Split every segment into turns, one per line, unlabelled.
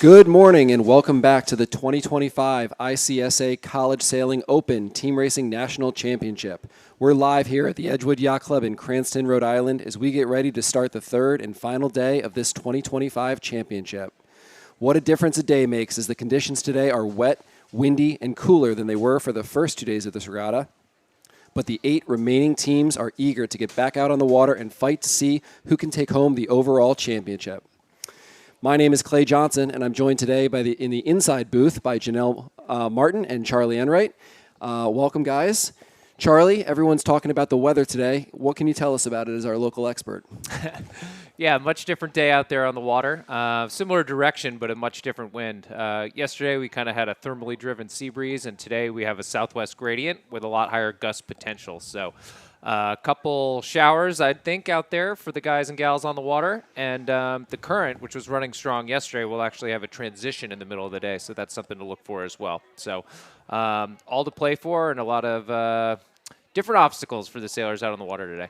Good morning and welcome back to the 2025 ICSA College Sailing Open Team Racing National Championship. We're live here at the Edgewood Yacht Club in Cranston, Rhode Island as we get ready to start the third and final day of this 2025 championship. What a difference a day makes as the conditions today are wet, windy, and cooler than they were for the first 2 days of this regatta. But the 8 remaining teams are eager to get back out on the water and fight to see who can take home the overall championship. My name is Clay Johnson, and I'm joined today in the inside booth by Janel Martin and Charlie Enright. Welcome, guys. Charlie, everyone's talking about the weather today. What can you tell us about it as our local expert?
Yeah, much different day out there on the water. Similar direction, but a much different wind. Yesterday, we kind of had a thermally driven sea breeze, and today we have a southwest gradient with a lot higher gust potential. So a couple showers, I think, out there for the guys and gals on the water. And the current, which was running strong yesterday, will actually have a transition in the middle of the day. So that's something to look for as well. So all to play for and a lot of different obstacles for the sailors out on the water today.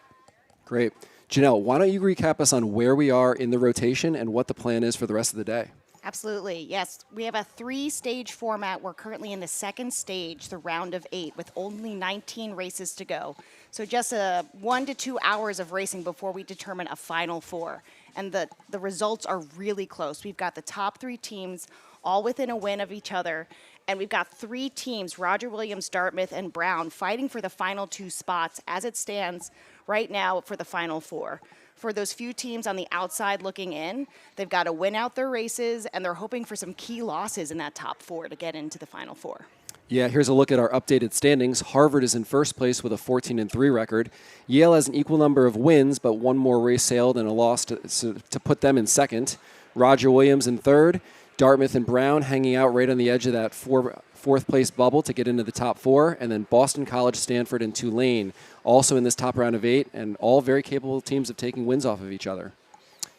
Great. Janelle, why don't you recap us on where we are in the rotation and what the plan is for the rest of the day?
Absolutely, yes. We have a 3-stage format. We're currently in the second stage, the round of 8, with only 19 races to go. So just 1 to 2 hours of racing before we determine a final 4. And the results are really close. We've got the top 3 teams all within a win of each other. And we've got 3 teams, Roger Williams, Dartmouth, and Brown, fighting for the final 2 spots as it stands right now for the final 4. For those few teams on the outside looking in, they've got to win out their races, and they're hoping for some key losses in that top 4 to get into the final 4.
Yeah, here's a look at our updated standings. Harvard is in first place with a 14-3 record. Yale has an equal number of wins, but one more race sailed and a loss to put them in second. Roger Williams in third. Dartmouth and Brown hanging out right on the edge of that fourth place bubble to get into the top 4, and then Boston College, Stanford, and Tulane also in this top round of 8, and all very capable teams of taking wins off of each other.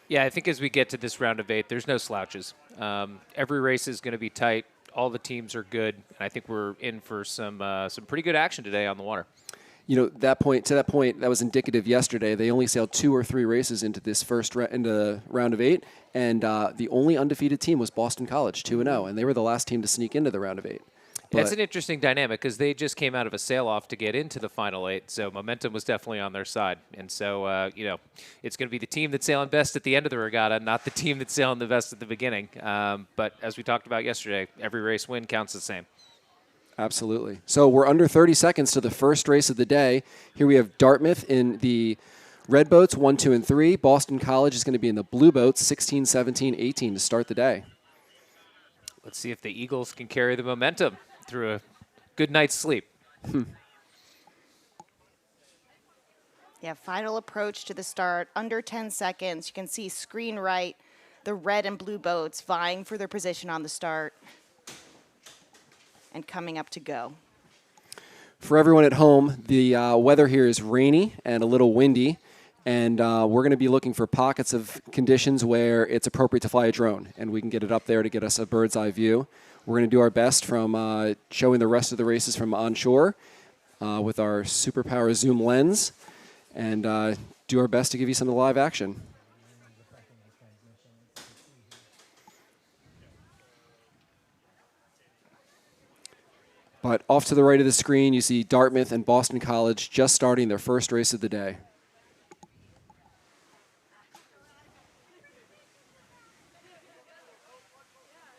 Yeah, I think as we get to this round of 8, there's no slouches. Every race is going to be tight. All the teams are good, and I think we're in for some pretty good action today on the water.
You know, that was indicative yesterday. They only sailed 2 or 3 races into this into round of 8, and the only undefeated team was Boston College, 2-0, and they were the last team to sneak into the round of 8.
That's an interesting dynamic because they just came out of a sail-off to get into the final 8, so momentum was definitely on their side. And so, it's going to be the team that's sailing best at the end of the regatta, not the team that's sailing the best at the beginning. But as we talked about yesterday, every race win counts the same.
Absolutely. So we're under 30 seconds to the first race of the day. Here we have Dartmouth in the red boats, 1, 2, and 3. Boston College is going to be in the blue boats, 16, 17, 18 to start the day.
Let's see if the Eagles can carry the momentum through a good night's sleep.
Yeah, final approach to the start, under 10 seconds. You can see screen right, the red and blue boats vying for their position on the start and coming up to go.
For everyone at home, the weather here is rainy and a little windy, and we're going to be looking for pockets of conditions where it's appropriate to fly a drone, and we can get it up there to get us a bird's eye view. We're going to do our best from showing the rest of the races from onshore with our superpower zoom lens, and do our best to give you some of the live action. But off to the right of the screen, you see Dartmouth and Boston College just starting their first race of the day.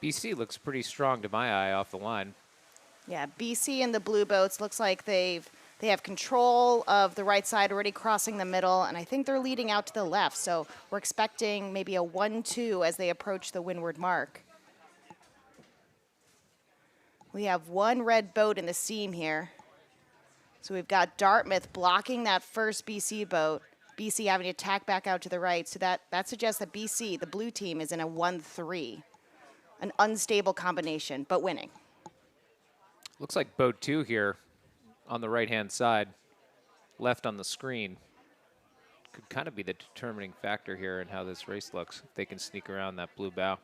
BC looks pretty strong to my eye off the line.
Yeah, BC and the blue boats looks like they have control of the right side, already crossing the middle, and I think they're leading out to the left. So we're expecting maybe a 1-2 as they approach the windward mark. We have one red boat in the seam here. So we've got Dartmouth blocking that first BC boat. BC having to tack back out to the right. So that suggests that BC, the blue team, is in a 1-3. An unstable combination, but winning.
Looks like boat 2 here on the right-hand side, left on the screen. Could kind of be the determining factor here in how this race looks, if they can sneak around that blue bow.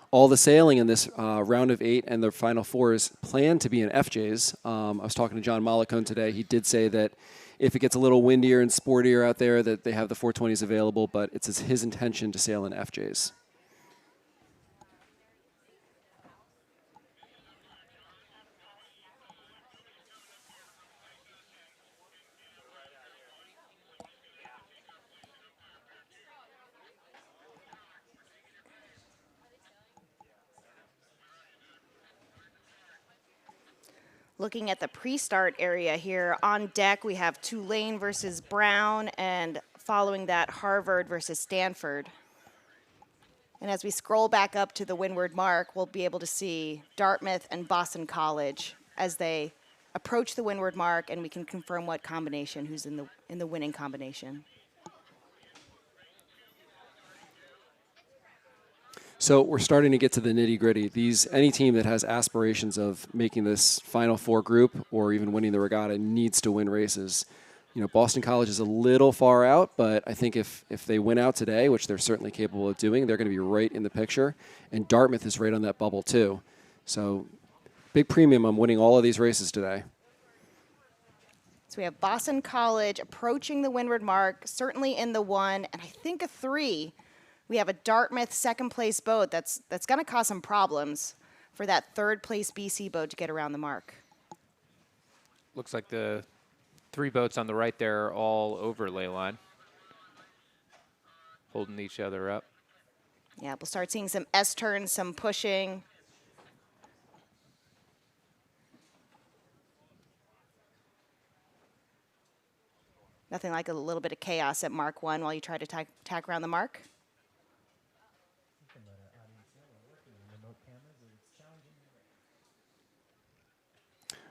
All the sailing in this round of 8 and the Final Four is planned to be in FJs. I was talking to John Mollicone today. He did say that if it gets a little windier and sportier out there, that they have the 420s available, but it's his intention to sail in FJs.
Looking at the pre-start area here, on deck we have Tulane versus Brown, and following that, Harvard versus Stanford. And as we scroll back up to the windward mark, we'll be able to see Dartmouth and Boston College as they approach the windward mark, and we can confirm what combination, who's in the winning combination.
So we're starting to get to the nitty-gritty. Any team that has aspirations of making this Final Four group or even winning the regatta needs to win races. You know, Boston College is a little far out, but I think if they win out today, which they're certainly capable of doing, they're going to be right in the picture. And Dartmouth is right on that bubble too. So big premium on winning all of these races today.
So we have Boston College approaching the windward mark, certainly in the 1, and I think a 3. We have a Dartmouth second-place boat that's going to cause some problems for that third-place BC boat to get around the mark.
Looks like the 3 boats on the right there are all over ley line, holding each other up.
Yeah, we'll start seeing some S-turns, some pushing. Nothing like a little bit of chaos at Mark 1 while you try to tack around the mark.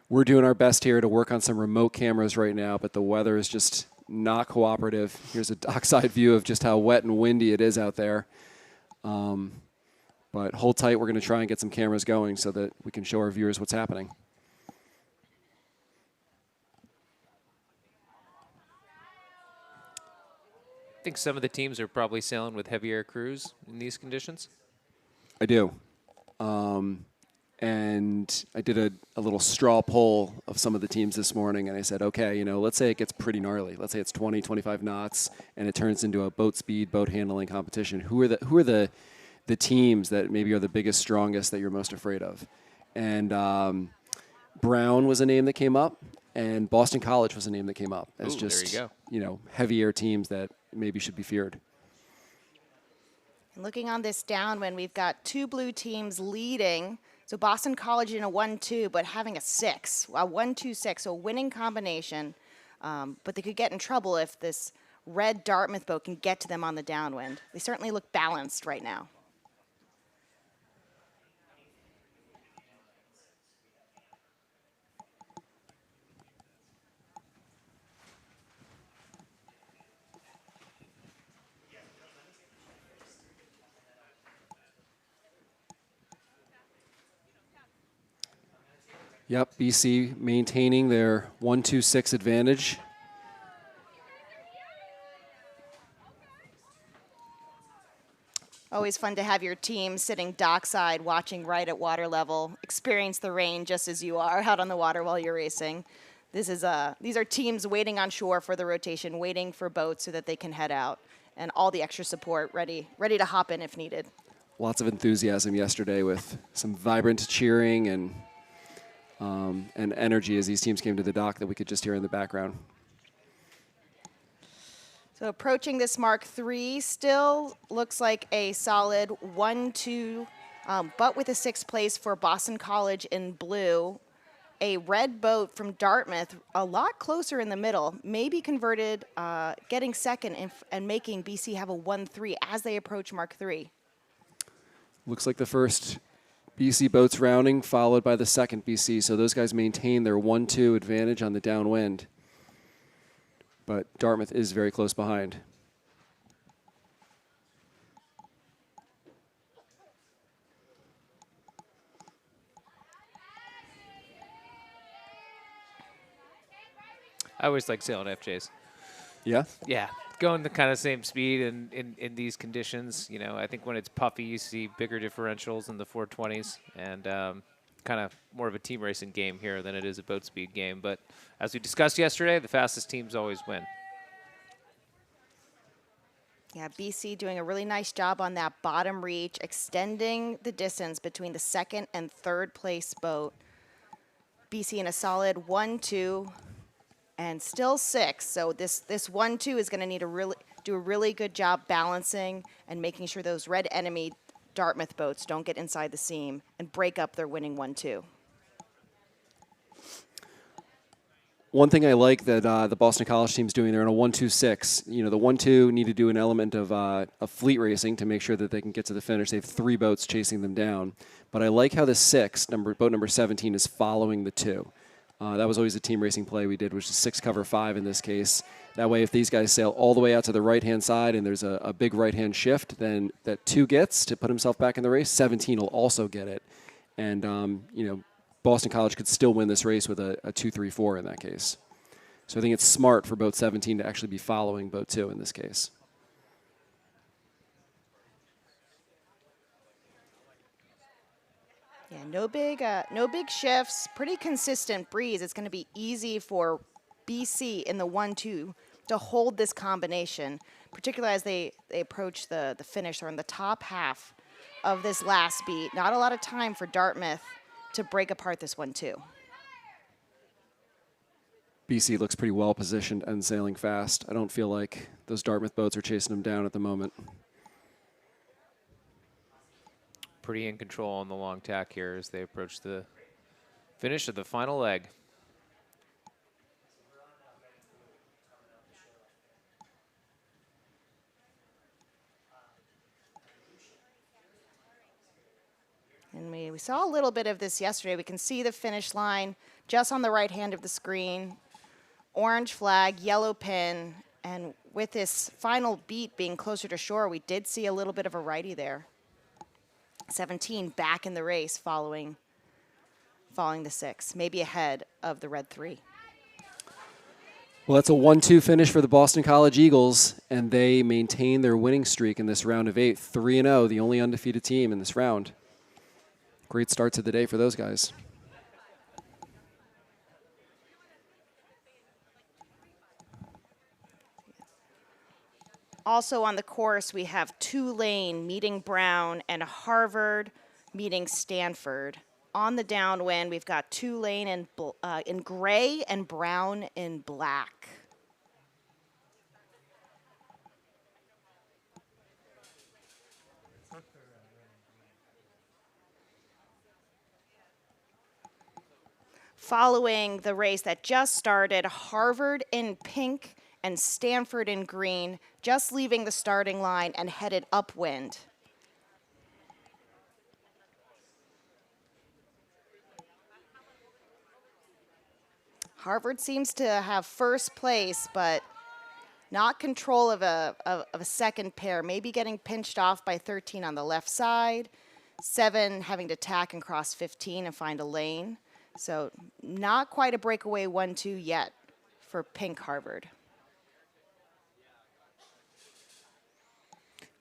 We're doing our best here to work on some remote cameras right now, but the weather is just not cooperative. Here's a dockside view of just how wet and windy it is out there. But hold tight. We're going to try and get some cameras going so that we can show our viewers what's happening.
I think some of the teams are probably sailing with heavier crews in these conditions.
I do. And I did a little straw poll of some of the teams this morning, and I said, okay, you know, let's say it gets pretty gnarly. Let's say it's 20, 25 knots, and it turns into a boat speed, boat handling competition. Who are the teams that maybe are the biggest, strongest that you're most afraid of? And Brown was a name that came up, and Boston College was a name that came up as just, you know, heavier teams that maybe should be feared.
And looking on this downwind, we've got 2 blue teams leading. So Boston College in a 1-2, but having a 6, a 1-2-6, so a winning combination. But they could get in trouble if this red Dartmouth boat can get to them on the downwind. They certainly look balanced right now.
Yep, BC maintaining their 1-2-6 advantage.
Always fun to have your team sitting dockside, watching right at water level, experience the rain just as you are out on the water while you're racing. These are teams waiting on shore for the rotation, waiting for boats so that they can head out, and all the extra support ready to hop in if needed.
Lots of enthusiasm yesterday with some vibrant cheering and energy as these teams came to the dock that we could just hear in the background.
So approaching this Mark III, still looks like a solid 1-2, but with a 6th place for Boston College in blue. A red boat from Dartmouth, a lot closer in the middle, maybe converted, getting second and making BC have a 1-3 as they approach Mark III.
Looks like the first BC boats rounding, followed by the second BC. So those guys maintain their 1-2 advantage on the downwind. But Dartmouth is very close behind.
I always like sailing FJs.
Yeah?
Yeah, going the kind of same speed in these conditions. You know, I think when it's puffy, you see bigger differentials in the 420s, and kind of more of a team racing game here than it is a boat speed game. But as we discussed yesterday, the fastest teams always win.
Yeah, BC doing a really nice job on that bottom reach, extending the distance between the second and third place boat. BC in a solid 1-2 and still 6. So this 1-2 is going to need to do a really good job balancing and making sure those red enemy Dartmouth boats don't get inside the seam and break up their winning 1-2.
One thing I like that the Boston College team's doing, they're in a 1-2-6. You know, the 1-2 need to do an element of fleet racing to make sure that they can get to the finish. They have 3 boats chasing them down. But I like how the 6, boat number 17, is following the 2. That was always a team racing play we did, which is 6 cover 5 in this case. That way, if these guys sail all the way out to the right-hand side and there's a big right-hand shift, then that 2 gets to put himself back in the race. 17 will also get it. And, you know, Boston College could still win this race with a 2-3-4 in that case. So I think it's smart for boat 17 to actually be following boat 2 in this case.
Yeah, no big shifts, pretty consistent breeze. It's going to be easy for BC in the 1-2 to hold this combination, particularly as they approach the finish or in the top half of this last beat. Not a lot of time for Dartmouth to break apart this 1-2.
BC looks pretty well positioned and sailing fast. I don't feel like those Dartmouth boats are chasing them down at the moment.
Pretty in control on the long tack here as they approach the finish of the final leg.
And we saw a little bit of this yesterday. We can see the finish line just on the right hand of the screen. Orange flag, yellow pin, and with this final beat being closer to shore, we did see a little bit of a righty there. 17 back in the race following the 6, maybe ahead of the red 3.
Well, that's a 1-2 finish for the Boston College Eagles, and they maintain their winning streak in this round of 8. 3-0, the only undefeated team in this round. Great start to the day for those guys.
Also on the course, we have Tulane meeting Brown and Harvard meeting Stanford. On the downwind, we've got Tulane in gray and Brown in black. Following the race that just started, Harvard in pink and Stanford in green, just leaving the starting line and headed upwind. Harvard seems to have first place, but not control of a second pair, maybe getting pinched off by 13 on the left side, 7 having to tack and cross 15 and find a lane. So not quite a breakaway 1-2 yet for pink Harvard.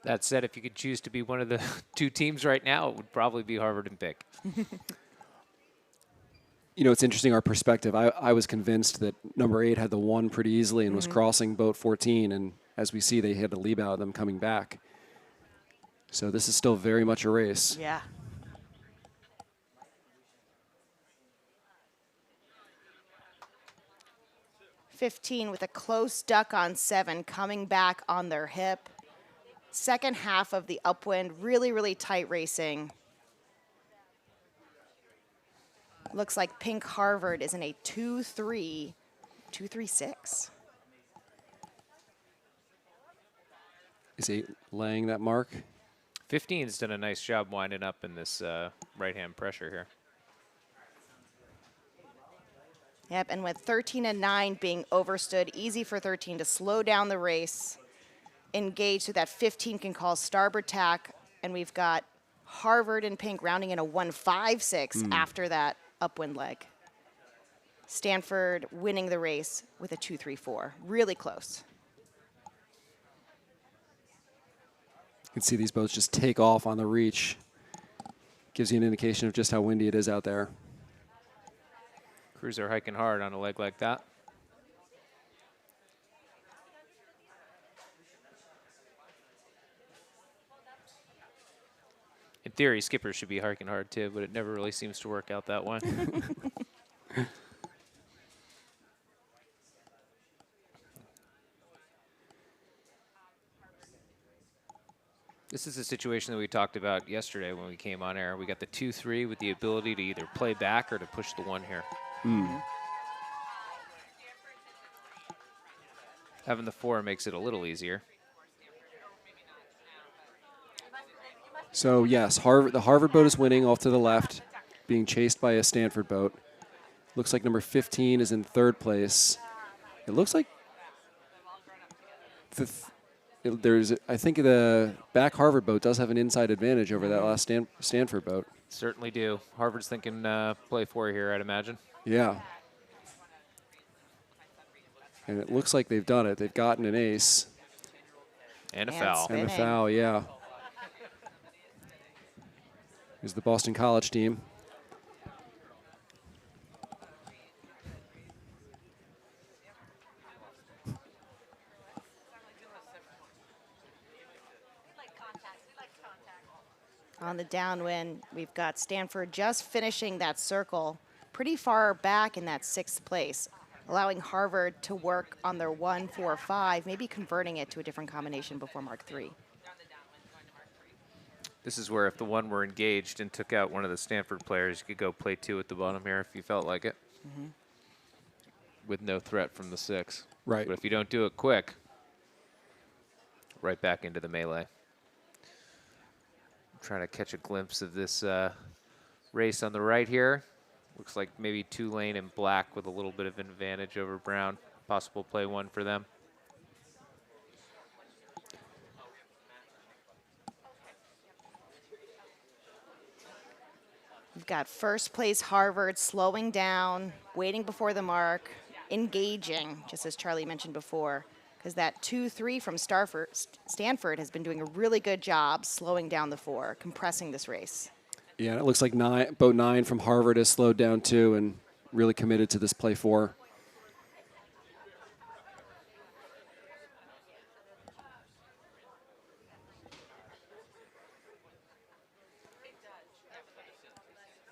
That said, if you could choose to be one of the 2 teams right now, it would probably be Harvard and pink.
You know, it's interesting, our perspective. I was convinced that number 8 had the 1 pretty easily and was crossing boat 14, and as we see, they had a leap out of them coming back. So this is still very much a race.
Yeah. $15 with a close duck on 7, coming back on their hip. Second half of the upwind, really, really tight racing. Looks like pink Harvard is in a 2-3, 2-3-6.
Is 8 laying that mark?
15's done a nice job winding up in this right-hand pressure here.
Yep, and with 13 and 9 being overstood, easy for 13 to slow down the race, engage so that 15 can call starboard tack, and we've got Harvard in pink rounding in a 1-5-6 after that upwind leg. Stanford winning the race with a 2-3-4, really close.
can see these boats just take off on the reach. Gives you an indication of just how windy it is out there.
Crews are hiking hard on a leg like that. In theory, skippers should be hiking hard too, but it never really seems to work out that way. This is a situation that we talked about yesterday when we came on air. We got the 2-3 with the ability to either play back or to push the 1 here. Having the 4 makes it a little easier.
So yes, the Harvard boat is winning off to the left, being chased by a Stanford boat. Looks like number 15 is in third place. It looks like I think the back Harvard boat does have an inside advantage over that last Stanford boat.
Certainly do. Harvard's thinking play 4 here, I'd imagine.
Yeah. And it looks like they've done it. They've gotten an ace.
And a foul.
And a foul, yeah. Here's the Boston College team.
On the downwind, we've got Stanford just finishing that circle pretty far back in that 6th place, allowing Harvard to work on their 1-4-5, maybe converting it to a different combination before Mark 3.
This is where if the 1 were engaged and took out one of the Stanford players, you could go play 2 at the bottom here if you felt like it. With no threat from the 6.
Right.
But if you don't do it quick, right back into the melee. I'm trying to catch a glimpse of this race on the right here. Looks like maybe Tulane and black with a little bit of an advantage over brown. Possible play 1 for them.
We've got first place Harvard slowing down, waiting before the mark, engaging, just as Charlie mentioned before, because that 2-3 from Stanford has been doing a really good job slowing down the 4, compressing this race.
Yeah, and it looks like boat 9 from Harvard has slowed down too and really committed to this play 4.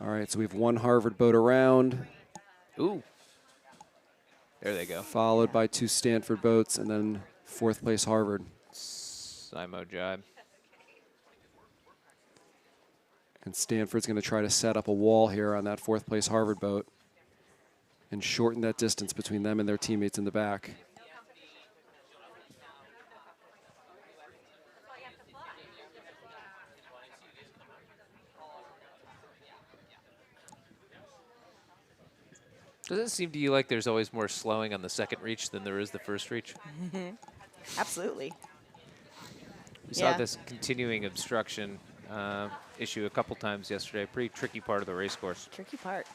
All right, so we have 1 Harvard boat around.
Ooh. There they go.
Followed by 2 Stanford boats, and then 4th place Harvard.
Simo jibe.
And Stanford's going to try to set up a wall here on that 4th place Harvard boat and shorten that distance between them and their teammates in the back.
Does it seem to you like there's always more slowing on the second reach than there is the first reach?
Absolutely.
We saw this continuing obstruction issue a couple times yesterday. Pretty tricky part of the race course.
Tricky part.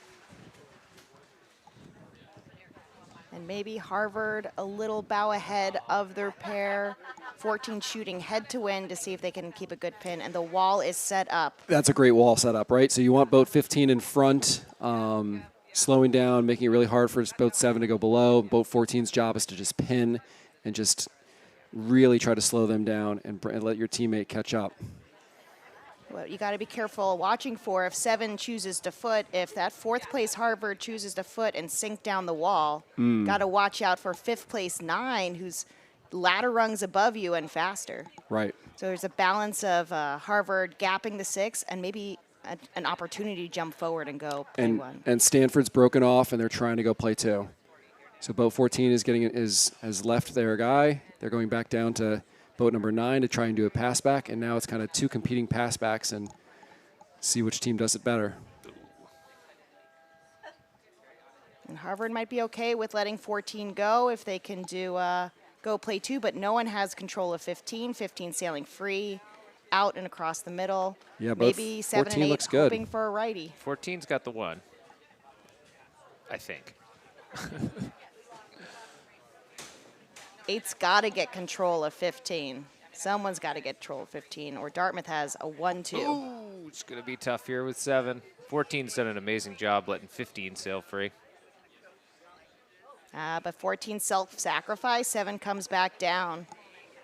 And maybe Harvard a little bow ahead of their pair. 14 shooting head to wind to see if they can keep a good pin, and the wall is set up.
That's a great wall setup, right? So you want boat 15 in front, slowing down, making it really hard for boat 7 to go below. Boat 14's job is to just pin and just really try to slow them down and let your teammate catch up.
Well, you got to be careful watching for if 7 chooses to foot. If that 4th place Harvard chooses to foot and sink down the wall, got to watch out for 5th place 9, who's ladder rungs above you and faster.
Right.
So there's a balance of Harvard gapping the 6 and maybe an opportunity to jump forward and go play 1.
And Stanford's broken off, and they're trying to go play 2. So boat 14 has left their guy. They're going back down to boat number 9 to try and do a pass back, and now it's kind of 2 competing pass backs and see which team does it better.
And Harvard might be okay with letting 14 go if they can do go play 2, but no one has control of 15. 15 sailing free, out and across the middle.
Yeah,
maybe 7 and 8
looks good.
hoping for a righty.
14's got the 1, I think.
8's got to get control of 15. Someone's got to get trolled 15, or Dartmouth has a 1-2.
Ooh, it's going to be tough here with 7. 14's done an amazing job letting 15 sail free.
But 14 self-sacrifice, 7 comes back down.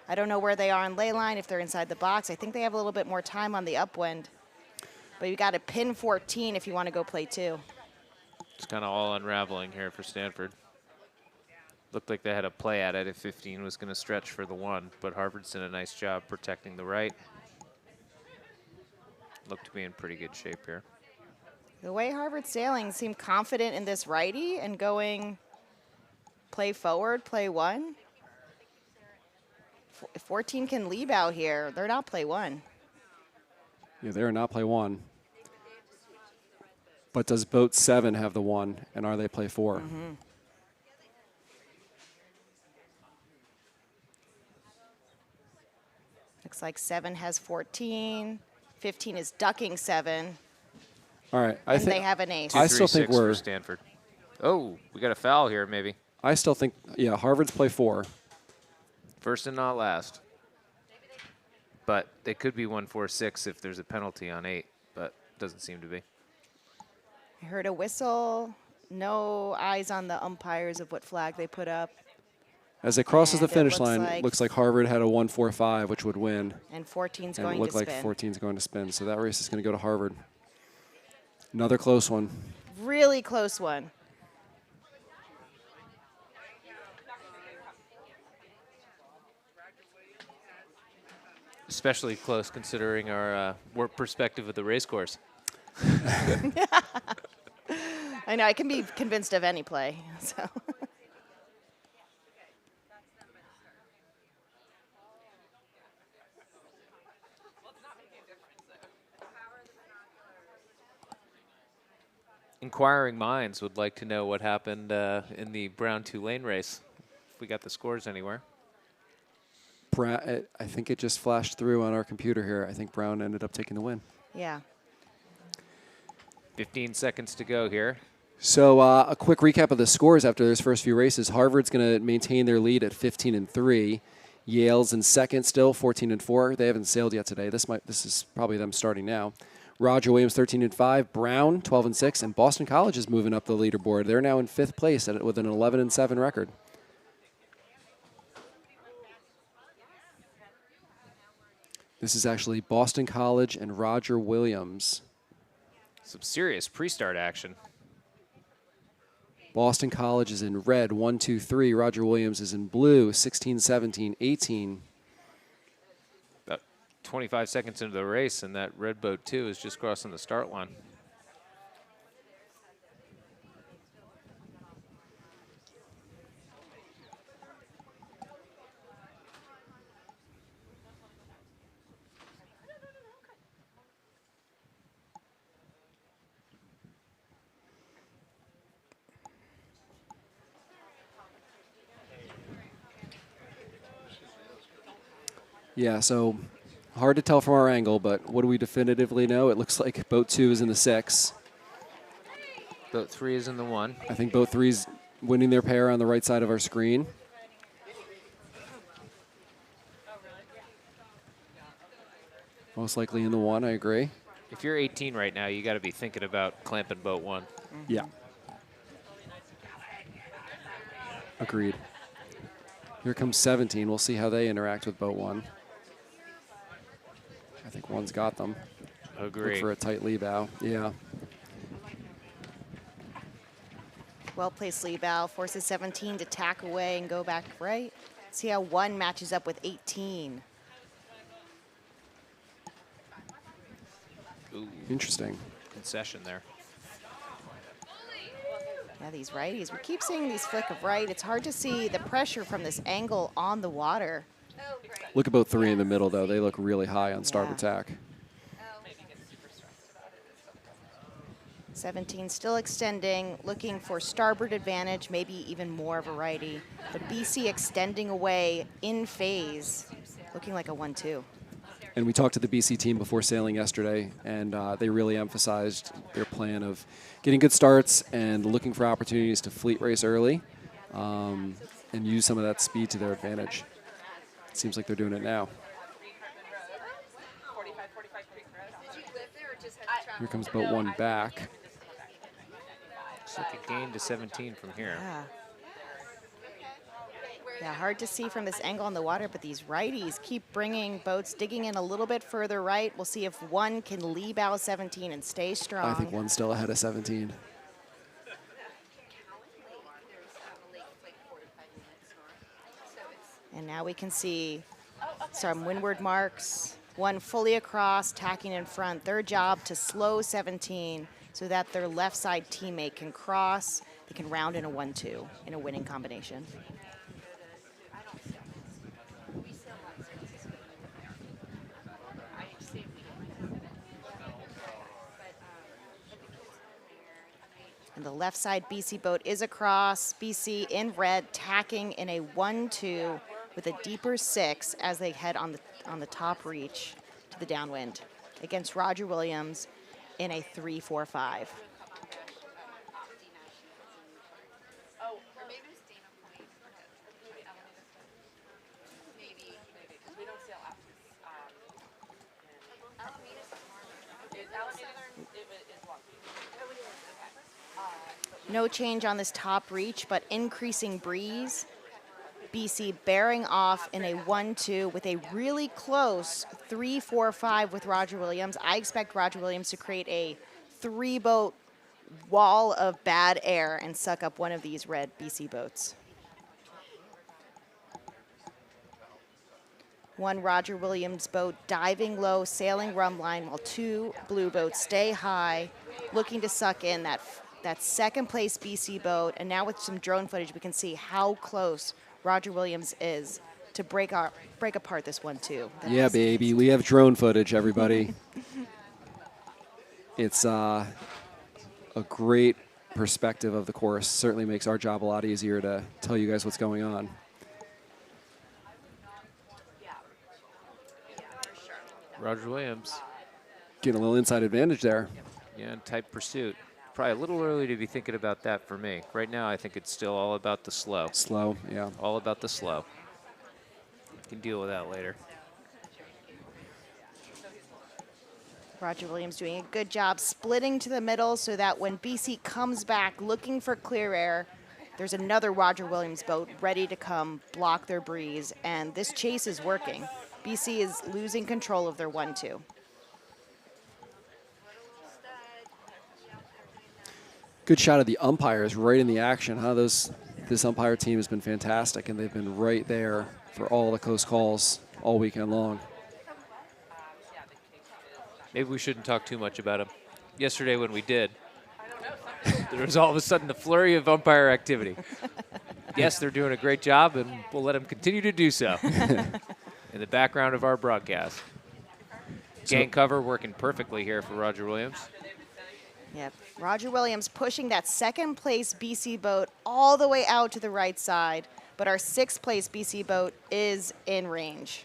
I don't know where they are on ley line, if they're inside the box. I think they have a little bit more time on the upwind. But you got to pin 14 if you want to go play 2.
It's kind of all unraveling here for Stanford. Looked like they had a play at it if 15 was going to stretch for the 1, but Harvard's done a nice job protecting the right. Looked to be in pretty good shape here.
The way Harvard's sailing seemed confident in this righty and going play forward, play 1. If 14 can leave out here, they're not play 1.
Yeah, they're not play 1. But does boat 7 have the 1, and are they play 4?
Mm-hmm. Looks like 7 has 14. 15 is ducking 7.
All right, I
And
think
they have an ace.
I still think
2-3-6
we're
for Stanford. Oh, we got a foul here, maybe.
I still think, yeah, Harvard's play 4.
First and not last. But they could be 1-4-6 if there's a penalty on 8, but doesn't seem to be.
I heard a whistle. No eyes on the umpires of what flag they put up.
As it crosses the
And it
finish
looks
line,
like-
looks like Harvard had a 1-4-5, which would win.
And 14's
And it
going
looked
to
like
spin.
14's going to spin. So that race is going to go to Harvard. Another close one.
Really close one.
Especially close considering our work perspective of the race course.
I know, I can be convinced of any play. So.
Inquiring minds would like to know what happened in the Brown Tulane race. If we got the scores anywhere.
I think it just flashed through on our computer here. I think Brown ended up taking the win.
Yeah.
15 seconds to go here.
So a quick recap of the scores after those first few races. Harvard's going to maintain their lead at 15-3. Yale's in second still, 14-4. They haven't sailed yet today. This is probably them starting now. Roger Williams 13-5. Brown 12-6, and Boston College is moving up the leaderboard. They're now in 5th place with an 11-7 record. This is actually Boston College and Roger Williams.
Some serious pre-start action.
Boston College is in red, 1-2-3. Roger Williams is in blue, 16-17, 18.
About 25 seconds into the race, and that red boat 2 is just crossing the start line.
Yeah, so hard to tell from our angle, but what do we definitively know? It looks like boat 2 is in the 6.
Boat 3 is in the 1.
I think boat 3's winning their pair on the right side of our screen. Most likely in the 1, I agree.
If you're 18 right now, you got to be thinking about clamping boat 1.
Yeah. Agreed. Here comes 17. We'll see how they interact with boat 1. I think 1's got them.
Agree.
Look for a tight lee bow. Yeah.
Well-placed lee bow forces 17 to tack away and go back right. See how 1 matches up with 18.
Ooh,
Interesting.
concession there.
Yeah, these righties. We keep seeing these flick of right. It's hard to see the pressure from this angle on the water.
Look at boat 3 in the middle, though. They look really high on starboard tack.
17 still extending, looking for starboard advantage, maybe even more of a righty. But BC extending away in phase, looking like a 1-2.
And we talked to the BC team before sailing yesterday, and they really emphasized their plan of getting good starts and looking for opportunities to fleet race early and use some of that speed to their advantage. It seems like they're doing it now. Here comes boat 1 back.
Looks like a gain to 17 from here.
Yeah, hard to see from this angle on the water, but these righties keep bringing boats, digging in a little bit further right. We'll see if 1 can lee bow 17 and stay strong.
I think 1's still ahead of 17.
And now we can see some windward marks, 1 fully across, tacking in front. Their job to slow 17 so that their left side teammate can cross. They can round in a 1-2 in a winning combination. And the left side BC boat is across. BC in red, tacking in a 1-2 with a deeper 6 as they head on the top reach to the downwind against Roger Williams in a 3-4-5. No change on this top reach, but increasing breeze. BC bearing off in a 1-2 with a really close 3-4-5 with Roger Williams. I expect Roger Williams to create a 3-boat wall of bad air and suck up one of these red BC boats. 1 Roger Williams boat diving low, sailing rum line, while 2 blue boats stay high, looking to suck in that second place BC boat. And now with some drone footage, we can see how close Roger Williams is to break apart this 1-2.
Yeah, baby, we have drone footage, everybody. It's a great perspective of the course. Certainly makes our job a lot easier to tell you guys what's going on.
Roger Williams.
Getting a little inside advantage there.
Yeah, tight pursuit. Probably a little early to be thinking about that for me. Right now, I think it's still all about the slow.
Slow, yeah.
All about the slow. Can deal with that later.
Roger Williams doing a good job splitting to the middle so that when BC comes back looking for clear air, there's another Roger Williams boat ready to come block their breeze, and this chase is working. BC is losing control of their 1-2.
Good shot of the umpires right in the action, huh? This umpire team has been fantastic, and they've been right there for all the close calls all weekend long.
Maybe we shouldn't talk too much about them. Yesterday when we did, there was all of a sudden a flurry of umpire activity. Yes, they're doing a great job, and we'll let them continue to do so in the background of our broadcast. Gang cover working perfectly here for Roger Williams.
Yep, Roger Williams pushing that second place BC boat all the way out to the right side, but our 6th place BC boat is in range.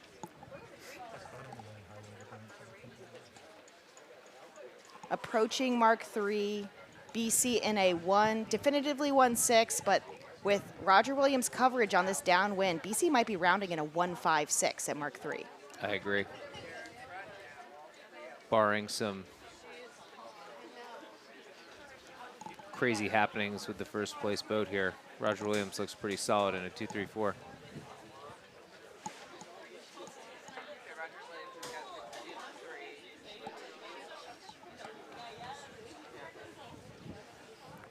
Approaching Mark III, BC in a 1, definitively 1-6, but with Roger Williams coverage on this downwind, BC might be rounding in a 1-5-6 at Mark III.
I agree. Barring some crazy happenings with the first place boat here, Roger Williams looks pretty solid in a 2-3-4.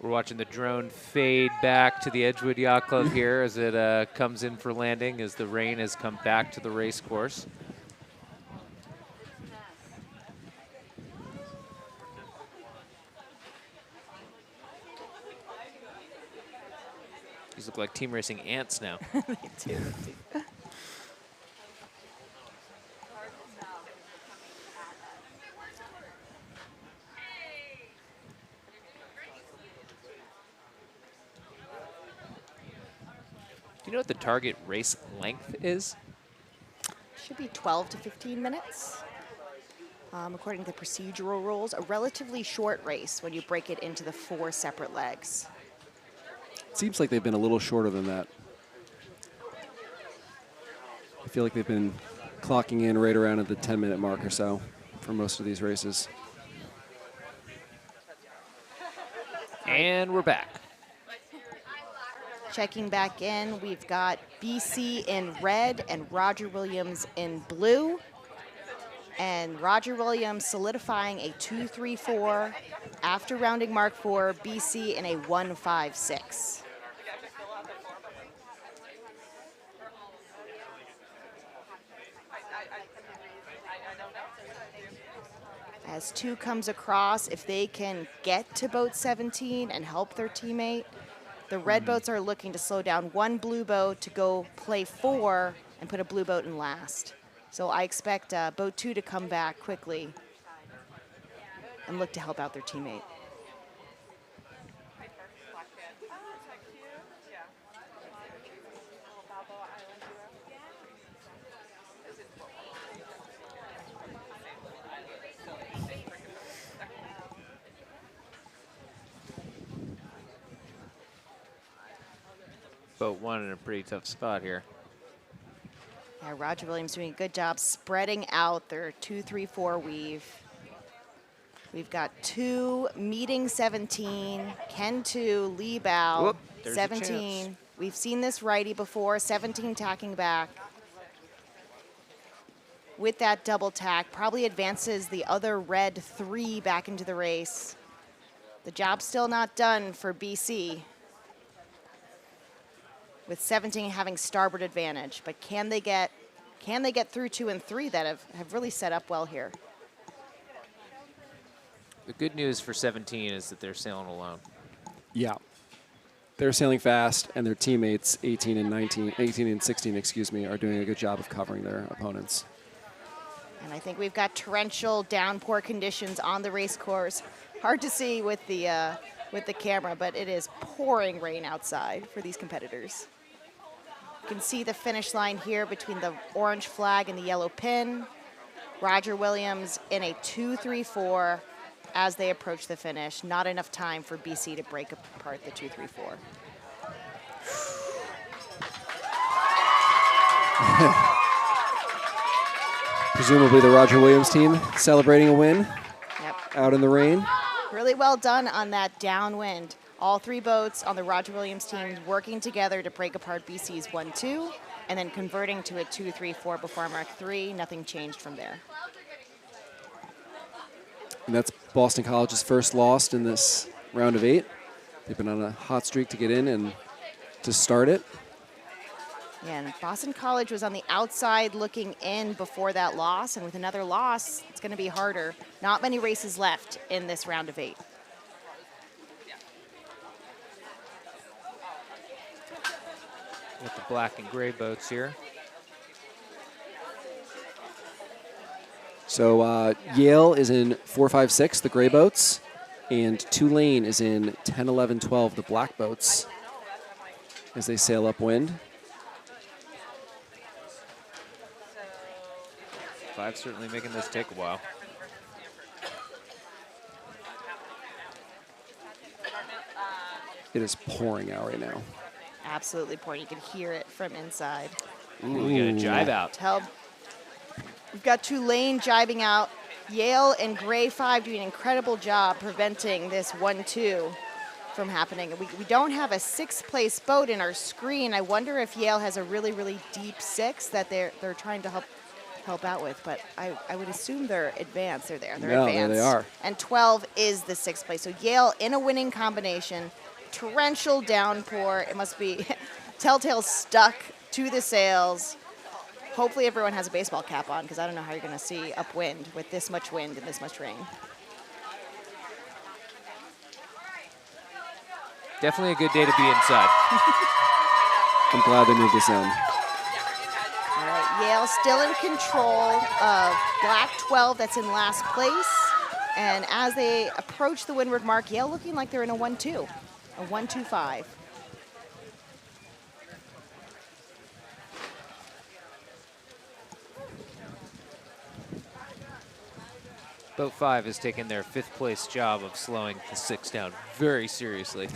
We're watching the drone fade back to the Edgewood Yacht Club here as it comes in for landing as the rain has come back to the race course. These look like team racing ants now.
They do.
Do you know what the target race length is?
Should be 12 to 15 minutes. According to the procedural rules, a relatively short race when you break it into the 4 separate legs.
It seems like they've been a little shorter than that. I feel like they've been clocking in right around at the 10-minute mark or so for most of these races.
And we're back.
Checking back in, we've got BC in red and Roger Williams in blue. And Roger Williams solidifying a 2-3-4 after rounding mark 4, BC in a 1-5-6. As 2 comes across, if they can get to boat 17 and help their teammate, the red boats are looking to slow down 1 blue boat to go play 4 and put a blue boat in last. So I expect boat 2 to come back quickly and look to help out their teammate.
Boat 1 in a pretty tough spot here.
Yeah, Roger Williams doing a good job spreading out their 2-3-4 weave. We've got 2 meeting 17, Ken 2, Lee Bow,
Whoop, there's a
17.
chance.
We've seen this righty before, 17 tacking back. With that double tack, probably advances the other red 3 back into the race. The job's still not done for BC, with 17 having starboard advantage, but can they get through 2 and 3 that have really set up well here?
The good news for 17 is that they're sailing alone.
Yeah. They're sailing fast, and their teammates, 18 and 16, excuse me, are doing a good job of covering their opponents.
And I think we've got torrential downpour conditions on the race course. Hard to see with the camera, but it is pouring rain outside for these competitors. You can see the finish line here between the orange flag and the yellow pin. Roger Williams in a 2-3-4 as they approach the finish. Not enough time for BC to break apart the 2-3-4.
Presumably the Roger Williams team celebrating a win out in the rain.
Really well done on that downwind. All 3 boats on the Roger Williams team working together to break apart BC's 1-2 and then converting to a 2-3-4 before mark 3. Nothing changed from there.
And that's Boston College's first loss in this round of 8. They've been on a hot streak to get in and to start it.
Yeah, and Boston College was on the outside looking in before that loss, and with another loss, it's going to be harder. Not many races left in this round of 8.
With the black and gray boats here.
So Yale is in 4-5-6, the gray boats, and Tulane is in 10-11-12, the black boats, as they sail upwind.
5 certainly making this take a while.
It is pouring out right now.
Absolutely pouring. You can hear it from inside.
Ooh, we got a jibe out.
We've got Tulane jibing out. Yale and Gray 5 doing an incredible job preventing this 1-2 from happening. We don't have a 6th place boat in our screen. I wonder if Yale has a really, really deep 6 that they're trying to help out with, but I would assume they're advanced. They're there. They're advanced.
There they are.
And 12 is the 6th place. So Yale in a winning combination. Torrential downpour. It must be Telltale stuck to the sails. Hopefully everyone has a baseball cap on, because I don't know how you're going to see upwind with this much wind and this much rain.
Definitely a good day to be inside.
I'm glad they moved us in.
All right, Yale still in control of black 12 that's in last place. And as they approach the windward mark, Yale looking like they're in a 1-2, a 1-2-5.
Boat 5 has taken their 5th place job of slowing the 6 down very seriously.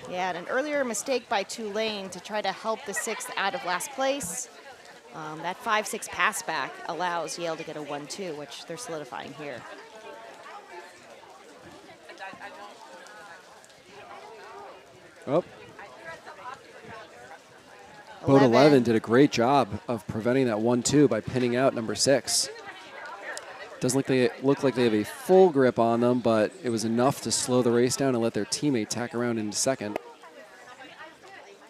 Yeah, and an earlier mistake by Tulane to try to help the 6th out of last place. That 5-6 pass back allows Yale to get a 1-2, which they're solidifying here.
Oh. Boat 11 did a great job of preventing that 1-2 by pinning out number 6. Doesn't look like they have a full grip on them, but it was enough to slow the race down and let their teammate tack around into second.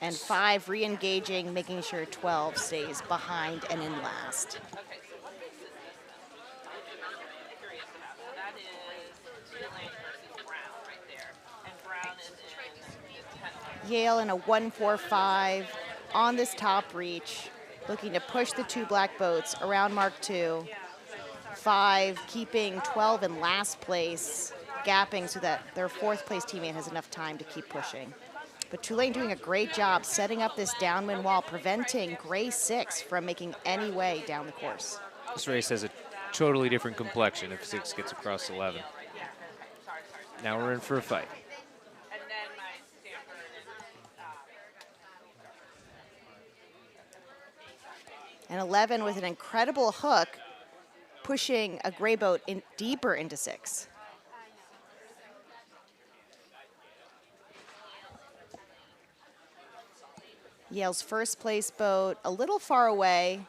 And 5 re-engaging, making sure 12 stays behind and in last. Yale in a 1-4-5 on this top reach, looking to push the 2 black boats around Mark II. 5 keeping 12 in last place, gapping so that their 4th place teammate has enough time to keep pushing. But Tulane doing a great job setting up this downwind wall, preventing Gray 6 from making any way down the course.
This race has a totally different complexion if 6 gets across 11. Now we're in for a fight.
And 11 with an incredible hook, pushing a gray boat in deeper into 6. Yale's first place boat a little far away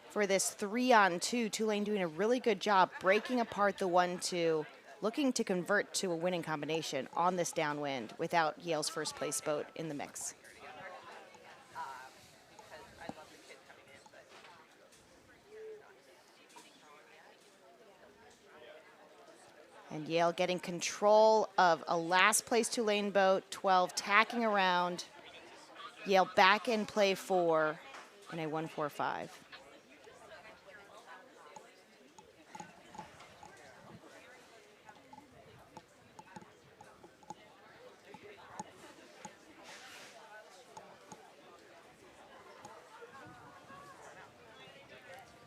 for this 3-on-2. Tulane doing a really good job breaking apart the 1-2, looking to convert to a winning combination on this downwind without Yale's first place boat in the mix. And Yale getting control of a last place Tulane boat, 12 tacking around. Yale back in play 4 in a 1-4-5.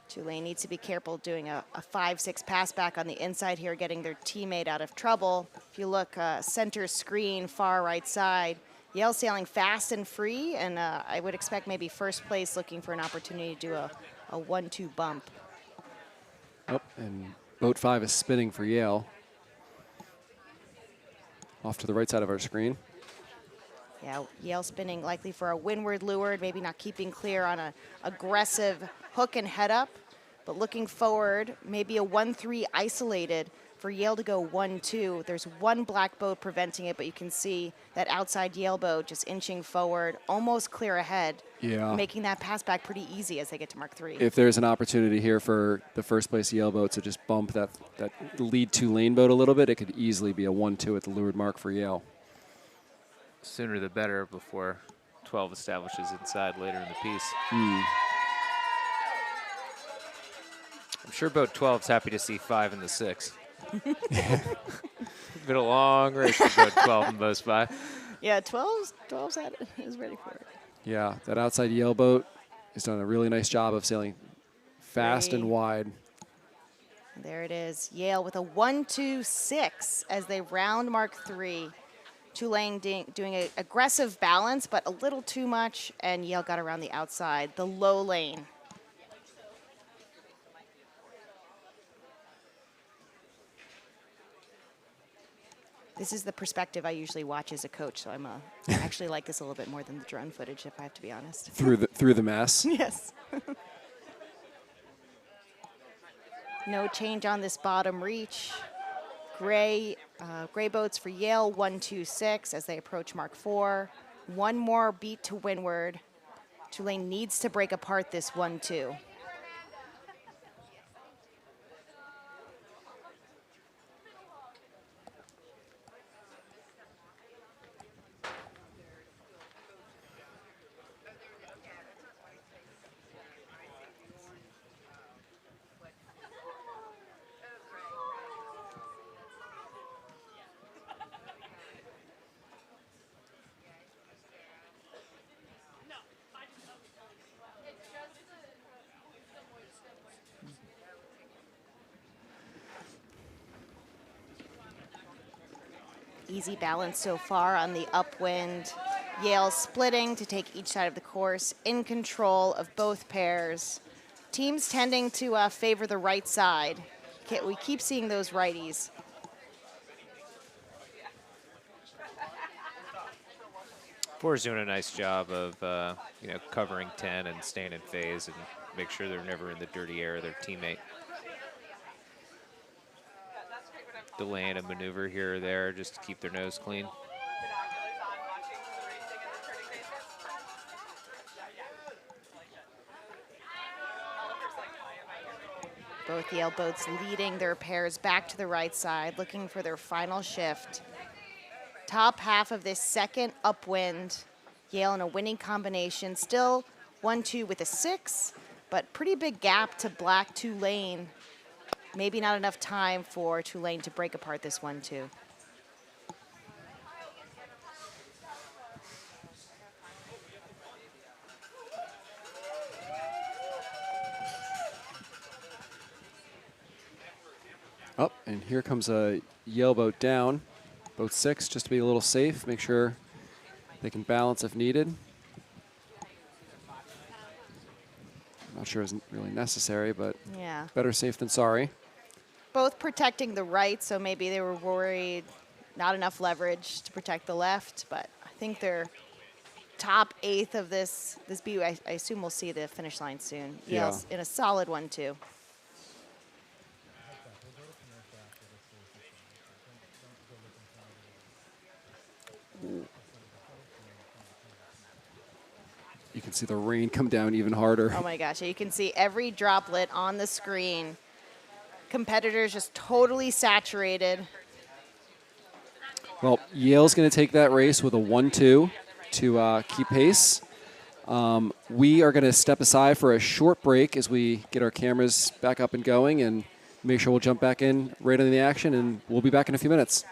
Tulane needs to be careful doing a 5-6 pass back on the inside here, getting their teammate out of trouble. If you look center screen, far right side, Yale sailing fast and free, and I would expect maybe first place looking for an opportunity to do a 1-2 bump.
Oh, and boat 5 is spinning for Yale. Off to the right side of our screen.
Yeah, Yale spinning likely for a windward leeward, maybe not keeping clear on a aggressive hook and head up, but looking forward, maybe a 1-3 isolated for Yale to go 1-2. There's one black boat preventing it, but you can see that outside Yale boat just inching forward, almost clear ahead, making that pass back pretty easy as they get to Mark 3.
If there's an opportunity here for the first place Yale boat to just bump that lead Tulane boat a little bit, it could easily be a 1-2 at the leeward mark for Yale.
Sooner the better before 12 establishes inside later in the piece. I'm sure boat 12's happy to see 5 in the 6. It's been a long race for boat 12 and those 5.
Yeah, 12's is ready for it.
Yeah, that outside Yale boat has done a really nice job of sailing fast and wide.
There it is. Yale with a 1-2-6 as they round Mark 3. Tulane doing an aggressive balance, but a little too much, and Yale got around the outside, the low lane. This is the perspective I usually watch as a coach, so I actually like this a little bit more than the drone footage, if I have to be honest.
Through the mess.
Yes. No change on this bottom reach. Gray boats for Yale, 1-2-6 as they approach Mark 4. One more beat to windward. Tulane needs to break apart this 1-2. Easy balance so far on the upwind. Yale splitting to take each side of the course, in control of both pairs. Teams tending to favor the right side. We keep seeing those righties.
Four's doing a nice job of covering 10 and staying in phase and make sure they're never in the dirty air of their teammate. Delaying a maneuver here or there just to keep their nose clean.
Both Yale boats leading their pairs back to the right side, looking for their final shift. Top half of this second upwind. Yale in a winning combination. Still 1-2 with a 6, but pretty big gap to black Tulane. Maybe not enough time for Tulane to break apart this 1-2.
Oh, and here comes a Yale boat down. Boat 6, just to be a little safe, make sure they can balance if needed. I'm not sure it's really necessary, but
yeah,
better safe than sorry.
Both protecting the right, so maybe they were worried not enough leverage to protect the left, but I think they're top 8th of this B. I assume we'll see the finish line soon.
Yeah.
Yale's in a solid 1-2.
You can see the rain come down even harder.
Oh my gosh, you can see every droplet on the screen. Competitors just totally saturated.
Well, Yale's going to take that race with a 1-2 to keep pace. We are going to step aside for a short break as we get our cameras back up and going and make sure we'll jump back in right into the action, and we'll be back in a few minutes.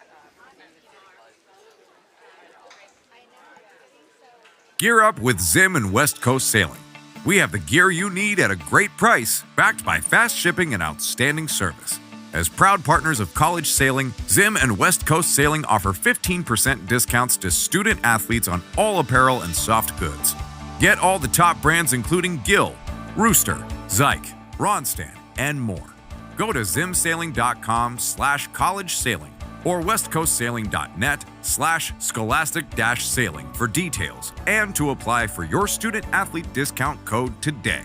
Gear up with Zim and West Coast Sailing. We have the gear you need at a great price, backed by fast shipping and outstanding service. As proud partners of college sailing, Zim and West Coast Sailing offer 15% discounts to student athletes on all apparel and soft goods. Get all the top brands including Gill, Rooster, Zyke, Ronstadt, and more. Go to zimsailing.com/college sailing or westcoastsailing.net/scholastic-sailing for details and to apply for your student athlete discount code today.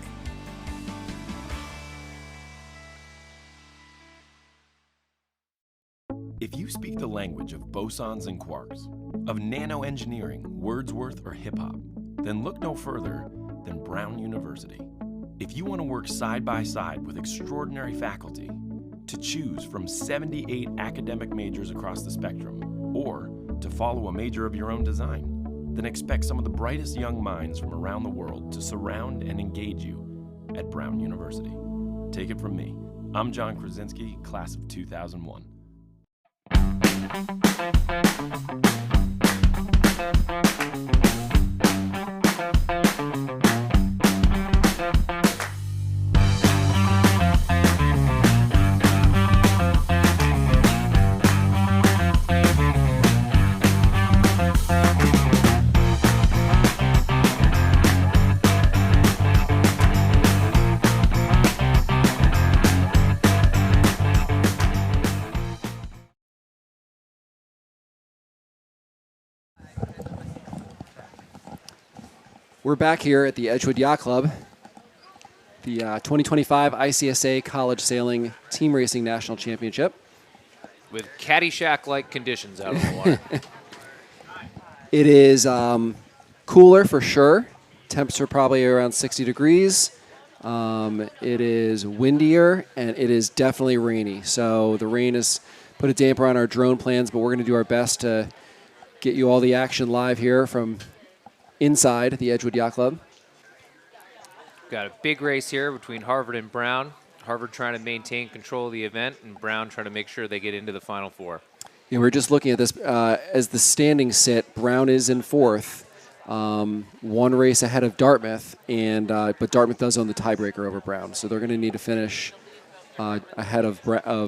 If you speak the language of bosons and quarks, of nanoengineering, Wordsworth, or hip-hop, then look no further than Brown University. If you want to work side by side with extraordinary faculty, to choose from 78 academic majors across the spectrum, or to follow a major of your own design, then expect some of the brightest young minds from around the world to surround and engage you at Brown University. Take it from me. I'm John Krasinski, class of 2001.
We're back here at the Edgewood Yacht Club, the 2025 ICSA College Sailing Team Racing National Championship.
With Caddyshack-like conditions out on the water.
It is cooler for sure. Temps are probably around 60 degrees. It is windier, and it is definitely rainy. So the rain has put a damper on our drone plans, but we're going to do our best to get you all the action live here from inside the Edgewood Yacht Club.
Got a big race here between Harvard and Brown. Harvard trying to maintain control of the event, and Brown trying to make sure they get into the Final Four.
Yeah, we're just looking at this as the standings sit. Brown is in 4th, one race ahead of Dartmouth, and but Dartmouth does own the tiebreaker over Brown, so they're going to need to finish ahead of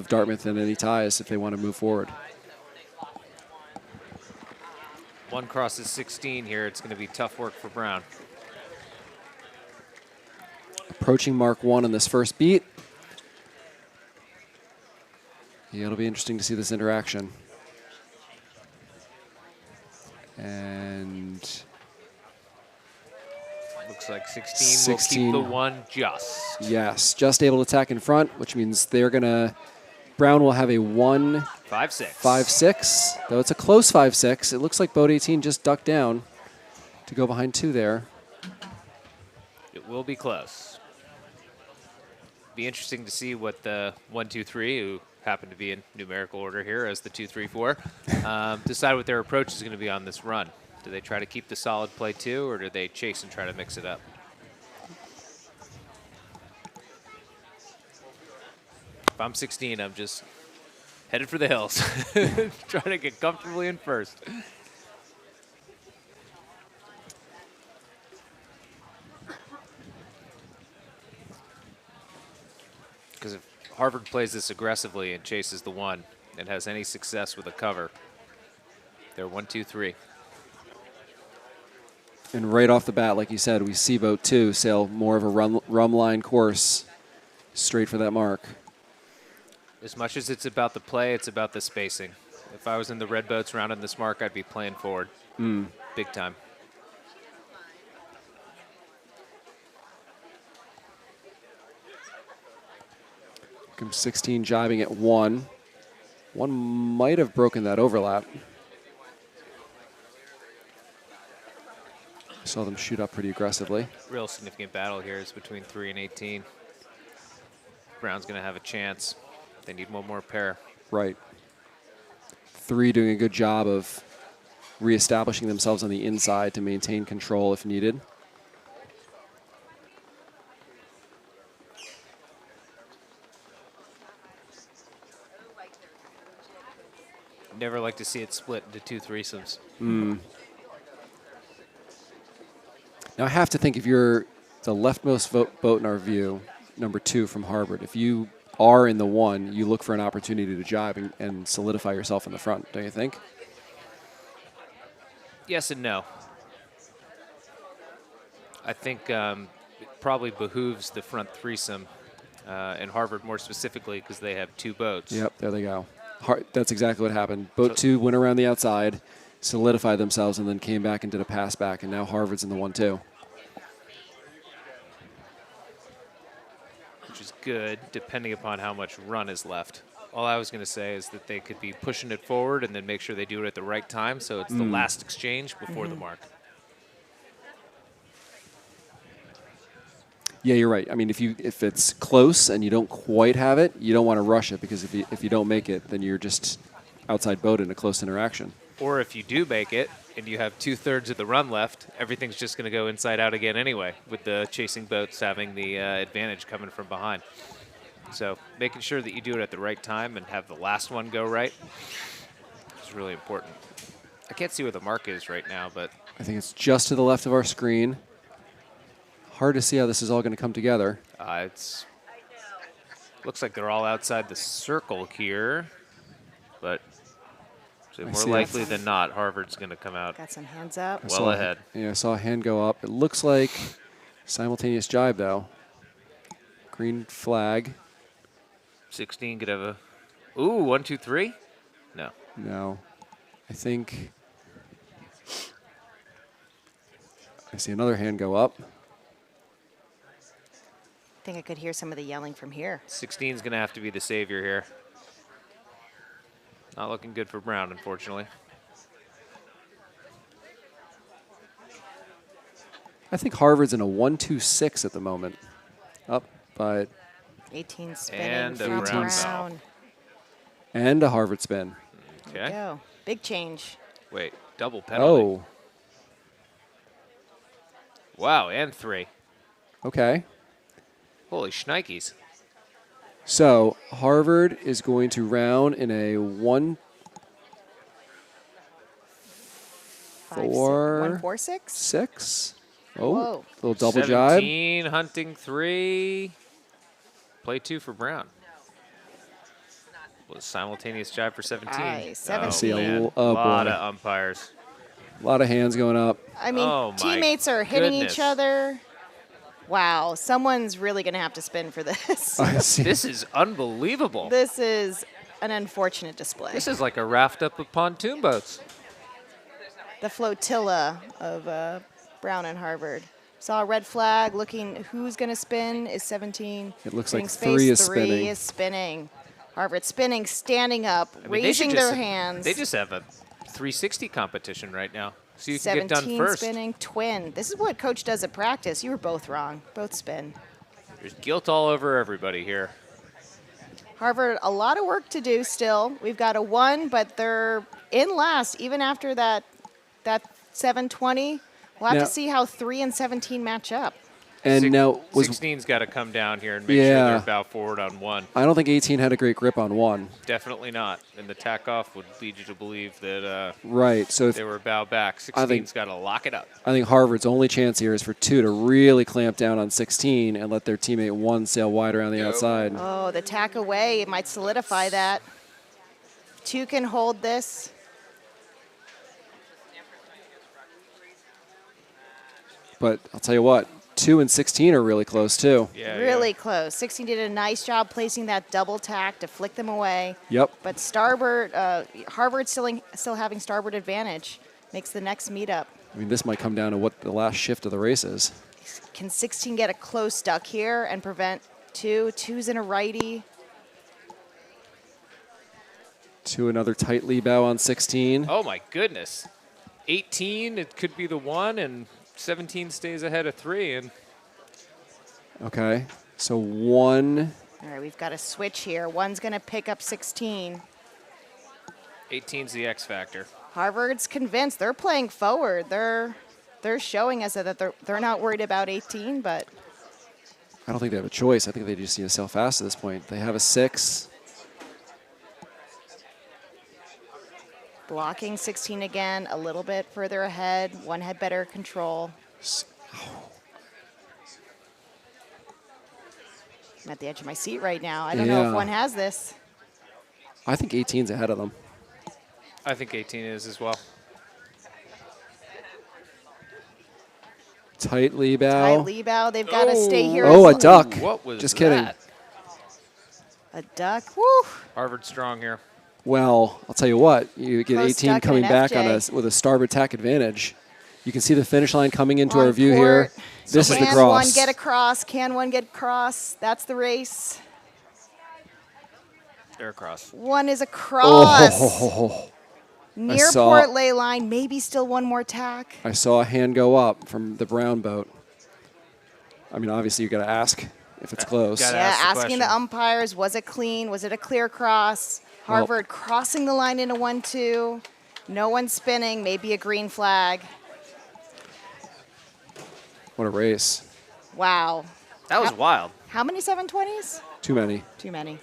Dartmouth in any ties if they want to move forward.
One crosses 16 here. It's going to be tough work for Brown.
Approaching Mark 1 on this first beat. Yeah, it'll be interesting to see this interaction. And
Looks like 16 will keep the one just.
Yes, just able to attack in front, which means Brown will have a 1-5-6.
5-6.
Though it's a close 5-6. It looks like boat 18 just ducked down to go behind 2 there.
It will be close. Be interesting to see what the 1, 2, 3, who happen to be in numerical order here as the 2, 3, 4, decide what their approach is going to be on this run. Do they try to keep the solid play too, or do they chase and try to mix it up? If I'm 16, I'm just headed for the hills, trying to get comfortably in first. Because if Harvard plays this aggressively and chases the 1 and has any success with a cover, they're 1, 2, 3.
And right off the bat, like you said, we see boat 2 sail more of a rum line course straight for that mark.
As much as it's about the play, it's about the spacing. If I was in the red boats rounding this mark, I'd be playing forward. Big time.
Comes 16 jibing at 1. 1 might have broken that overlap. Saw them shoot up pretty aggressively.
Real significant battle here is between 3 and 18. Brown's going to have a chance. They need one more pair.
Right. 3 doing a good job of reestablishing themselves on the inside to maintain control if needed.
Never like to see it split into 2 threesomes.
Now I have to think, if you're the leftmost boat in our view, number 2 from Harvard, if you are in the 1, you look for an opportunity to jibe and solidify yourself in the front, don't you think?
Yes and no. I think it probably behooves the front threesome, and Harvard more specifically, because they have 2 boats.
Yep, there they go. That's exactly what happened. Boat 2 went around the outside, solidified themselves, and then came back and did a pass back, and now Harvard's in the 1-2.
Which is good, depending upon how much run is left. All I was going to say is that they could be pushing it forward and then make sure they do it at the right time, so it's the last exchange before the mark.
Yeah, you're right. I mean, if it's close and you don't quite have it, you don't want to rush it, because if you don't make it, then you're just outside boat in a close interaction.
Or if you do make it and you have 2/3 of the run left, everything's just going to go inside out again anyway, with the chasing boats having the advantage coming from behind. So making sure that you do it at the right time and have the last one go right is really important. I can't see where the mark is right now, but
I think it's just to the left of our screen. Hard to see how this is all going to come together.
it's looks like they're all outside the circle here, but so more likely than not, Harvard's going to come out
Got some hands up.
well ahead.
Yeah, I saw a hand go up. It looks like simultaneous jibe, though. Green flag.
16 could have a, ooh, 1, 2, 3? No.
No. I think I see another hand go up.
I think I could hear some of the yelling from here.
16 is going to have to be the savior here. Not looking good for Brown, unfortunately.
I think Harvard's in a 1-2-6 at the moment. Up, but
18 spinning
And a
from
Brown
Brown.
and a Harvard spin.
Okay.
Go. Big change.
Wait, double penalty.
Oh,
Wow, and 3.
okay.
Holy shnikes.
So Harvard is going to round in a 1-4.
1-4-6.
6. Oh,
Whoa.
little double jibe.
17, hunting 3. Play 2 for Brown. Was simultaneous jibe for 17.
Aye, 17.
Oh,
I see a
man.
oh,
lot
boy.
of umpires.
A lot of hands going up.
I mean,
Oh, my
teammates are hitting
goodness.
each other. Wow, someone's really going to have to spin for this.
I see.
This is unbelievable.
This is an unfortunate display.
This is like a raft up of pontoon boats.
The flotilla of Brown and Harvard. Saw a red flag. Looking who's going to spin is 17.
It looks
Getting
like
space.
3 is
Three
spinning.
is spinning. Harvard spinning, standing up,
I mean,
raising their hands.
They just have a 360 competition right now. So you can get done
17
first.
spinning, twin. This is what coach does at practice. You were both wrong. Both spin.
There's guilt all over everybody here.
Harvard, a lot of work to do still. We've got a 1, but they're in last even after that 720. We'll have
Now-
to see how 3 and 17 match up.
And now was
16's got to come down here and make sure they're bow forward on 1.
I don't think 18 had a great grip on 1.
Definitely not. And the tack off would lead you to believe that
Right. So if,
they were bow back.
I think-
16's got to lock it up.
I think Harvard's only chance here is for 2 to really clamp down on 16 and let their teammate 1 sail wide around the outside.
Oh, the tack away, it might solidify that. 2 can hold this.
But I'll tell you what, 2 and 16 are really close too.
Yeah,
Really close. 16 did a nice job placing that double tack to flick them away.
Yep.
But starboard, Harvard still having starboard advantage. Makes the next meetup.
I mean, this might come down to what the last shift of the race is.
Can 16 get a close duck here and prevent 2? 2's in a righty.
2 another tight lee bow on 16.
Oh, my goodness. 18, it could be the 1, and 17 stays ahead of 3. And
Okay. So 1.
All right, we've got a switch here. 1's going to pick up 16.
18's the X factor.
Harvard's convinced. They're playing forward. They're showing us that they're not worried about 18, but
I don't think they have a choice. I think they just need to sail fast at this point. They have a 6.
blocking 16 again, a little bit further ahead. 1 had better control. I'm at the edge of my seat right now. I don't know if
Yeah.
1 has this.
I think 18's ahead of them.
I think 18 is as well.
Tight lee bow.
Tight lee bow. They've got to stay here.
Oh, a
as
duck.
What was
Just kidding.
that?
a duck. Woo!
Harvard strong here.
Well, I'll tell you what. You get
Close
18
duck and
coming
an
back on
FJ.
with a starboard tack advantage. You can see the finish line coming into
On
our view
port.
here. This is the
Can
cross.
1 get across? Can 1 get across? That's the race.
They're across.
1 is across.
Oh,
Near
saw-
port ley line. Maybe still 1 more tack.
I saw a hand go up from the brown boat. I mean, obviously, you got to ask if it's close.
gotta
Yeah,
ask the
asking the
question.
umpires, was it clean? Was it a clear cross? Harvard crossing the line into 1-2. No one spinning, maybe a green flag.
What a race.
Wow.
That was
How-
wild.
How many 720s?
Too many.
Too many.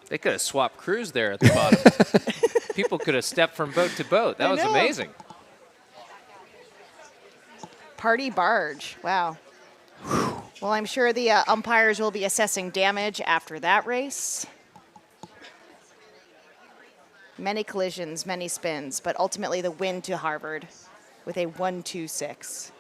They could have swapped crews there at the bottom. People could have stepped from boat to boat. That
I
was
know.
amazing.
Party barge. Wow. Well, I'm sure the umpires will be assessing damage after that race. Many collisions, many spins, but ultimately the win to Harvard with a 1-2-6.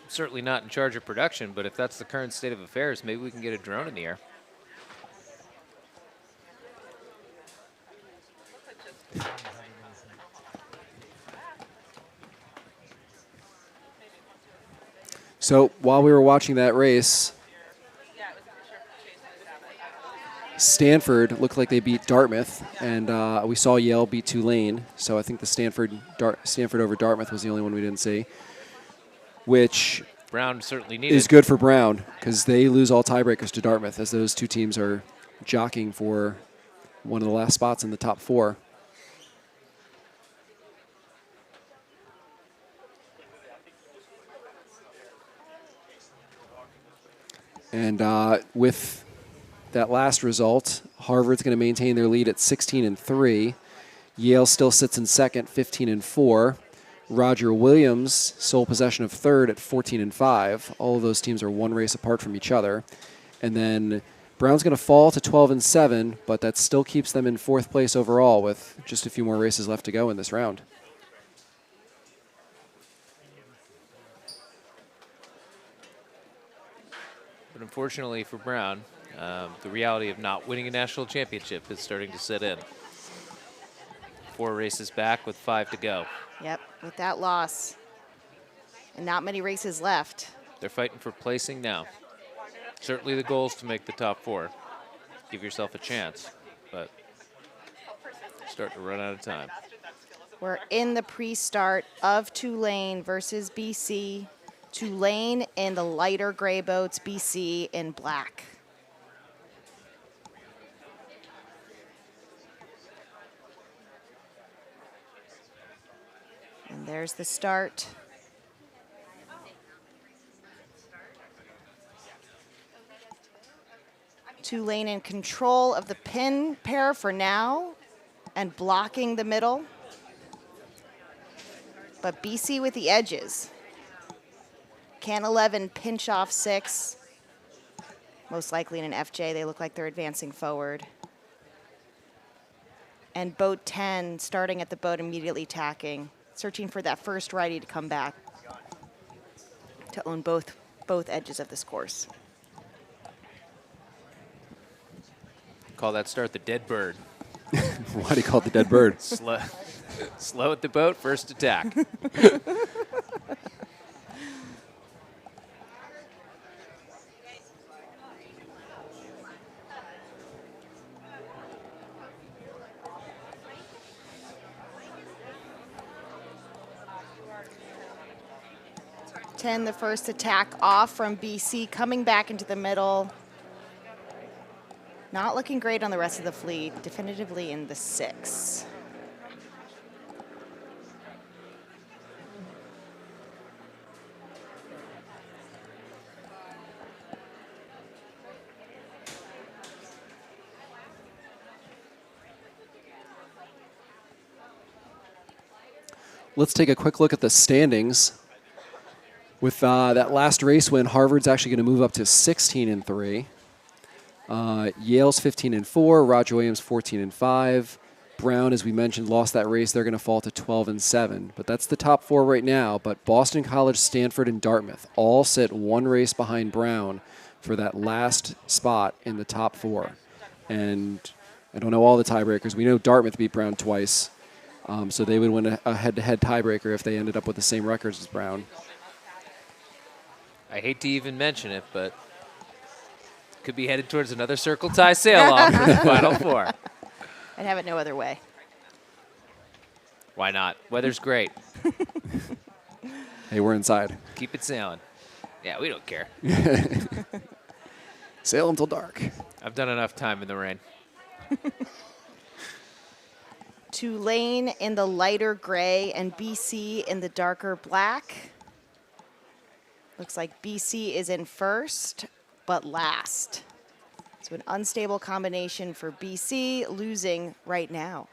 Certainly not in charge of production, but if that's the current state of affairs, maybe we can get a drone in the air.
So while we were watching that race, Stanford looked like they beat Dartmouth, and we saw Yale beat Tulane. So I think the Stanford over Dartmouth was the only one we didn't see, which
Brown certainly needed.
is good for Brown because they lose all tiebreakers to Dartmouth, as those two teams are jockeying for one of the last spots in the top 4. And with that last result, Harvard's going to maintain their lead at 16-3. Yale still sits in second, 15-4. Roger Williams, sole possession of third at 14-5. All of those teams are one race apart from each other. And then Brown's going to fall to 12-7, but that still keeps them in 4th place overall with just a few more races left to go in this round.
But unfortunately for Brown, the reality of not winning a national championship is starting to set in. 4 races back with 5 to go.
Yep, with that loss and not many races left.
They're fighting for placing now. Certainly the goal is to make the top 4. Give yourself a chance, but starting to run out of time.
We're in the pre-start of Tulane versus BC. Tulane in the lighter gray boats, BC in black. And there's the start. Tulane in control of the pin pair for now and blocking the middle. But BC with the edges. Can 11 pinch off 6. Most likely in an FJ, they look like they're advancing forward. And boat 10 starting at the boat, immediately tacking, searching for that first righty to come back to own both edges of this course.
Call that start the dead bird.
Why do you call it the dead bird?
Slow at the boat, first attack.
The first attack off from BC, coming back into the middle. Not looking great on the rest of the fleet, definitively in the 6.
Let's take a quick look at the standings. With that last race win, Harvard's actually going to move up to 16-3. Yale's 15-4. Roger Williams 14-5. Brown, as we mentioned, lost that race. They're going to fall to 12-7. But that's the top 4 right now. But Boston College, Stanford, and Dartmouth all sit 1 race behind Brown for that last spot in the top 4. And I don't know all the tiebreakers. We know Dartmouth beat Brown twice. So they would win a head-to-head tiebreaker if they ended up with the same records as Brown.
I hate to even mention it, but could be headed towards another circle tie sail-off for the Final 4.
I'd have it no other way.
Why not? Weather's great.
Hey, we're inside.
Keep it sailing. Yeah, we don't care.
Sail until dark.
I've done enough time in the rain.
Tulane in the lighter gray and BC in the darker black. Looks like BC is in first, but last. So an unstable combination for BC, losing right now.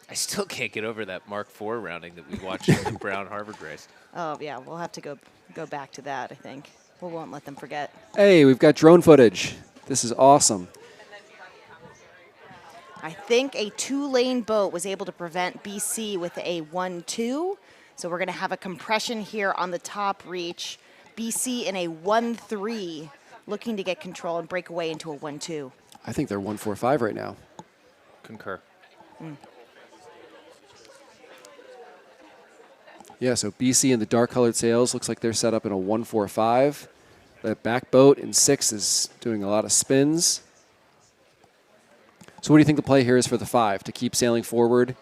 I still can't get over that Mark IV rounding that we watched in the Brown-Harvard race.
Oh, yeah, we'll have to go back to that, I think. We won't let them forget.
Hey, we've got drone footage. This is awesome.
I think a 2-lane boat was able to prevent BC with a 1-2. So we're going to have a compression here on the top reach. BC in a 1-3, looking to get control and break away into a 1-2.
I think they're 1-4-5 right now.
Concur.
Yeah, so BC in the dark-colored sails looks like they're set up in a 1-4-5. That back boat in 6 is doing a lot of spins. So what do you think the play here is for the 5? To keep sailing forward,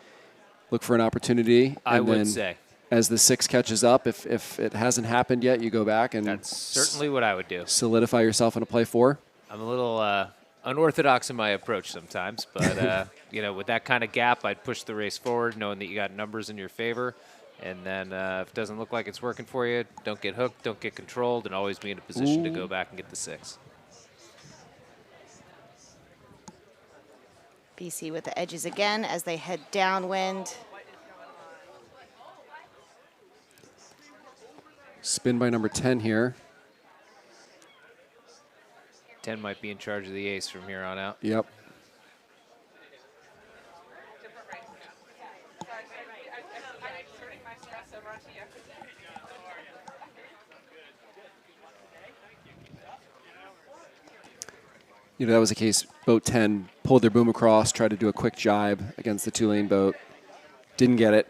look for an opportunity?
I would say.
As the 6 catches up, if it hasn't happened yet, you go back and
That's certainly what I would do.
Solidify yourself in a play 4?
I'm a little unorthodox in my approach sometimes, but with that kind of gap, I'd push the race forward, knowing that you got numbers in your favor. And then if it doesn't look like it's working for you, don't get hooked, don't get controlled, and always be in a position to go back and get the 6.
BC with the edges again as they head downwind.
Spin by number 10 here.
10 might be in charge of the ace from here on out.
Yep. You know, that was the case. Boat 10 pulled their boom across, tried to do a quick jibe against the Tulane boat. Didn't get it.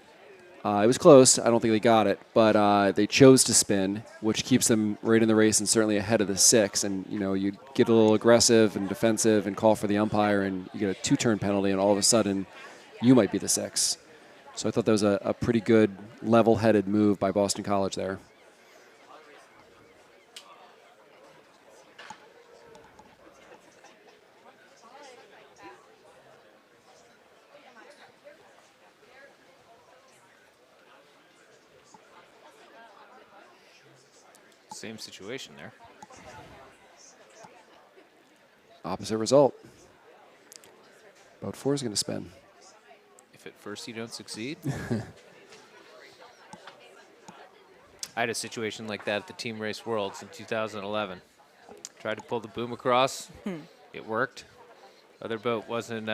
It was close. I don't think they got it, but they chose to spin, which keeps them right in the race and certainly ahead of the 6. And, you know, you get a little aggressive and defensive and call for the umpire, and you get a 2-turn penalty, and all of a sudden you might be the 6. So I thought that was a pretty good level-headed move by Boston College there.
Same situation there.
Opposite result. Boat 4 is going to spin.
If at first you don't succeed. I had a situation like that at the Team Race Worlds in 2011. Tried to pull the boom across. It worked. Other boat wasn't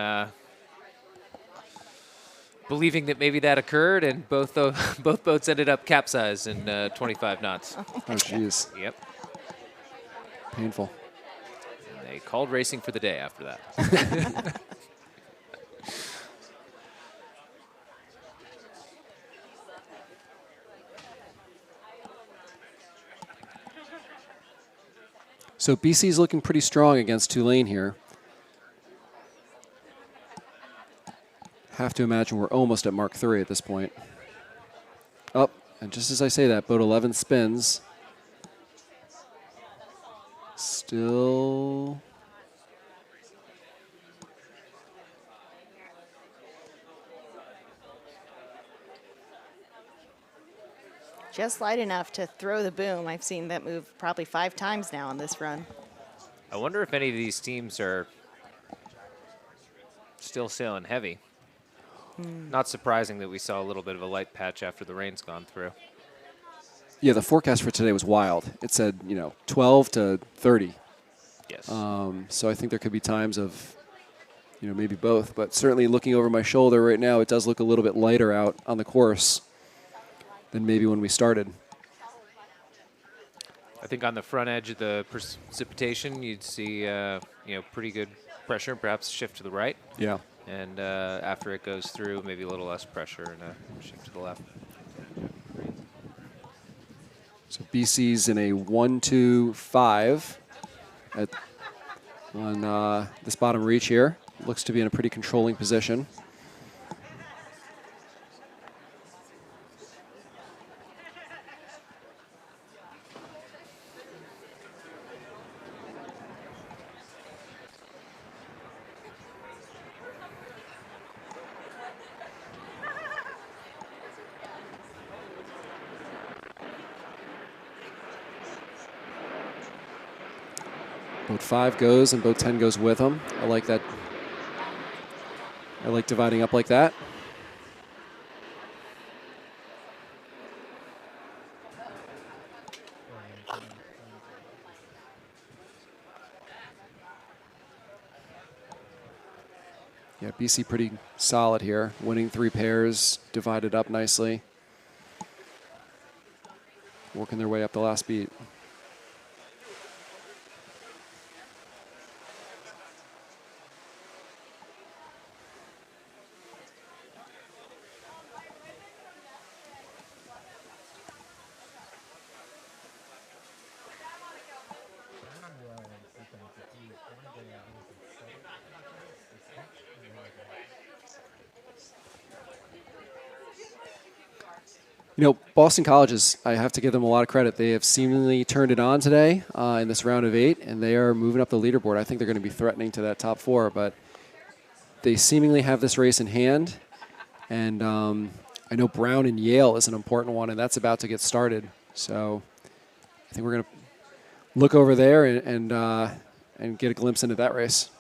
believing that maybe that occurred, and both boats ended up capsized in 25 knots.
Oh, jeez.
Yep.
Painful.
And they called racing for the day after that.
So BC's looking pretty strong against Tulane here. Have to imagine we're almost at Mark 3 at this point. Up, and just as I say that, boat 11 spins. Still.
Just light enough to throw the boom. I've seen that move probably 5 times now on this run.
I wonder if any of these teams are still sailing heavy. Not surprising that we saw a little bit of a light patch after the rain's gone through.
Yeah, the forecast for today was wild. It said, 12 to 30.
Yes.
So I think there could be times of, maybe both. But certainly looking over my shoulder right now, it does look a little bit lighter out on the course than maybe when we started.
I think on the front edge of the precipitation, you'd see, pretty good pressure, perhaps shift to the right.
Yeah.
And after it goes through, maybe a little less pressure and a shift to the left.
So BC's in a 1-2-5 on this bottom reach here. Looks to be in a pretty controlling position. Boat 5 goes and boat 10 goes with them. I like that. I like dividing up like that. Yeah, BC pretty solid here. Winning 3 pairs, divided up nicely. Working their way up the last beat. Boston College I have to give them a lot of credit. They have seemingly turned it on today in this round of 8, and they are moving up the leaderboard. I think they're going to be threatening to that top 4, but they seemingly have this race in hand, and I know Brown and Yale is an important one, and that's about to get started. So I think we're going to look over there and get a glimpse into that race.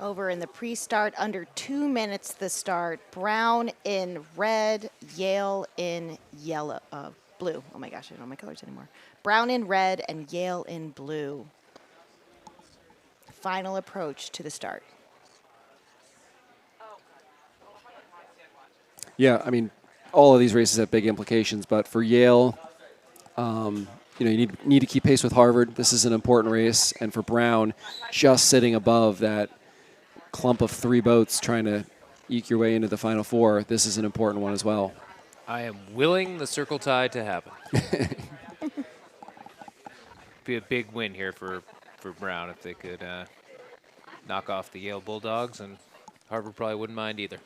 Over in the pre-start, under 2 minutes the start. Brown in red, Yale in yellow, blue. Oh my gosh, I don't know my colors anymore. Brown in red and Yale in blue. Final approach to the start.
Yeah, I mean, all of these races have big implications, but for Yale, you need to keep pace with Harvard. This is an important race, and for Brown, just sitting above that clump of 3 boats trying to eke your way into the Final Four, this is an important one as well.
I am willing the circle tide to happen. Be a big win here for Brown if they could knock off the Yale Bulldogs, and Harvard probably wouldn't mind either.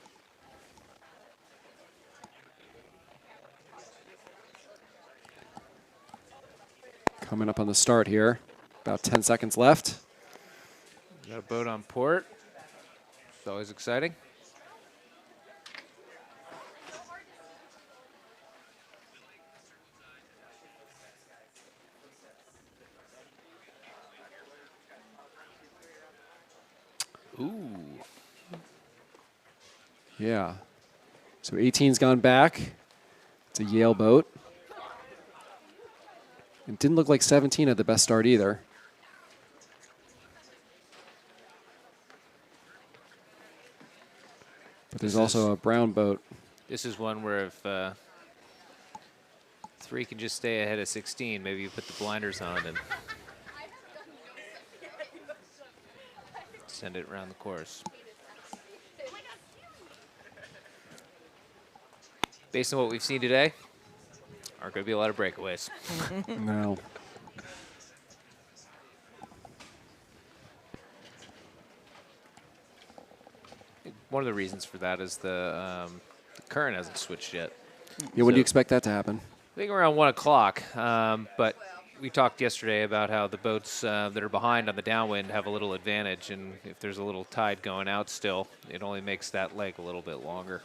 Coming up on the start here, about 10 seconds left.
Got a boat on port. It's always exciting. Ooh.
Yeah. So 18's gone back. It's a Yale boat. It didn't look like 17 had the best start either. But there's also a Brown boat.
This is one where if 3 can just stay ahead of 16, maybe you put the blinders on and send it around the course. Based on what we've seen today, aren't going to be a lot of breakaways.
No.
One of the reasons for that is the current hasn't switched yet.
Yeah, when do you expect that to happen?
I think around 1 o'clock, but we talked yesterday about how the boats that are behind on the downwind have a little advantage, and if there's a little tide going out still, it only makes that leg a little bit longer.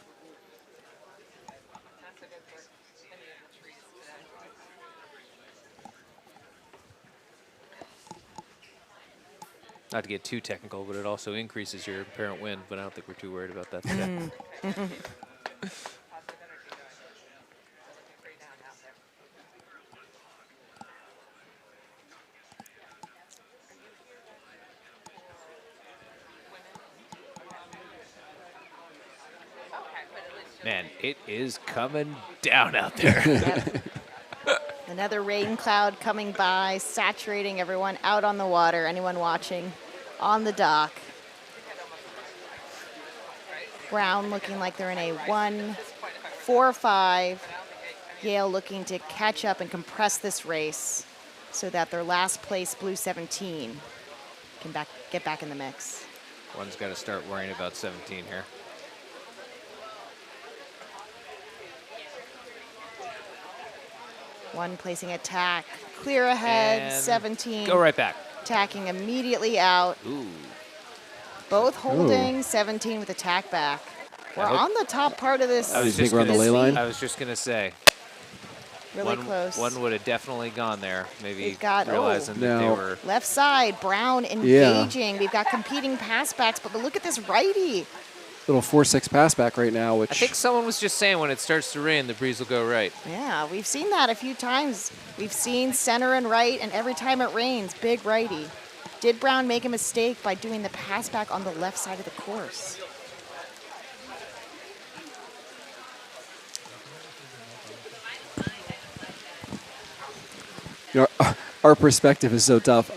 Not to get too technical, but it also increases your apparent wind, but I don't think we're too worried about that today. Man, it is coming down out there.
Yep. Another rain cloud coming by, saturating everyone out on the water, anyone watching on the dock. Brown looking like they're in a 1-4-5. Yale looking to catch up and compress this race so that their last place blue 17 can get back in the mix.
One's got to start worrying about 17 here.
One placing attack, clear ahead,
And
17.
Go right back.
Attacking immediately out.
Ooh.
Both holding, 17 with attack back. We're on the top part of this.
You think we're on the ley line?
I was just going to say.
Really close.
One would have definitely gone there. Maybe
We've got,
realizing that they were.
Left side, Brown engaging. We've got competing pass backs, but look at this righty.
Little 4-6 pass back right now, which
I think someone was just saying when it starts to rain, the breeze will go right.
Yeah, we've seen that a few times. We've seen center and right, and every time it rains, big righty. Did Brown make a mistake by doing the pass back on the left side of the course?
you know, our perspective is so tough.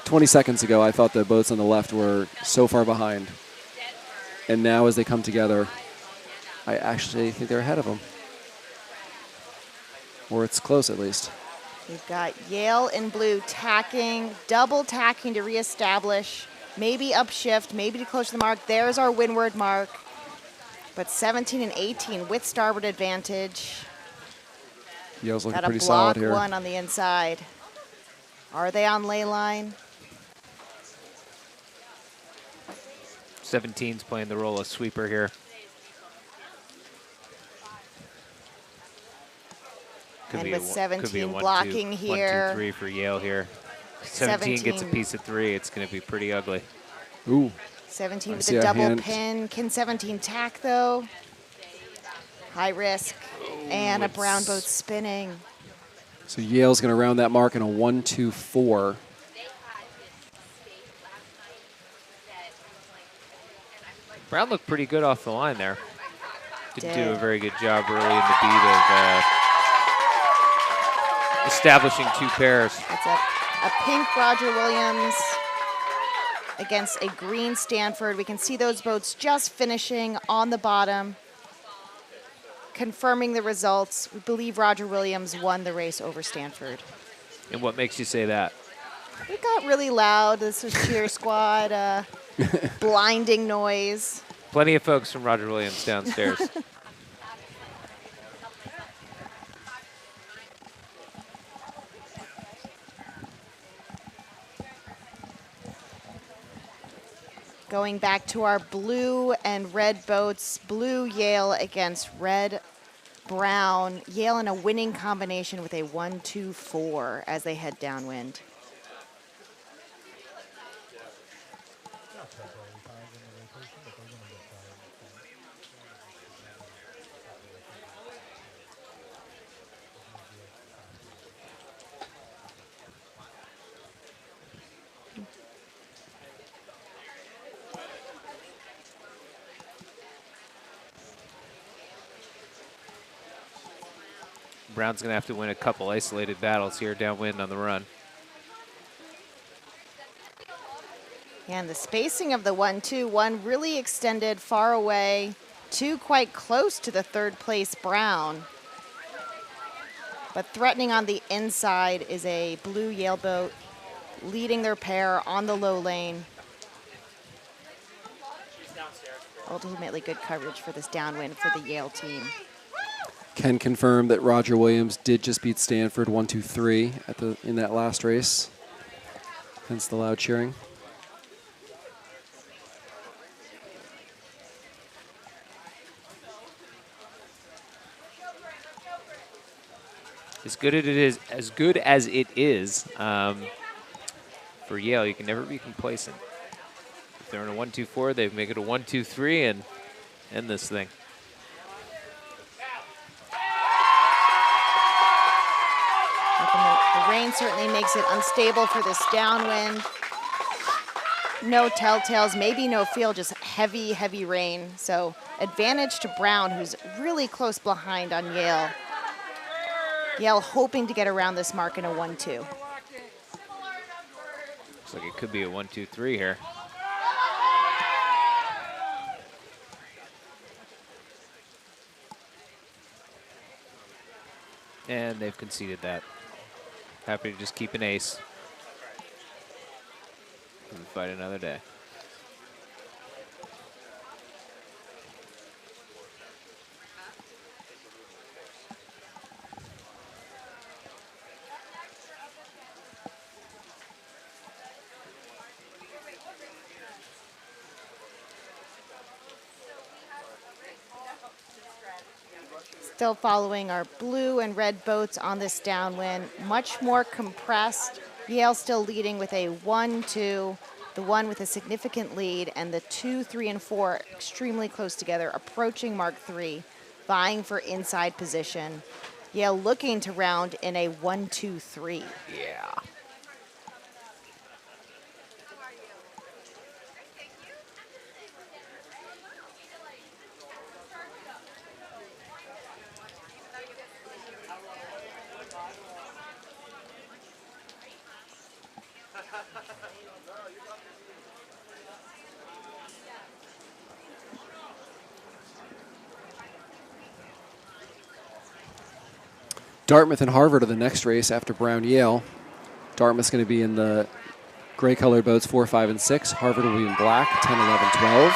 20 seconds ago, I thought the boats on the left were so far behind. And now as they come together, I actually think they're ahead of them. Or it's close at least.
We've got Yale in blue tacking, double tacking to reestablish, maybe upshift, maybe to close to the mark. There's our windward mark. But 17 and 18 with starboard advantage.
Yale's looking
Got a
pretty solid
block
here.
one on the inside. Are they on ley line?
17's playing the role of sweeper here.
And with 17
1,
blocking
2,
here.
1, 2, 3 for Yale here. 17 gets a
17.
piece of 3. It's going to be pretty ugly.
Ooh.
17
I
with
see
a
a
double
hand.
pin. Can 17 tack though? High risk. And a brown boat spinning.
So Yale's going to round that mark in a 1-2-4.
Brown looked pretty good off the line there. Didn't do a
Did.
very good job early in the beat of establishing 2 pairs.
It's a pink Roger Williams against a green Stanford. We can see those boats just finishing on the bottom, confirming the results. We believe Roger Williams won the race over Stanford.
And what makes you say that?
It got really loud. This was cheer squad, blinding noise.
Plenty of folks from Roger Williams downstairs.
Going back to our blue and red boats, blue Yale against red Brown. Yale in a winning combination with a 1-2-4 as they head downwind.
Brown's going to have to win a couple isolated battles here downwind on the run.
And the spacing of the 1-2-1 really extended far away to quite close to the third place Brown. But threatening on the inside is a blue Yale boat leading their pair on the low lane. Ultimately good coverage for this downwind for the Yale team.
Can confirm that Roger Williams did just beat Stanford 1-2-3 in that last race. Hence the loud cheering.
As good as it is for Yale, you can never be complacent. If they're in a 1-2-4, they make it a 1-2-3 and end this thing.
The rain certainly makes it unstable for this downwind. No telltales, maybe no feel, just heavy, heavy rain. So advantage to Brown, who's really close behind on Yale. Yale hoping to get around this mark in a 1-2.
Looks like it could be a 1-2-3 here. And they've conceded that. Happy to just keep an ace. And fight another day.
Still following our blue and red boats on this downwind, much more compressed. Yale still leading with a 1-2, the 1 with a significant lead, and the 2, 3, and 4 extremely close together, approaching Mark 3, vying for inside position. Yale looking to round in a 1-2-3.
Yeah.
Dartmouth and Harvard are the next race after Brown Yale. Dartmouth's going to be in the gray-colored boats 4, 5, and 6. Harvard will be in black 10, 11, 12.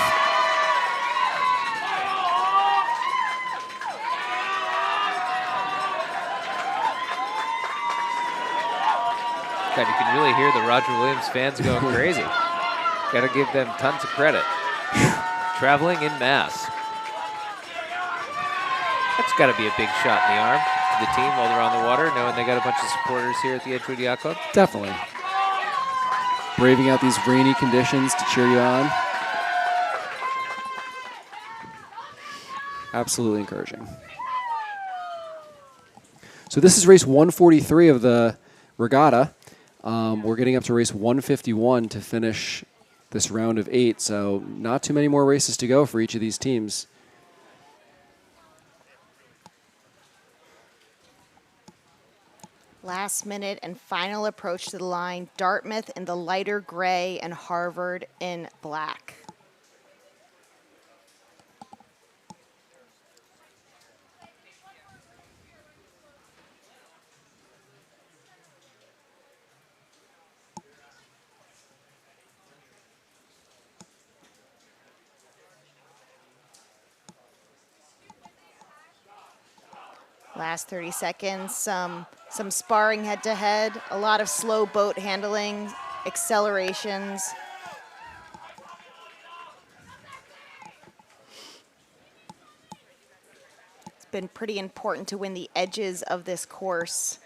God, you can really hear the Roger Williams fans going crazy. Got to give them tons of credit. Traveling in mass. That's got to be a big shot in the arm to the team while they're on the water, knowing they got a bunch of supporters here at the Edgewood Yacht Club.
Definitely. Braving out these rainy conditions to cheer you on. Absolutely encouraging. So this is race 143 of the regatta. We're getting up to race 151 to finish this round of 8, so not too many more races to go for each of these teams.
Last minute and final approach to the line. Dartmouth in the lighter gray and Harvard in black. Last 30 seconds, some sparring head-to-head, a lot of slow boat handling, accelerations. It's been pretty important to win the edges of this course.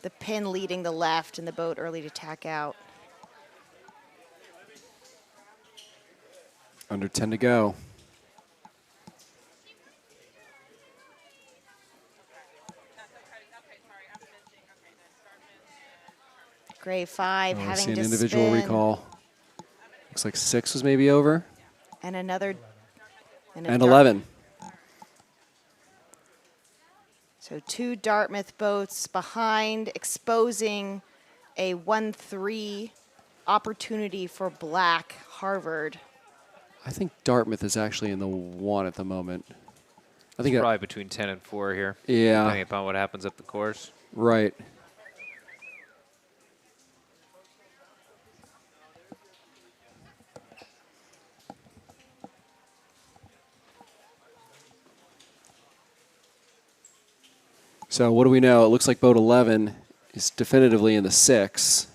The pin leading the left and the boat early to tack out.
Under 10 to go.
Gray 5
I
having
see an
to
individual
spin.
recall. Looks like 6 was maybe over.
And another.
And 11.
So 2 Dartmouth boats behind, exposing a 1-3 opportunity for black Harvard.
I think Dartmouth is actually in the 1 at the moment. I think
It's probably between 10 and 4 here.
Yeah.
Depending upon what happens up the course.
Right. So what do we know? It looks like boat 11 is definitively in the 6.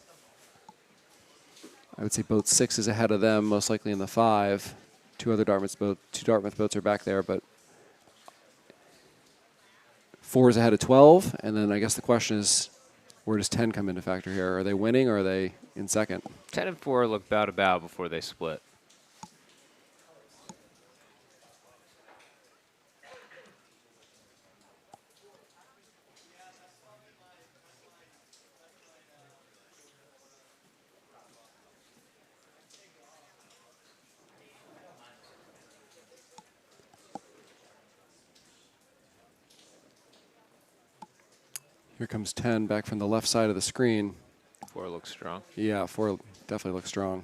I would say boat 6 is ahead of them, most likely in the 5. Two Dartmouth boats are back there, but 4 is ahead of 12. And then I guess the question is, where does 10 come into factor here? Are they winning or are they in second?
10 and 4 look bow to bow before they split.
Here comes 10 back from the left side of the screen.
4 looks strong.
Yeah, 4 definitely looks strong.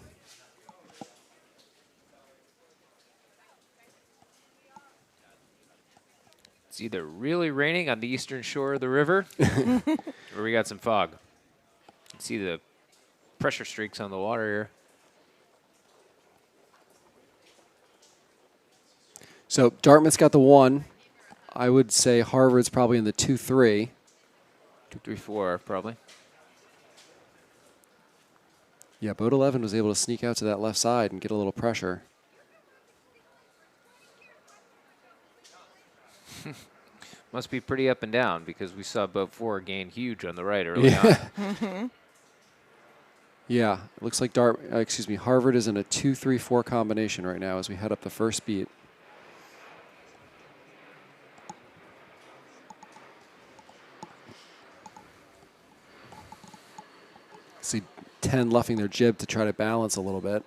It's either really raining on the eastern shore of the river or we got some fog. You can see the pressure streaks on the water here.
So Dartmouth's got the 1. I would say Harvard's probably in the 2-3.
2, 3, 4 probably.
Yeah, boat 11 was able to sneak out to that left side and get a little pressure.
Must be pretty up and down because we saw boat 4 gain huge on the right early on.
Yeah, it looks like Harvard is in a 2-3-4 combination right now as we head up the first beat. See 10 luffing their jib to try to balance a little bit.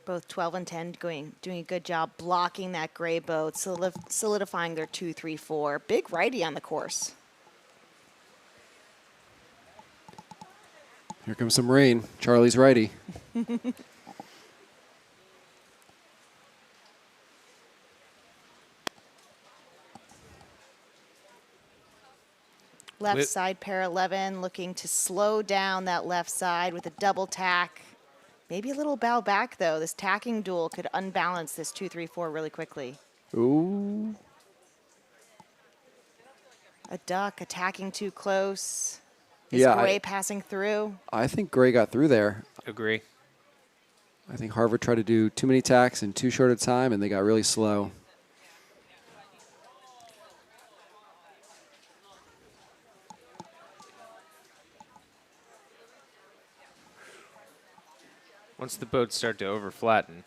Both 12 and 10 doing a good job blocking that gray boat, solidifying their 2-3-4. Big righty on the course.
Here comes some rain. Charlie's righty.
Left side pair 11 looking to slow down that left side with a double tack. Maybe a little bow back, though. This tacking duel could unbalance this 2-3-4 really quickly.
Ooh.
A duck attacking too close. Is
Yeah,
Gray passing through?
I think Gray got through there.
Agree.
I think Harvard tried to do too many tacks in too short a time, and they got really slow.
Once the boats start to over-flatten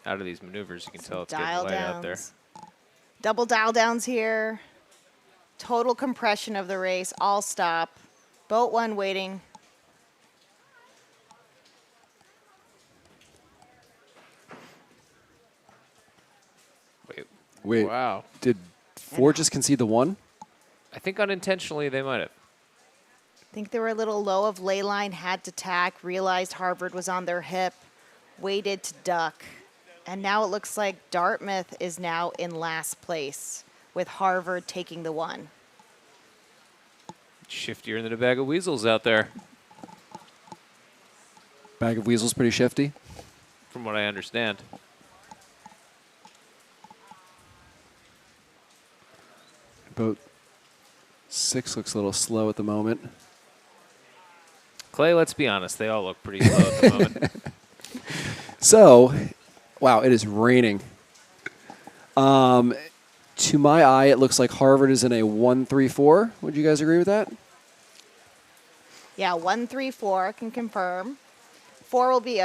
out of these maneuvers, you can tell it's getting light out there.
Double dial downs here. Total compression of the race. All stop. Boat 1 waiting.
Wait.
Wow.
Did 4 just concede the 1?
I think unintentionally they might have.
I think they were a little low of ley line, had to tack, realized Harvard was on their hip, waited to duck. And now it looks like Dartmouth is now in last place with Harvard taking the 1.
Shiftier than a bag of weasels out there,
Bag of Weasels pretty shifty.
from what I understand.
Boat 6 looks a little slow at the moment.
Clay, let's be honest, they all look pretty slow at the moment.
So, wow, it is raining. To my eye, it looks like Harvard is in a 1-3-4. Would you guys agree with that?
Yeah, 1-3-4 can confirm. 4 will be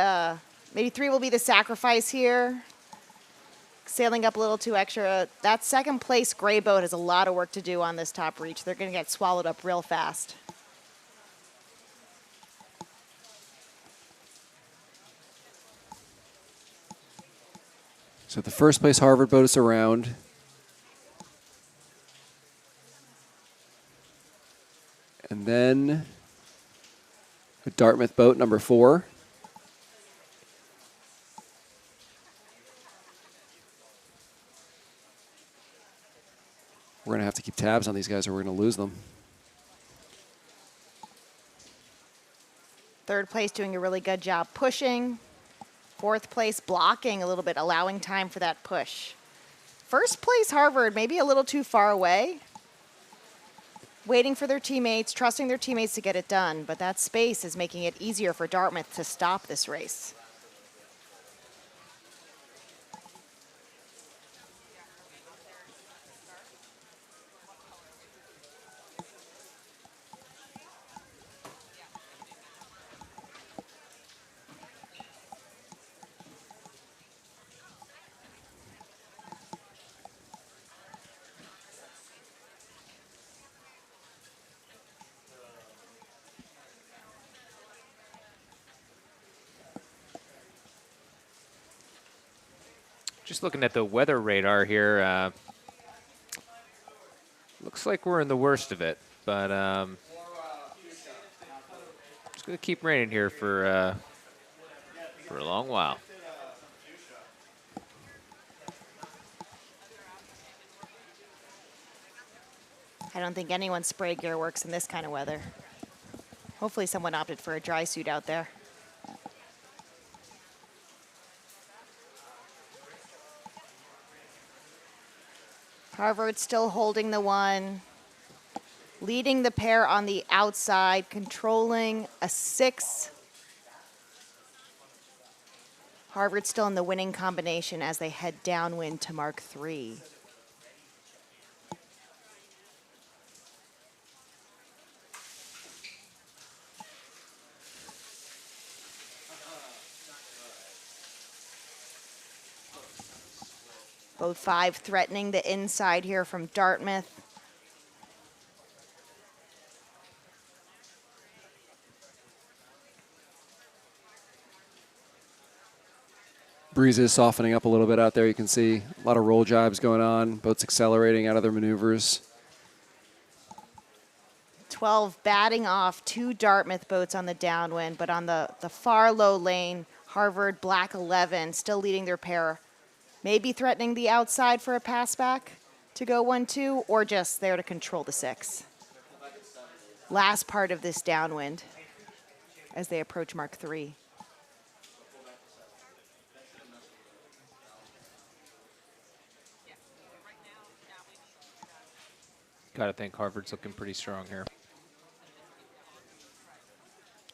maybe 3 will be the sacrifice here. Sailing up a little too extra. That second place gray boat has a lot of work to do on this top reach. They're going to get swallowed up real fast.
So the first place Harvard boat is around. And then a Dartmouth boat, number 4. We're going to have to keep tabs on these guys or we're going to lose them.
Third place doing a really good job pushing. Fourth place blocking a little bit, allowing time for that push. First place Harvard, maybe a little too far away. Waiting for their teammates, trusting their teammates to get it done, but that space is making it easier for Dartmouth to stop this race.
Just looking at the weather radar here, looks like we're in the worst of it, but it's going to keep raining here for a long while.
I don't think anyone's spray gear works in this kind of weather. Hopefully someone opted for a dry suit out there. Harvard still holding the 1, leading the pair on the outside, controlling a 6. Harvard still in the winning combination as they head downwind to mark 3. Boat 5 threatening the inside here from Dartmouth.
Breeze is softening up a little bit out there. You can see a lot of roll jibes going on. Boats accelerating out of their maneuvers.
12 batting off 2 Dartmouth boats on the downwind, but on the far low lane, Harvard Black 11 still leading their pair, maybe threatening the outside for a pass back to go 1-2, or just there to control the 6. Last part of this downwind as they approach Mark 3.
Got to think Harvard's looking pretty strong here.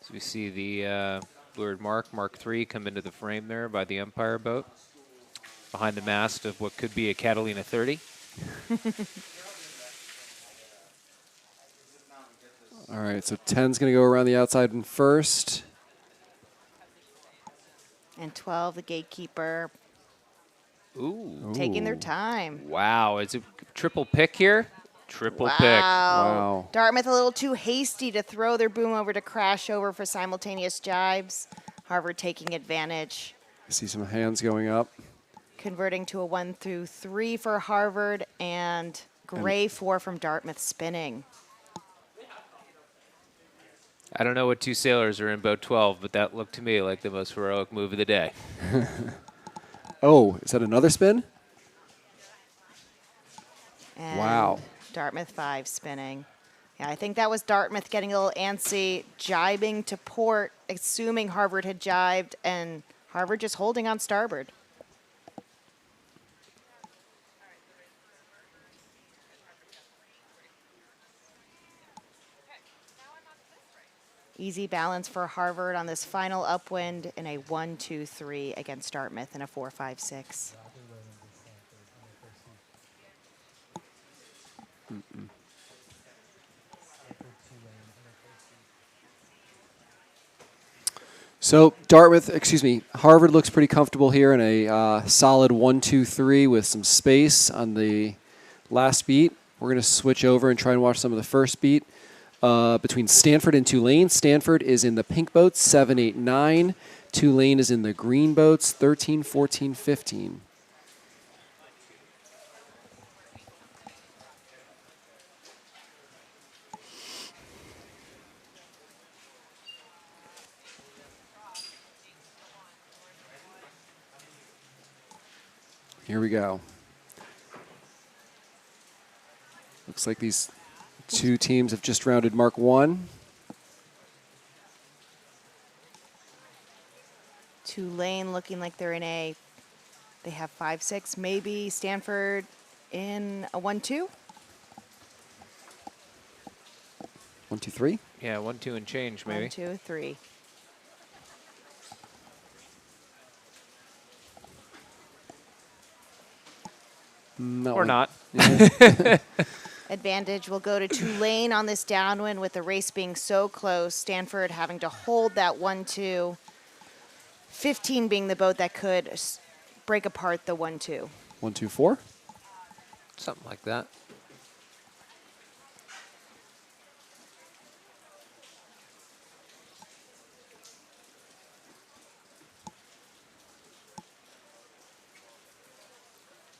So we see the lured Mark 3, come into the frame there by the umpire boat, behind the mast of what could be a Catalina 30.
All right, so 10's going to go around the outside in first.
And 12, the gatekeeper,
Ooh.
taking their time.
Wow, is it triple pick here? Triple pick.
Wow.
Dartmouth a little too hasty to throw their boom over to crash over for simultaneous jibes. Harvard taking advantage.
I see some hands going up.
Converting to a 1-3 for Harvard, and gray 4 from Dartmouth spinning.
I don't know what 2 sailors are in boat 12, but that looked to me like the most heroic move of the day.
Oh, is that another spin?
And
Wow.
Dartmouth 5 spinning. Yeah, I think that was Dartmouth getting a little antsy, jibing to port, assuming Harvard had jibed, and Harvard just holding on starboard. Easy balance for Harvard on this final upwind in a 1-2-3 against Dartmouth in a 4-5-6.
So Harvard looks pretty comfortable here in a solid 1-2-3 with some space on the last beat. We're going to switch over and try and watch some of the first beat between Stanford and Tulane. Stanford is in the pink boats, 7, 8, 9. Tulane is in the green boats, 13, 14, 15. Here we go. Looks like these two teams have just rounded Mark 1.
Tulane looking like they're in they have 5-6, maybe Stanford in a 1-2.
1, 2, 3.
Yeah, 1, 2, and change maybe.
1, 2, 3.
No,
Or not.
Advantage will go to Tulane on this downwind with the race being so close. Stanford having to hold that 1-2. 15 being the boat that could break apart the 1-2.
1, 2, 4.
Something like that.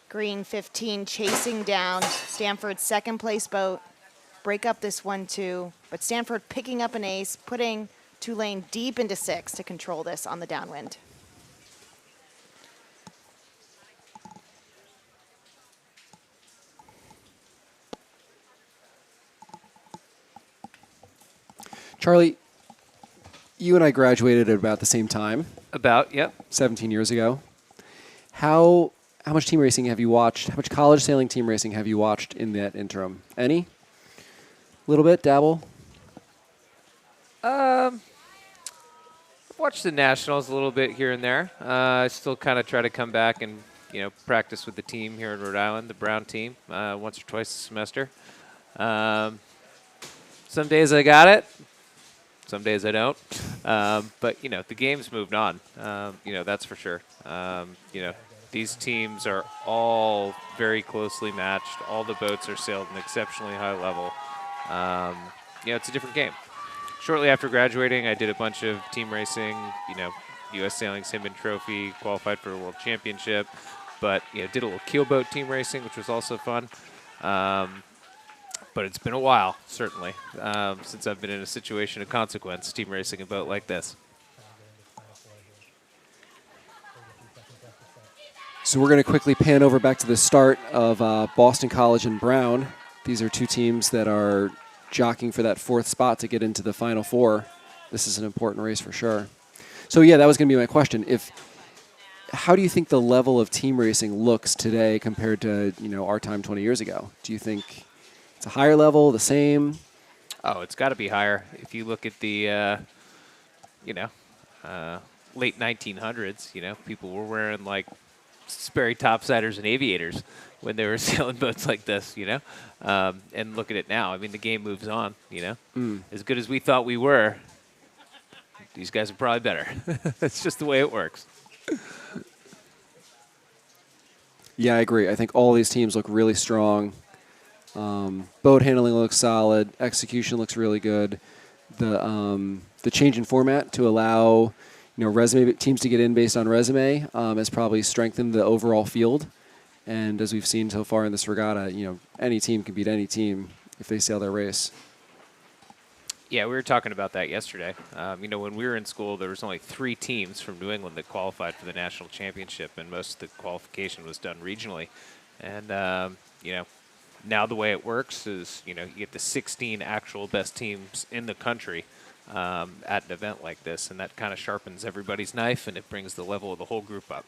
Green 15 chasing down Stanford's second place boat. Break up this 1-2, but Stanford picking up an ace, putting Tulane deep into 6 to control this on the downwind.
Charlie, you and I graduated at about the same time,
About, yep.
17 years ago. How much team racing have you watched? How much college sailing team racing have you watched in that interim? Any? A little bit, dabble?
I've watched the Nationals a little bit here and there. I still kind of try to come back and, practice with the team here in Rhode Island, the Brown team, once or twice a semester. Some days I got it. Some days I don't. But, the game's moved on. That's for sure. These teams are all very closely matched. All the boats are sailed at an exceptionally high level. It's a different game. Shortly after graduating, I did a bunch of team racing, U.S. Sailing's Hinman Trophy, qualified for a World Championship, but, did a little keelboat team racing, which was also fun. But it's been a while, certainly, since I've been in a situation of consequence, team racing a boat like this.
So we're going to quickly pan over back to the start of Boston College and Brown. These are two teams that are jockeying for that 4th spot to get into the Final Four. This is an important race for sure. So yeah, that was going to be my question. How do you think the level of team racing looks today compared to our time 20 years ago? Do you think it's a higher level, the same?
Oh, it's got to be higher. If you look at the late 1900s, people were wearing like Sperry topsiders and aviators when they were sailing boats like this, and look at it now. I mean, the game moves on, As good as we thought we were, these guys are probably better. It's just the way it works.
Yeah, I agree. I think all these teams look really strong. Boat handling looks solid. Execution looks really good. The change in format to allow resume teams to get in based on resume has probably strengthened the overall field. And as we've seen so far in this regatta, any team can beat any team if they sail their race.
Yeah, we were talking about that yesterday. When we were in school, there was only 3 teams from New England that qualified for the national championship, and most of the qualification was done regionally. And, now the way it works is, you get the 16 actual best teams in the country at an event like this, and that kind of sharpens everybody's knife, and it brings the level of the whole group up.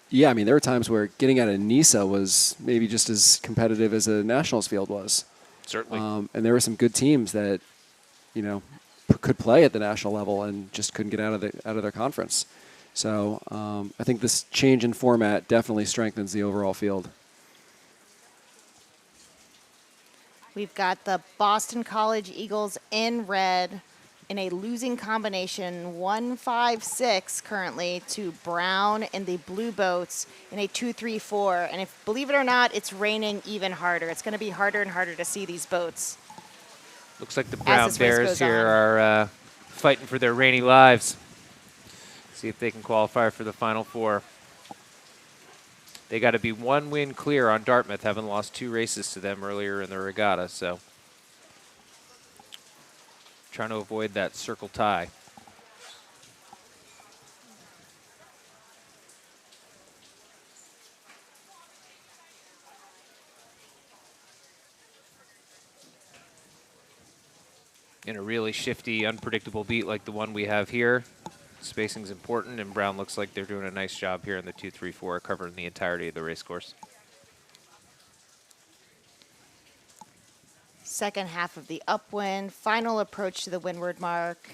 Yeah, I mean, there were times where getting out of NISA was maybe just as competitive as a nationals field was.
Certainly.
And there were some good teams that could play at the national level and just couldn't get out of their conference. So I think this change in format definitely strengthens the overall field.
We've got the Boston College Eagles in red in a losing combination 1-5-6 currently to Brown in the blue boats in a 2-3-4. And if, believe it or not, it's raining even harder. It's going to be harder and harder to see these boats.
Looks like the Brown Bears here are fighting for their rainy lives. See if they can qualify for the Final Four. They got to be 1 win clear on Dartmouth, having lost 2 races to them earlier in the regatta. So trying to avoid that circle tie. In a really shifty, unpredictable beat like the one we have here, spacing's important, and Brown looks like they're doing a nice job here in the 2-3-4, covering the entirety of the race course.
Second half of the upwind, final approach to the windward mark.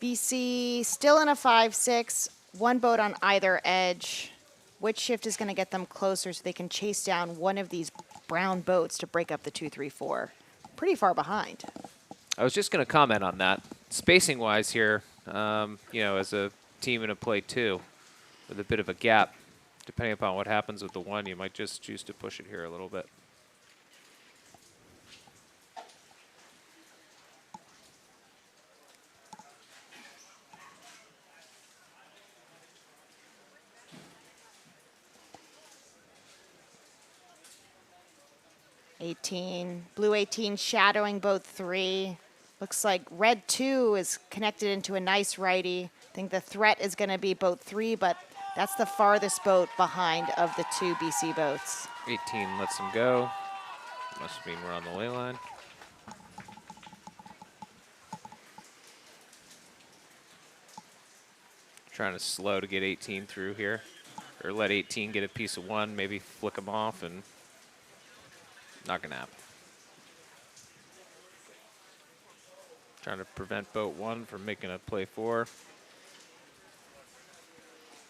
BC still in a 5-6, 1 boat on either edge. Which shift is going to get them closer so they can chase down one of these Brown boats to break up the 2-3-4? Pretty far behind.
I was just going to comment on that. Spacing-wise here, as a team in a play 2 with a bit of a gap, depending upon what happens with the 1, you might just choose to push it here a little bit.
Blue 18 shadowing boat 3. Looks like red 2 is connected into a nice righty. I think the threat is going to be boat 3, but that's the farthest boat behind of the 2 BC boats.
18 lets him go. Must mean we're on the ley line. Trying to slow to get 18 through here. Or let 18 get a piece of 1, maybe flick him off, and not going to happen. Trying to prevent boat 1 from making a play 4.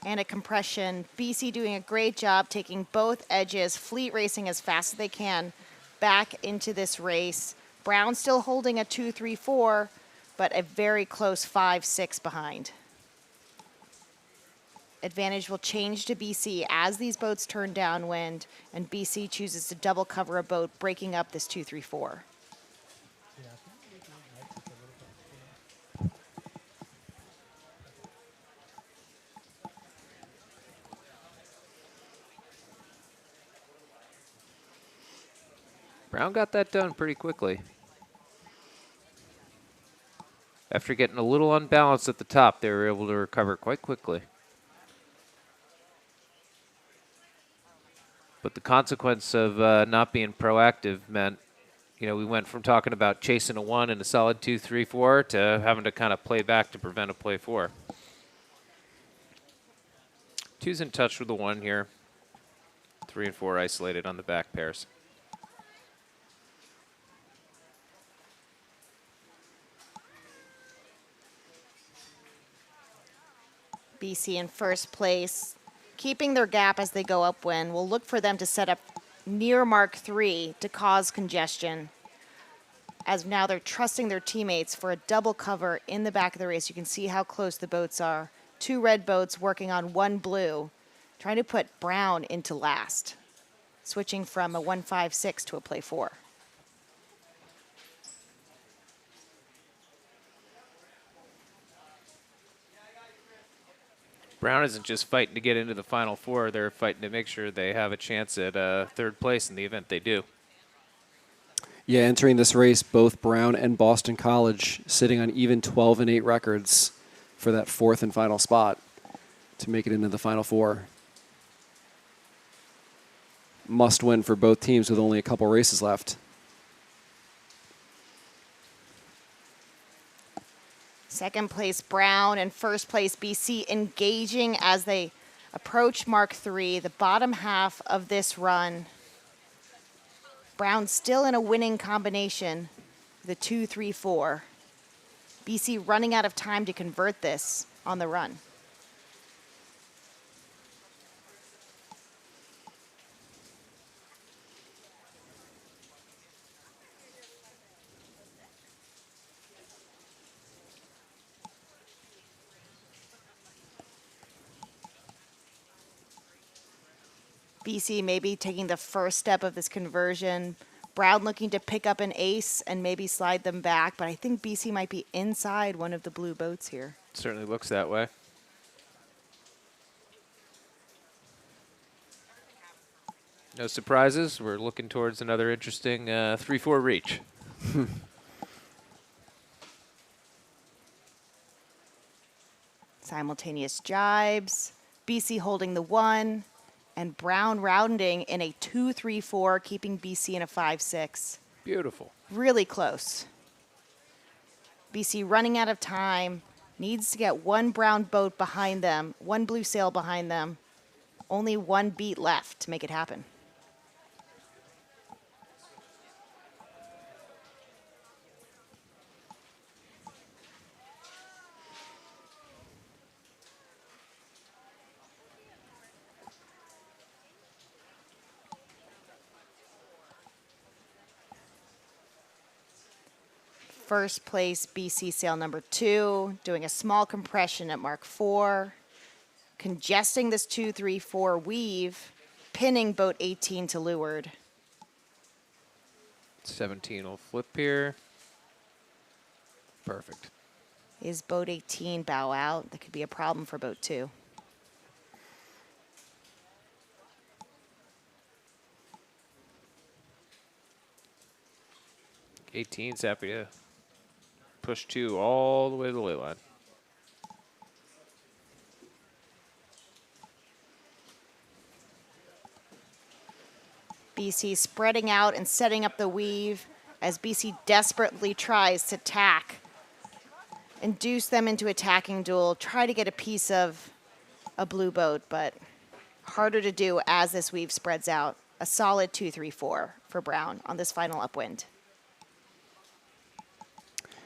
And a compression. BC doing a great job taking both edges, fleet racing as fast as they can back into this race. Brown still holding a 2-3-4, but a very close 5-6 behind. Advantage will change to BC as these boats turn downwind, and BC chooses to double cover a boat, breaking up this 2-3-4.
Brown got that done pretty quickly. After getting a little unbalanced at the top, they were able to recover quite quickly. But the consequence of not being proactive meant, you know, we went from talking about chasing a 1 and a solid 2, 3, 4 to having to kind of play back to prevent a play 4. 2's in touch with the 1 here. 3 and 4 isolated on the back pairs.
BC in first place, keeping their gap as they go upwind. We'll look for them to set up near Mark 3 to cause congestion, as now they're trusting their teammates for a double cover in the back of the race. You can see how close the boats are. 2 red boats working on 1 blue, trying to put Brown into last, switching from a 1-5-6 to a play 4.
Brown isn't just fighting to get into the Final 4. They're fighting to make sure they have a chance at third place in the event they do.
Yeah, entering this race, both Brown and Boston College sitting on even 12 and 8 records for that 4th and final spot to make it into the Final 4. Must win for both teams with only a couple races left.
Second place Brown and first place BC engaging as they approach Mark 3, the bottom half of this run. Brown still in a winning combination, the 2-3-4. BC running out of time to convert this on the run. BC maybe taking the first step of this conversion. Brown looking to pick up an ace and maybe slide them back, but I think BC might be inside one of the blue boats here.
Certainly looks that way. No surprises. We're looking towards another interesting 3-4 reach.
Simultaneous jibes. BC holding the 1. And Brown rounding in a 2-3-4, keeping BC in a 5-6.
Beautiful.
Really close. BC running out of time, needs to get 1 brown boat behind them, 1 blue sail behind them. Only 1 beat left to make it happen. First place BC sail number 2, doing a small compression at Mark 4, congesting this 2-3-4 weave, pinning boat 18 to leeward.
17 will flip here. Perfect.
Is boat 18 bow out? That could be a problem for boat 2.
'18's happy to push 2 all the way to the ley line.
BC spreading out and setting up the weave as BC desperately tries to tack, induce them into attacking duel, try to get a piece of a blue boat, but harder to do as this weave spreads out. A solid 2-3-4 for Brown on this final upwind.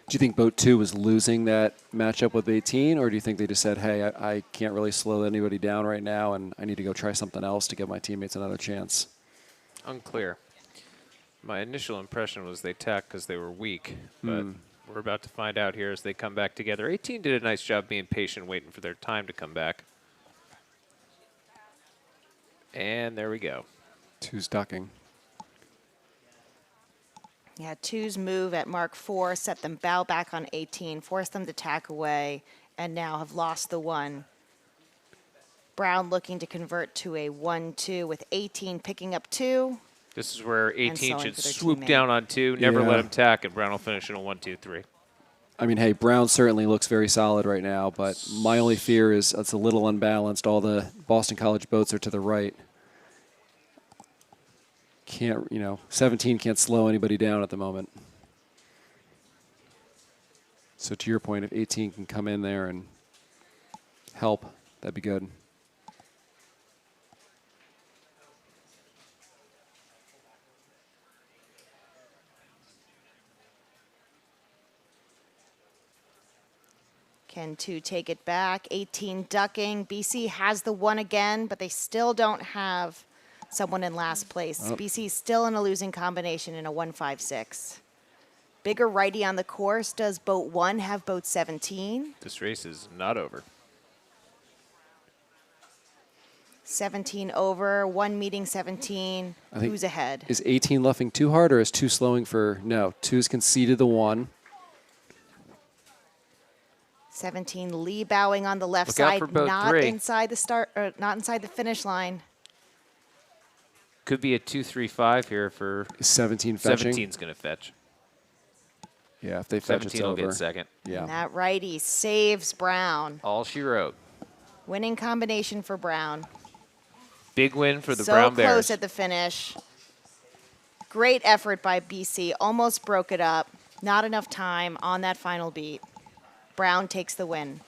Do you think boat 2 was losing that matchup with 18, or do you think they just said, hey, I can't really slow anybody down right now, and I need to go try something else to give my teammates another chance?
Unclear. My initial impression was they tacked because they were weak, but we're about to find out here as they come back together. 18 did a nice job being patient, waiting for their time to come back. And there we go.
2's ducking.
Yeah, 2's move at Mark 4 set them bow back on 18, forced them to tack away, and now have lost the 1. Brown looking to convert to a 1-2 with 18 picking up 2.
This is where 18
slowing
should
for their
swoop
teammate.
down on 2, never
Yeah.
let him tack, and Brown will finish in a 1-2-3.
I mean, hey, Brown certainly looks very solid right now, but my only fear is it's a little unbalanced. All the Boston College boats are to the right. 17 can't slow anybody down at the moment. So to your point, if 18 can come in there and help, that'd be good.
Can 2 take it back? 18 ducking. BC has the 1 again, but they still don't have someone in last place.
Oh.
BC still in a losing combination in a 1-5-6. Bigger righty on the course. Does boat 1 have boat 17?
This race is not over.
17 over, 1 meeting 17.
I think-
Who's ahead?
Is 18 luffing too hard, or is 2 slowing for no? 2's conceded the 1.
17 Lee bowing on the left
Look out
side,
for boat
not
3.
inside the start, or not inside the finish line.
Could be a 2-3-5 here for
Is 17 fetching?
17's going to fetch.
Yeah, if they fetch, it's
17 will
over.
get second.
Yeah.
And that righty saves Brown.
All she wrote.
Winning combination for Brown.
Big win for the
So
Brown
close
Bears.
at the finish. Great effort by BC. Almost broke it up. Not enough time on that final beat. Brown takes the win.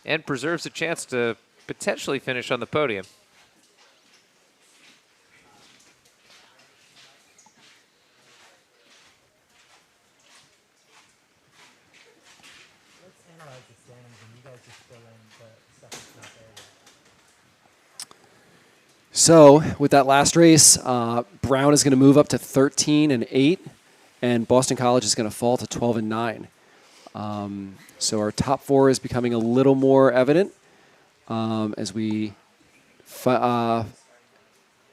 And preserves a chance to potentially finish on the podium.
Let's analyze the standings and you guys just fill in the stuff that's not there yet.
So with that last race, Brown is going to move up to 13-8, and Boston College is going to fall to 12-9. So our top 4 is becoming a little more evident as we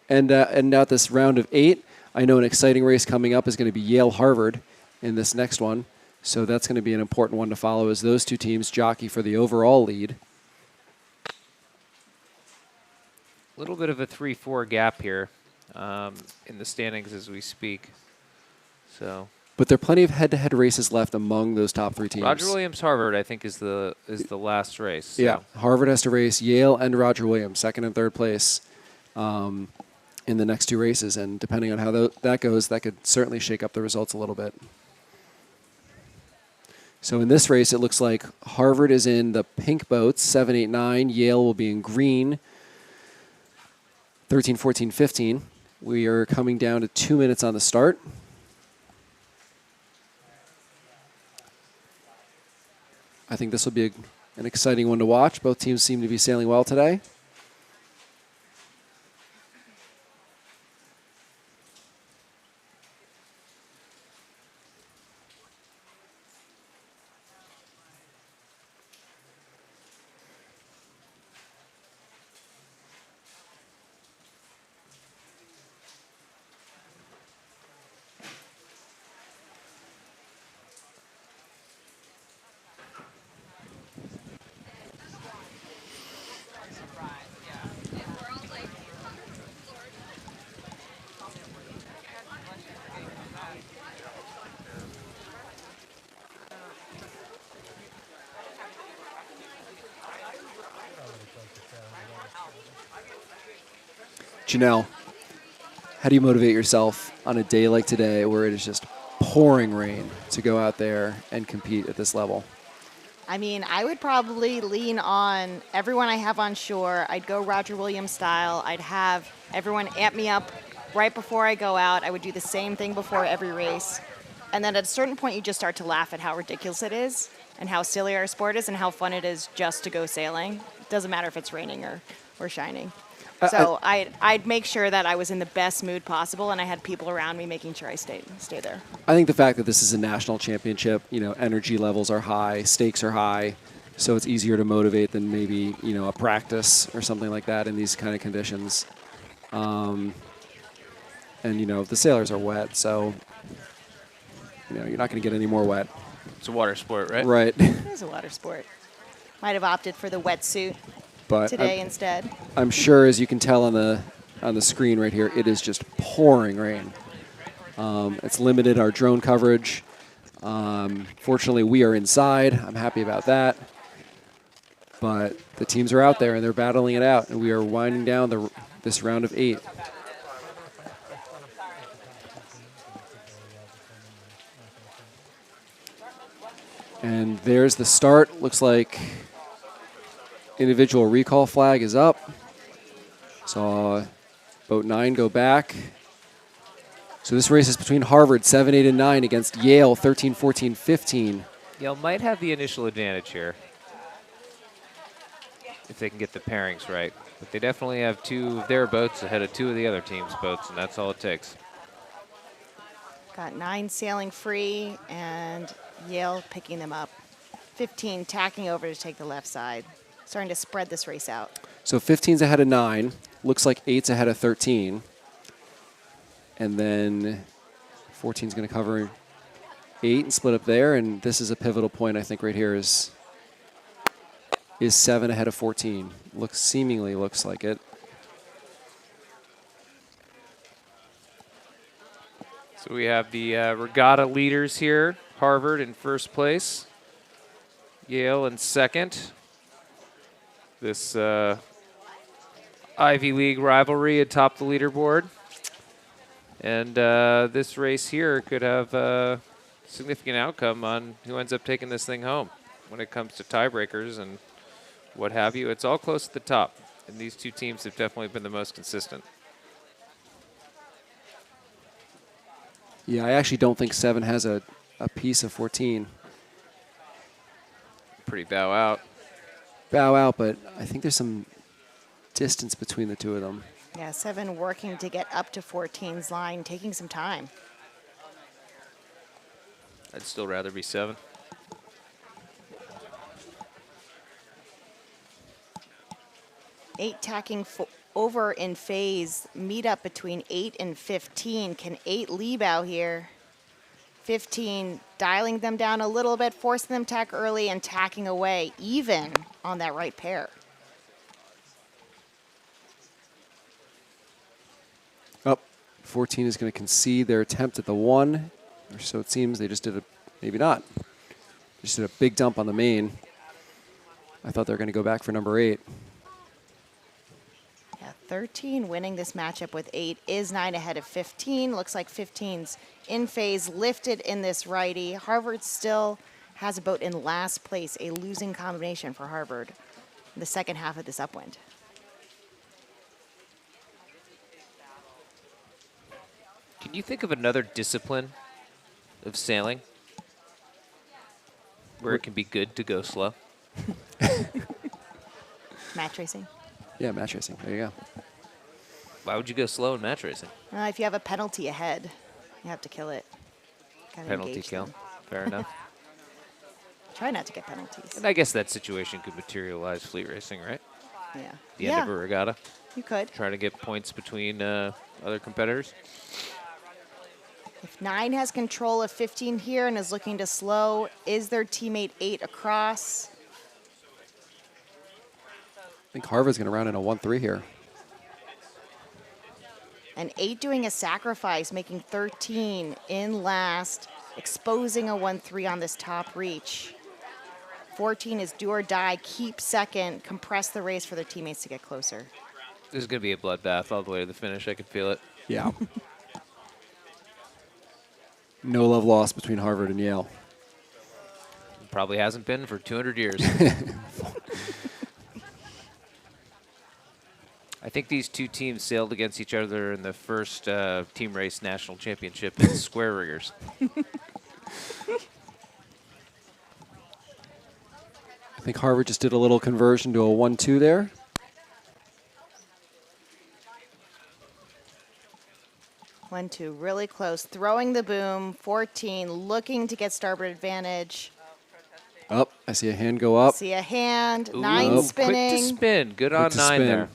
end out this round of 8. I know an exciting race coming up is going to be Yale-Harvard in this next one. So that's going to be an important one to follow as those 2 teams jockey for the overall lead.
A little bit of a 3-4 gap here in the standings as we speak. So
But there are plenty of head-to-head races left among those top 3 teams.
Roger Williams Harvard, I think, is the last race. So.
Yeah, Harvard has to race Yale and Roger Williams, 2nd and 3rd place in the next 2 races. And depending on how that goes, that could certainly shake up the results a little bit. So in this race, it looks like Harvard is in the pink boats, 7, 8, 9. Yale will be in green, 13, 14, 15. We are coming down to 2 minutes on the start. I think this will be an exciting one to watch. Both teams seem to be sailing well today. Janel, how do you motivate yourself on a day like today where it is just pouring rain to go out there and compete at this level?
I mean, I would probably lean on everyone I have on shore. I'd go Roger Williams style. I'd have everyone amp me up right before I go out. I would do the same thing before every race. And then at a certain point, you just start to laugh at how ridiculous it is and how silly our sport is and how fun it is just to go sailing. It doesn't matter if it's raining or shining. So I'd make sure that I was in the best mood possible and I had people around me making sure I stay there.
I think the fact that this is a national championship, energy levels are high, stakes are high, so it's easier to motivate than maybe, a practice or something like that in these kind of conditions. And, the sailors are wet, so, you're not going to get any more wet.
It's a water sport, right?
Right.
It is a water sport. Might have opted for the wetsuit
But
today instead.
I'm sure, as you can tell on the on the screen right here, it is just pouring rain. It's limited our drone coverage. Fortunately, we are inside. I'm happy about that. But the teams are out there, and they're battling it out, and we are winding down this round of 8. And there's the start. Looks like individual recall flag is up. Saw boat 9 go back. So this race is between Harvard 7, 8, and 9 against Yale 13, 14, 15.
Yale might have the initial advantage here if they can get the pairings right. But they definitely have 2 of their boats ahead of 2 of the other team's boats, and that's all it takes.
Got 9 sailing free, and Yale picking them up. 15 tacking over to take the left side. Starting to spread this race out.
So 15's ahead of 9. Looks like 8's ahead of 13. And then 14's going to cover 8 and split up there. And this is a pivotal point, I think, right here is 7 ahead of 14. Seemingly looks like it.
So we have the regatta leaders here. Harvard in first place. Yale in second. This Ivy League rivalry atop the leaderboard. And this race here could have a significant outcome on who ends up taking this thing home. When it comes to tiebreakers and what have you, it's all close at the top. And these 2 teams have definitely been the most consistent.
Yeah, I actually don't think 7 has a piece of 14.
Pretty bow out.
Bow out, but I think there's some distance between the 2 of them.
Yeah, 7 working to get up to 14's line, taking some time.
I'd still rather be 7.
Eight tacking over in phase. Meet up between 8 and 15. Can 8 leave out here? 15 dialing them down a little bit, forcing them tack early and tacking away, even on that right pair.
Up. 14 is going to concede their attempt at the 1, or so it seems. They just did maybe not. Just did a big dump on the main. I thought they were going to go back for number 8.
Yeah, 13 winning this matchup with 8 is 9 ahead of 15. Looks like 15's in phase, lifted in this righty. Harvard still has a boat in last place, a losing combination for Harvard in the second half of this upwind.
Can you think of another discipline of sailing where it can be good to go slow?
Match racing.
Yeah, match racing. There you go.
Why would you go slow in match racing?
If you have a penalty ahead, you have to kill it. Gotta
Penalty
engage
kill.
them.
Fair enough.
Try not to get penalties.
And I guess that situation could materialize fleet racing, right?
Yeah.
The end of a regatta.
You could.
Trying to get points between other competitors.
If 9 has control of 15 here and is looking to slow, is their teammate 8 across?
I think Harvard's going to round in a 1-3 here.
And 8 doing a sacrifice, making 13 in last, exposing a 1-3 on this top reach. 14 is do or die, keep second, compress the race for their teammates to get closer.
This is going to be a bloodbath all the way to the finish. I can feel it.
Yeah. No love lost between Harvard and Yale.
Probably hasn't been for 200 years. I think these 2 teams sailed against each other in the first team race national championship in square riggers.
I think Harvard just did a little conversion to a 1-2 there.
1-2, really close, throwing the boom. 14 looking to get starboard advantage.
Up. I see a hand go up.
See a hand,
Ooh,
9
Nope.
spinning.
Quick to spin. Good on
Quick to
9
spin.
there.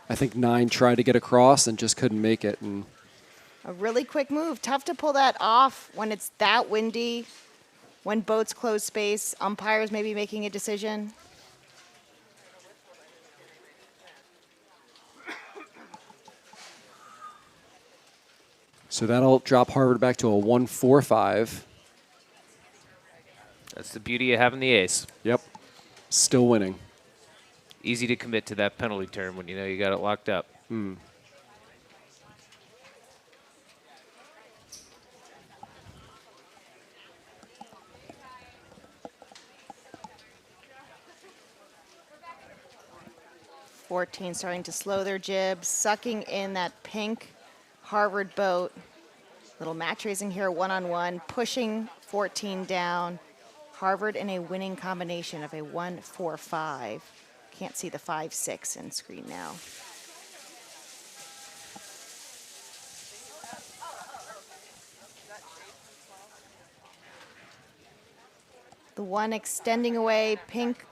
I think 9 tried to get across and just couldn't make it. And
A really quick move. Tough to pull that off when it's that windy, when boats close space, umpires may be making a decision.
So that'll drop Harvard back to a 1-4-5.
That's the beauty of having the ace.
Yep. Still winning.
Easy to commit to that penalty turn when you know you got it locked up.
14 starting to slow their jib, sucking in that pink Harvard boat. Little match raising here, one-on-one, pushing 14 down. Harvard in a winning combination of a 1-4-5. Can't see the 5-6 in screen now. The one extending away, pink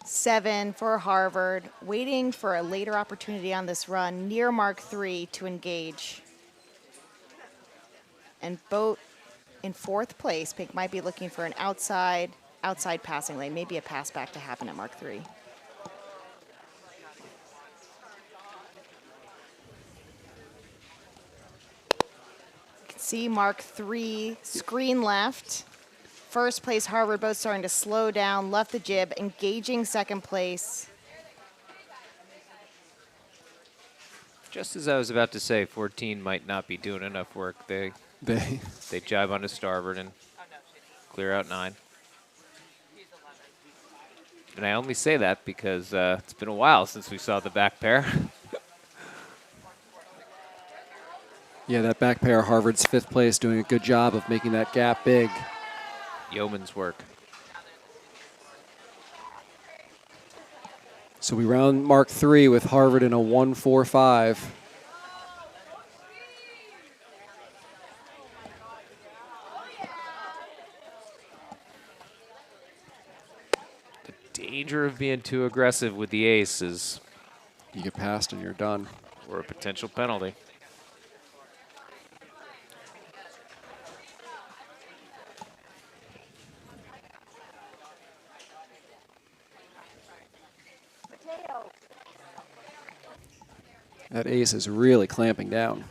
7 for Harvard, waiting for a later opportunity on this run near Mark 3 to engage. And boat in 4th place. Pink might be looking for an outside passing lane, maybe a pass back to happen at Mark 3. You can see Mark 3 screen left. 1st place Harvard boat starting to slow down, left the jib, engaging 2nd place.
Just as I was about to say, 14 might not be doing enough work. They jibe onto starboard and clear out 9. And I only say that because it's been a while since we saw the back pair.
Yeah, that back pair, Harvard's 5th place, doing a good job of making that gap big.
Yeoman's work.
So we round Mark 3 with Harvard in a 1-4-5.
The danger of being too aggressive with the ace is
You get past and you're done.
or a potential penalty.
That ace is really clamping down.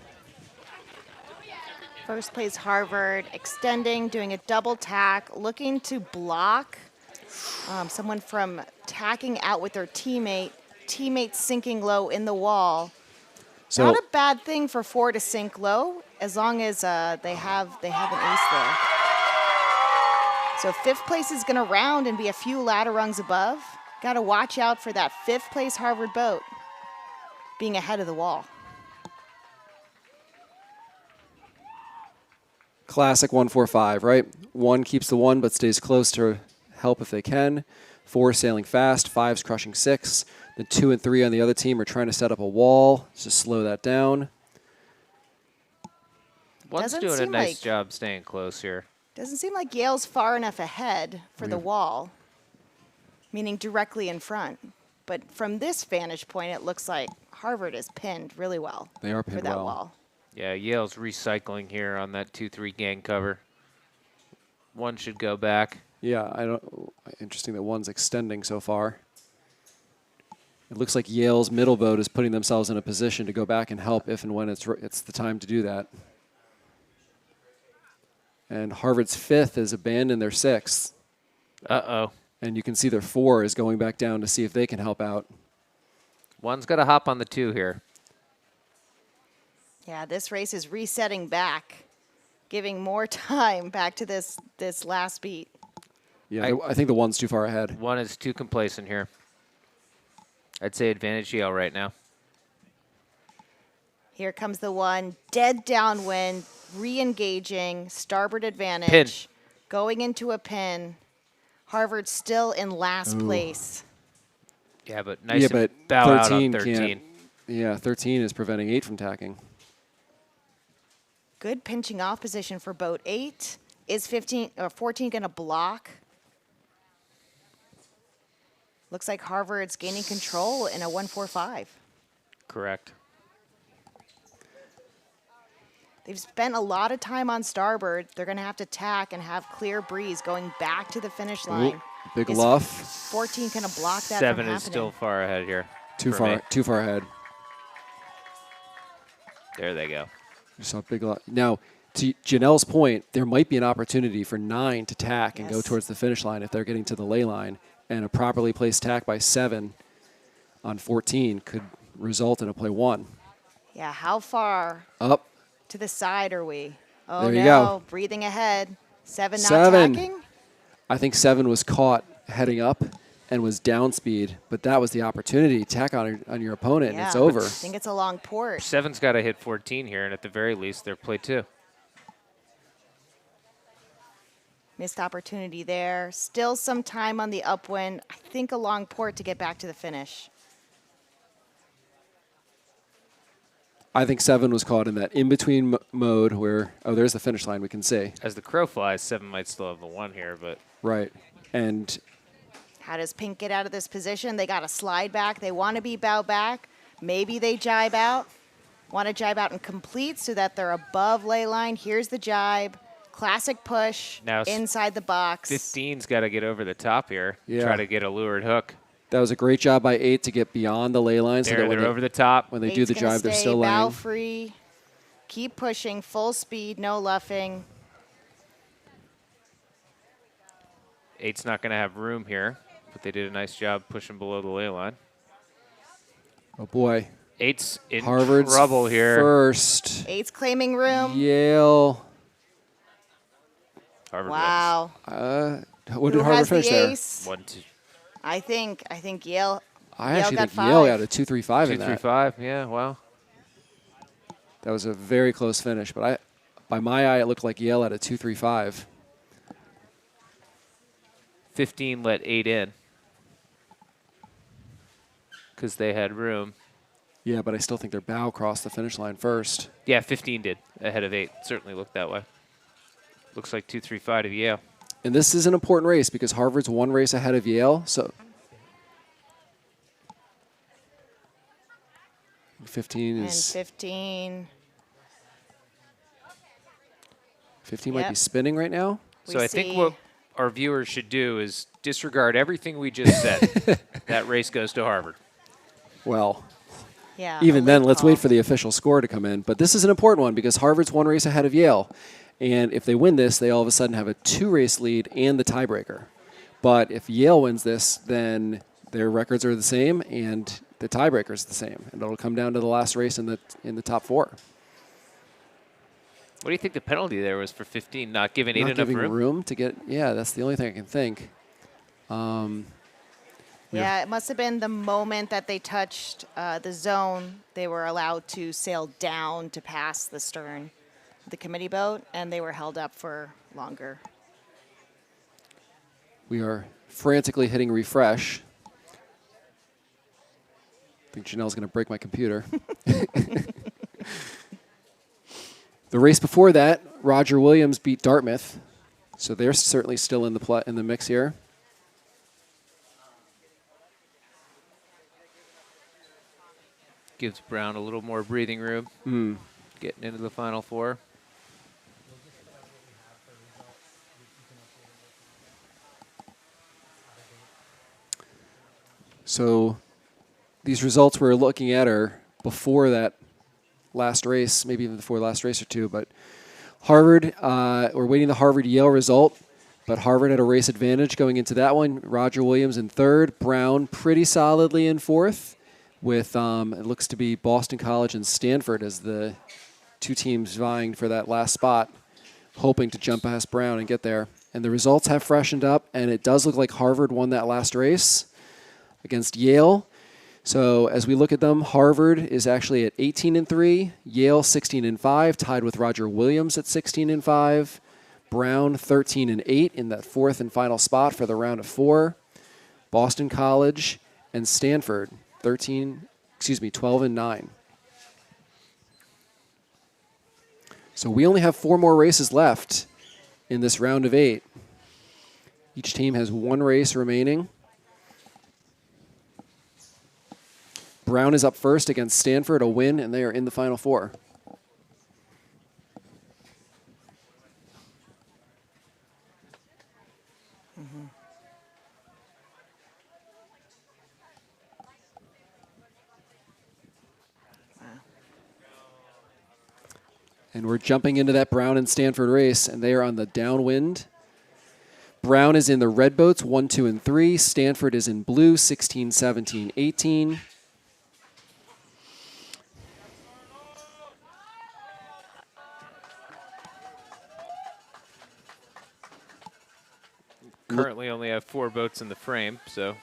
1st place Harvard, extending, doing a double tack, looking to block someone from tacking out with their teammate sinking low in the wall.
So
Not a bad thing for 4 to sink low, as long as they have an ace there. So 5th place is going to round and be a few ladder rungs above. Got to watch out for that 5th place Harvard boat being ahead of the wall.
classic 1-4-5, right? 1 keeps the 1 but stays close to help if they can. 4 sailing fast, 5's crushing 6. The 2 and 3 on the other team are trying to set up a wall to slow that down.
One's
Doesn't
doing a
seem
nice
like-
job staying close here.
Doesn't seem like Yale's far enough ahead for the wall, meaning directly in front. But from this vantage point, it looks like Harvard is pinned really well.
They are
for
pinned
that
well.
wall.
Yeah, Yale's recycling here on that 2-3 gang cover. 1 should go back.
Yeah, interesting that 1's extending so far. It looks like Yale's middle boat is putting themselves in a position to go back and help if and when it's the time to do that. And Harvard's 5th has abandoned their 6th.
Uh-oh.
And you can see their 4 is going back down to see if they can help out.
1's got to hop on the 2 here.
Yeah, this race is resetting back, giving more time back to this last beat.
Yeah, I think the 1's too far ahead.
1 is too complacent here. I'd say advantage Yale right now.
Here comes the 1, dead downwind, re-engaging, starboard advantage.
Pin.
Going into a pin. Harvard still in last place.
Yeah, but nice
Yeah,
to
but
bow out on
13
13.
can't. Yeah, 13 is preventing 8 from tacking.
Good pinching off position for boat 8. Is 14 going to block? Looks like Harvard's gaining control in a 1-4-5.
Correct.
They've spent a lot of time on starboard. They're going to have to tack and have clear breeze going back to the finish line.
Big
Is
luff.
14 going to block that
7
from
is
happening?
still far ahead here.
Too
for me.
far ahead.
There they go.
You saw a big lot. Now, to Janelle's point, there might be an opportunity for 9 to tack and go
Yes.
towards the finish line if they're getting to the lay line. And a properly placed tack by 7 on 14 could result in a play 1.
Yeah, how far
Up.
to the side are we? Oh,
There you
no.
go.
Breathing ahead. 7 not
7.
tacking?
I think 7 was caught heading up and was down speed, but that was the opportunity. Tack on your opponent, and it's
Yeah.
over.
I think it's a long port.
7's got to hit 14 here, and at the very least, they're play 2.
Missed opportunity there. Still some time on the upwind. I think a long port to get back to the finish.
I think 7 was caught in that in-between mode where, there's the finish line we can see.
As the crow flies, 7 might still have the 1 here, but
Right. And
How does Pink get out of this position? They got to slide back. They want to be bow back. Maybe they jibe out. Want to jibe out and complete so that they're above lay line. Here's the jibe. Classic push
Now
inside the box.
15's got to get over the top here.
Yeah.
Try to get a lured hook.
that was a great job by 8 to get beyond the ley line. So
There,
that when
they're over the top.
when they do
Eight's
the
gonna
jibe, they're
stay
still
bow
laying.
free. Keep pushing, full speed, no luffing.
8's not going to have room here, but they did a nice job pushing below the ley line.
Oh, boy.
8's in
Harvard's
trouble here.
first.
Eight's claiming room.
Yale.
Harvard
Wow.
What did
Who
Harvard
has
finish
the
there?
ace?
wins. 1, 2,
I think Yale.
I
Yale
actually
got
think Yale
5.
got a 2-3-5 in
2, 3,
that.
5. Yeah, wow.
That was a very close finish, but by my eye, it looked like Yale had a 2-3-5.
15 let 8 in because they had room.
Yeah, but I still think their bow crossed the finish line first.
Yeah, 15 did ahead of 8. Certainly looked that way. Looks like 2, 3, 5 to Yale.
And this is an important race because Harvard's one race ahead of Yale. So 15
And
is
15.
15 might be
Yep.
spinning right now.
So
We
I think
see-
what our viewers should do is disregard everything we just said. That race goes to Harvard.
Well,
Yeah.
even
a
then,
late
let's
call.
wait for the official score to come in. But this is an important one because Harvard's one race ahead of Yale. And if they win this, they all of a sudden have a 2-race lead and the tiebreaker. But if Yale wins this, then their records are the same and the tiebreaker is the same. And it'll come down to the last race in the top 4.
What do you think the penalty there was for 15? Not giving 8
Not
enough
giving
room?
room to get, yeah, that's the only thing I can think.
Yeah, it must have been the moment that they touched the zone. They were allowed to sail down to pass the stern of the committee boat, and they were held up for longer.
We are frantically hitting refresh. I think Janelle's going to break my computer. The race before that, Roger Williams beat Dartmouth, so they're certainly still in the mix here.
Gives Brown a little more breathing room. Getting into the Final Four.
So these results we're looking at are before that last race, maybe even before the last race or two. But Harvard, we're waiting the Harvard-Yale result, but Harvard had a race advantage going into that one. Roger Williams in third, Brown pretty solidly in fourth, with it looks to be Boston College and Stanford as the two teams vying for that last spot, hoping to jump past Brown and get there. And the results have freshened up, and it does look like Harvard won that last race against Yale. So as we look at them, Harvard is actually at 18-3, Yale 16-5, tied with Roger Williams at 16-5, Brown 13-8 in that fourth and final spot for the round of 4, Boston College and Stanford 12-9. So we only have 4 more races left in this round of 8. Each team has 1 race remaining. Brown is up first against Stanford, a win, and they are in the Final Four. And we're jumping into that Brown and Stanford race, and they are on the downwind. Brown is in the red boats, 1, 2, and 3. Stanford is in blue, 16, 17, 18.
Currently only have 4 boats in the frame, so
I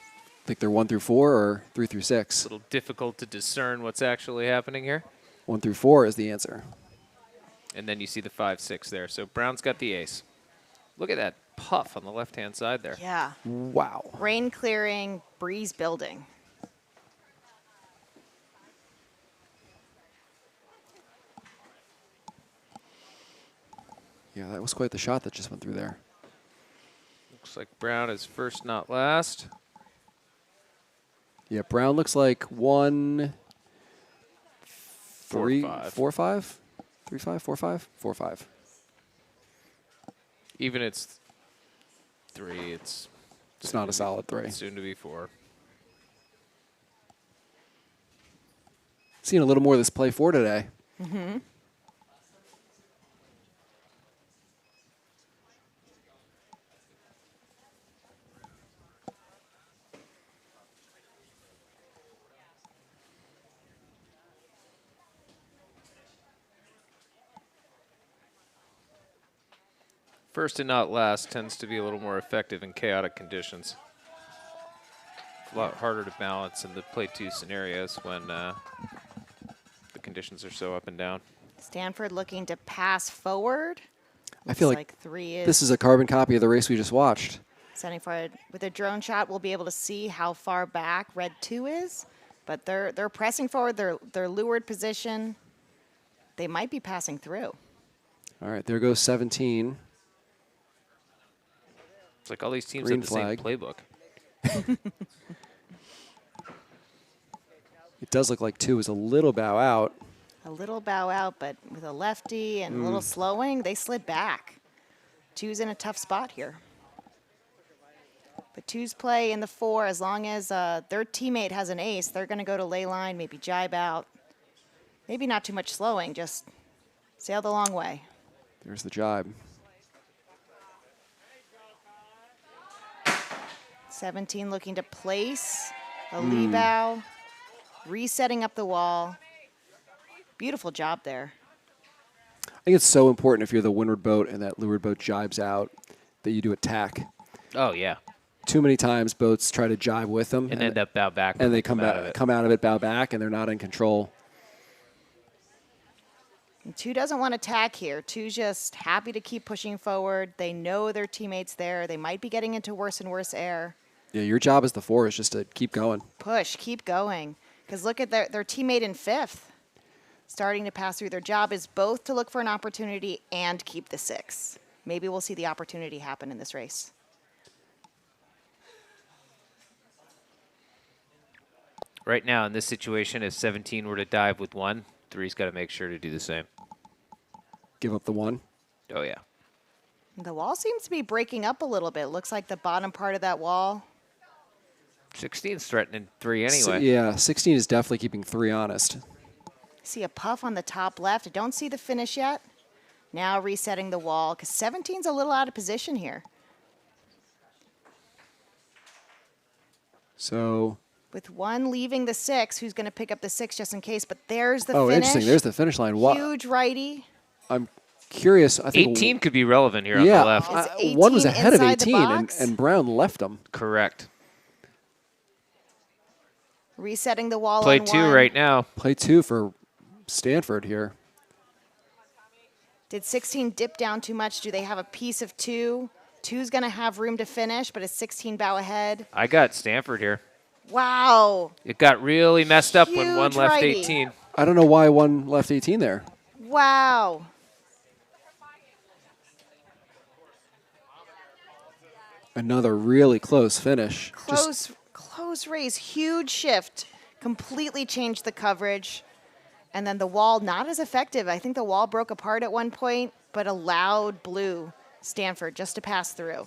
think they're 1 through 4 or 3 through 6.
a little difficult to discern what's actually happening here.
1 through 4 is the answer.
And then you see the 5, 6 there. So Brown's got the ace. Look at that puff on the left-hand side there.
Yeah.
Wow.
Rain clearing, breeze building.
Yeah, that was quite the shot that just went through there.
Looks like Brown is first, not last.
Yeah, Brown looks like 1, 3,
4-5.
4, 5, 3, 5, 4, 5, 4, 5.
Even it's 3, it's
Not a solid 3.
soon to be 4.
Seeing a little more of this play 4 today.
Mm-hmm.
First and not last tends to be a little more effective in chaotic conditions. It's a lot harder to balance in the play 2 scenarios when the conditions are so up and down.
Stanford looking to pass forward.
I feel
Looks
like
3 is
this is a carbon copy of the race we just watched.
setting forward. With a drone shot, we'll be able to see how far back red 2 is. But they're pressing forward. They're leeward position. They might be passing through.
All right, there goes 17.
It's like all these teams
Green
have the
flag.
same playbook.
It does look like 2 is a little bow out.
A little bow out, but with a lefty and a little slowing, they slid back. 2's in a tough spot here. But 2's play in the 4, as long as their teammate has an ace, they're going to go to lay line, maybe jibe out. Maybe not too much slowing, just sail the long way.
There's the jibe.
17 looking to place a lee bow, resetting up the wall. Beautiful job there.
I think it's so important if you're the windward boat and that leeward boat jibes out that you do attack.
Oh, yeah.
Too many times boats try to jibe with them
And end up bow back.
and
when
they come
out of it.
out of it, bow back, and they're not in control.
And 2 doesn't want to tack here. 2's just happy to keep pushing forward. They know their teammate's there. They might be getting into worse and worse air.
Yeah, your job as the 4 is just to keep going.
Push, keep going. Because look at their teammate in 5th, starting to pass through. Their job is both to look for an opportunity and keep the 6. Maybe we'll see the opportunity happen in this race.
Right now, in this situation, if 17 were to dive with 1, 3's got to make sure to do the same.
Give up the 1.
Oh, yeah.
The wall seems to be breaking up a little bit. Looks like the bottom part of that wall.
16's threatening 3 anyway.
So, yeah, 16 is definitely keeping 3 honest.
See a puff on the top left. I don't see the finish yet. Now resetting the wall because 17's a little out of position here.
So,
With 1 leaving the 6, who's going to pick up the 6 just in case? But there's the
oh,
finish.
interesting. There's the finish line.
Huge righty.
I'm curious. I think
18 could be relevant here
yeah,
on the left.
Is
1 was
18
ahead of
inside the
18,
box?
and Brown left him.
Correct.
Resetting the wall
Play
on
2
1.
right now.
Play 2 for Stanford here.
Did 16 dip down too much? Do they have a piece of 2? 2's going to have room to finish, but is 16 bow ahead?
I got Stanford here.
Wow.
It got really messed up when 1
Huge
left
righty.
18.
I don't know why 1 left 18 there.
Wow.
Another really close finish.
Close race. Huge shift. Completely changed the coverage. And then the wall not as effective. I think the wall broke apart at one point, but allowed blue Stanford just to pass through.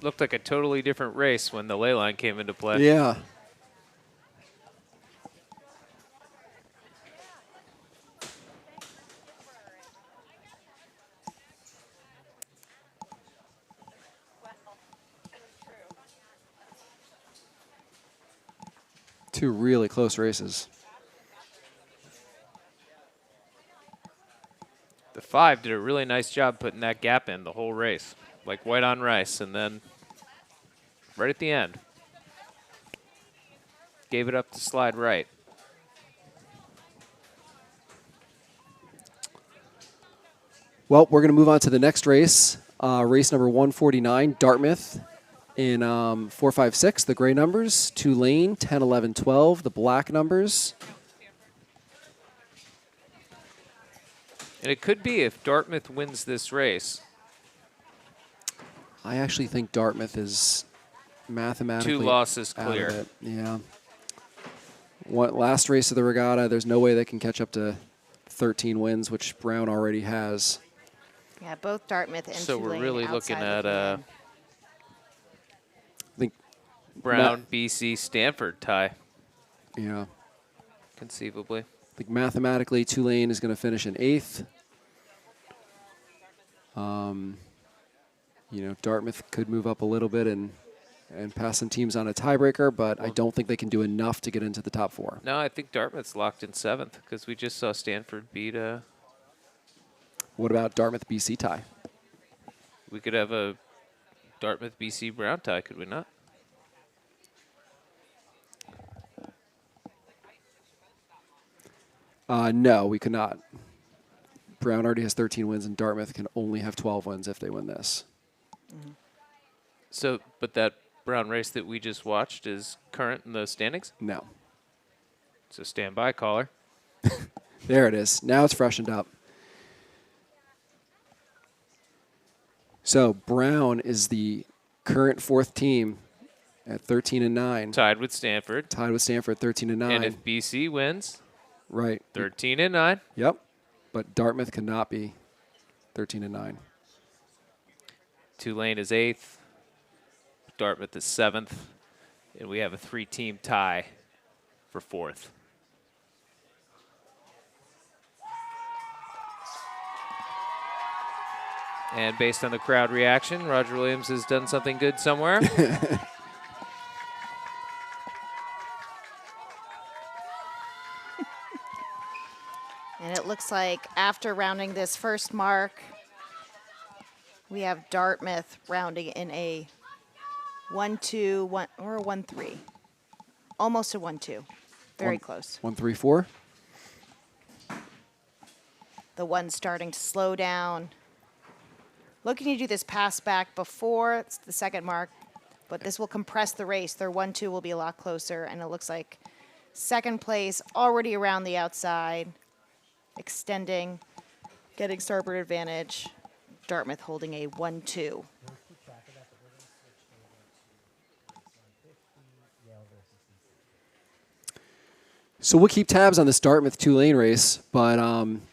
Looked like a totally different race when the ley line came into play.
Yeah. Two really close races.
The 5 did a really nice job putting that gap in the whole race, like white on rice, and then right at the end, gave it up to slide right.
Well, we're going to move on to the next race, race number 149, Dartmouth in 456, the gray numbers, Tulane 10, 11, 12, the black numbers.
And it could be if Dartmouth wins this race.
I actually think Dartmouth is mathematically
2 losses
out of
clear.
it. Yeah. Last race of the regatta, there's no way they can catch up to 13 wins, which Brown already has.
Yeah, both Dartmouth and
So
Tulane
we're really looking
outside
at
looking in.
I think,
Brown, BC, Stanford tie,
yeah.
conceivably.
I think mathematically Tulane is going to finish in 8th. You know, Dartmouth could move up a little bit and pass some teams on a tiebreaker, but I don't think they can do enough to get into the top 4.
No, I think Dartmouth's locked in 7th because we just saw Stanford beat
What about Dartmouth BC tie?
we could have a Dartmouth BC Brown tie, could we not?
No, we could not. Brown already has 13 wins, and Dartmouth can only have 12 wins if they win this.
So, but that Brown race that we just watched is current in the standings?
No.
So stand by, caller.
There it is. Now it's freshened up. So Brown is the current 4th team at 13 and 9.
Tied with Stanford.
Tied with Stanford, 13 and 9.
And if BC wins,
Right.
13 and 9.
Yep. But Dartmouth cannot be 13 and 9.
Tulane is 8th. Dartmouth is 7th. And we have a 3-team tie for 4th. And based on the crowd reaction, Roger Williams has done something good somewhere.
And it looks like after rounding this first mark, we have Dartmouth rounding in a 1-2, 1 or a 1-3. Almost a 1-2. Very close.
1, 3, 4.
The 1 starting to slow down. Looking to do this pass back before it's the second mark, but this will compress the race. Their 1-2 will be a lot closer, and it looks like second place already around the outside, extending, getting starboard advantage. Dartmouth holding a 1-2.
So we'll keep tabs on this Dartmouth-Tulane race, but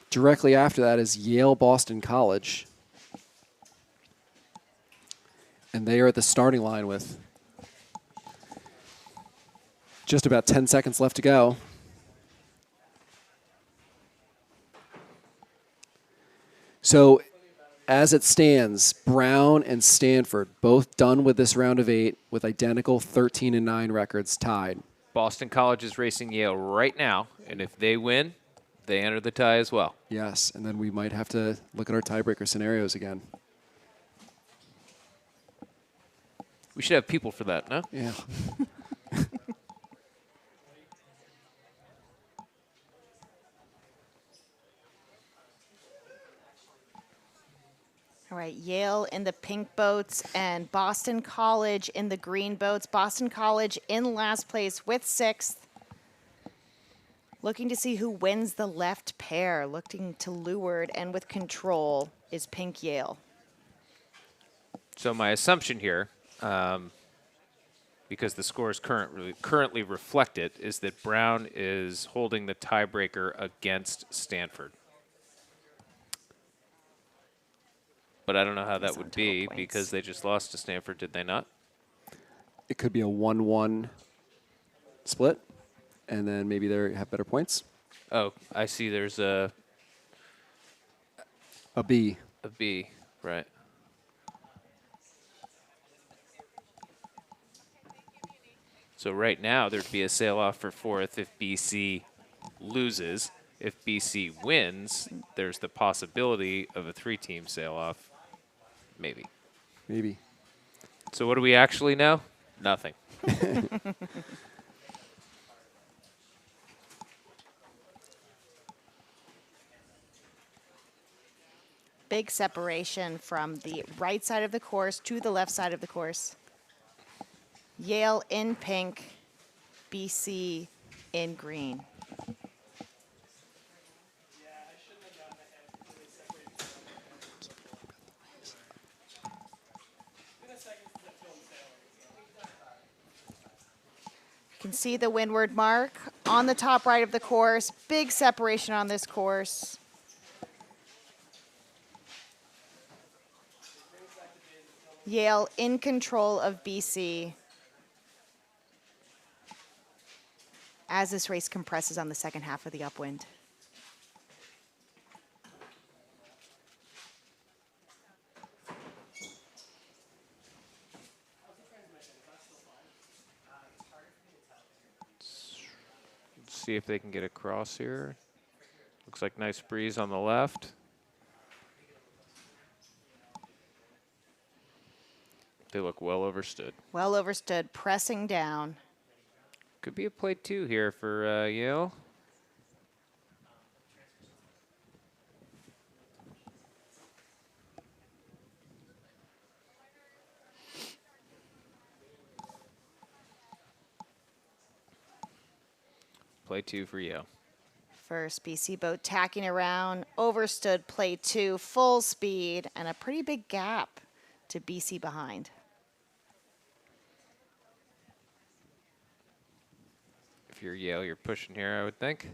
directly after that is Yale-Boston College. And they are at the starting line with just about 10 seconds left to go. So as it stands, Brown and Stanford both done with this round of 8 with identical 13 and 9 records tied.
Boston College is racing Yale right now, and if they win, they enter the tie as well.
Yes, and then we might have to look at our tiebreaker scenarios again.
We should have people for that, no?
Yeah.
All right, Yale in the pink boats and Boston College in the green boats. Boston College in last place with 6th. Looking to see who wins the left pair. Looking to leeward and with control is pink Yale.
So my assumption here, because the scores currently reflect it, is that Brown is holding the tiebreaker against Stanford. But I don't know how that would be because they just lost to Stanford, did they not?
It could be a 1-1 split, and then maybe they have better points.
Oh, I see there's a
B.
A B, right. So right now there'd be a sail-off for fourth if BC loses. If BC wins, there's the possibility of a 3-team sail-off, maybe.
Maybe.
So what do we actually know? Nothing.
Big separation from the right side of the course to the left side of the course. Yale in pink, BC in green. You can see the windward mark on the top right of the course. Big separation on this course. Yale in control of BC as this race compresses on the second half of the upwind.
Let's see if they can get across here. Looks like nice breeze on the left. They look well overstood.
Well overstood, pressing down.
Could be a play 2 here for Yale. Play 2 for Yale.
First BC boat tacking around, overstood play 2, full speed, and a pretty big gap to BC behind.
If you're Yale, you're pushing here, I would think.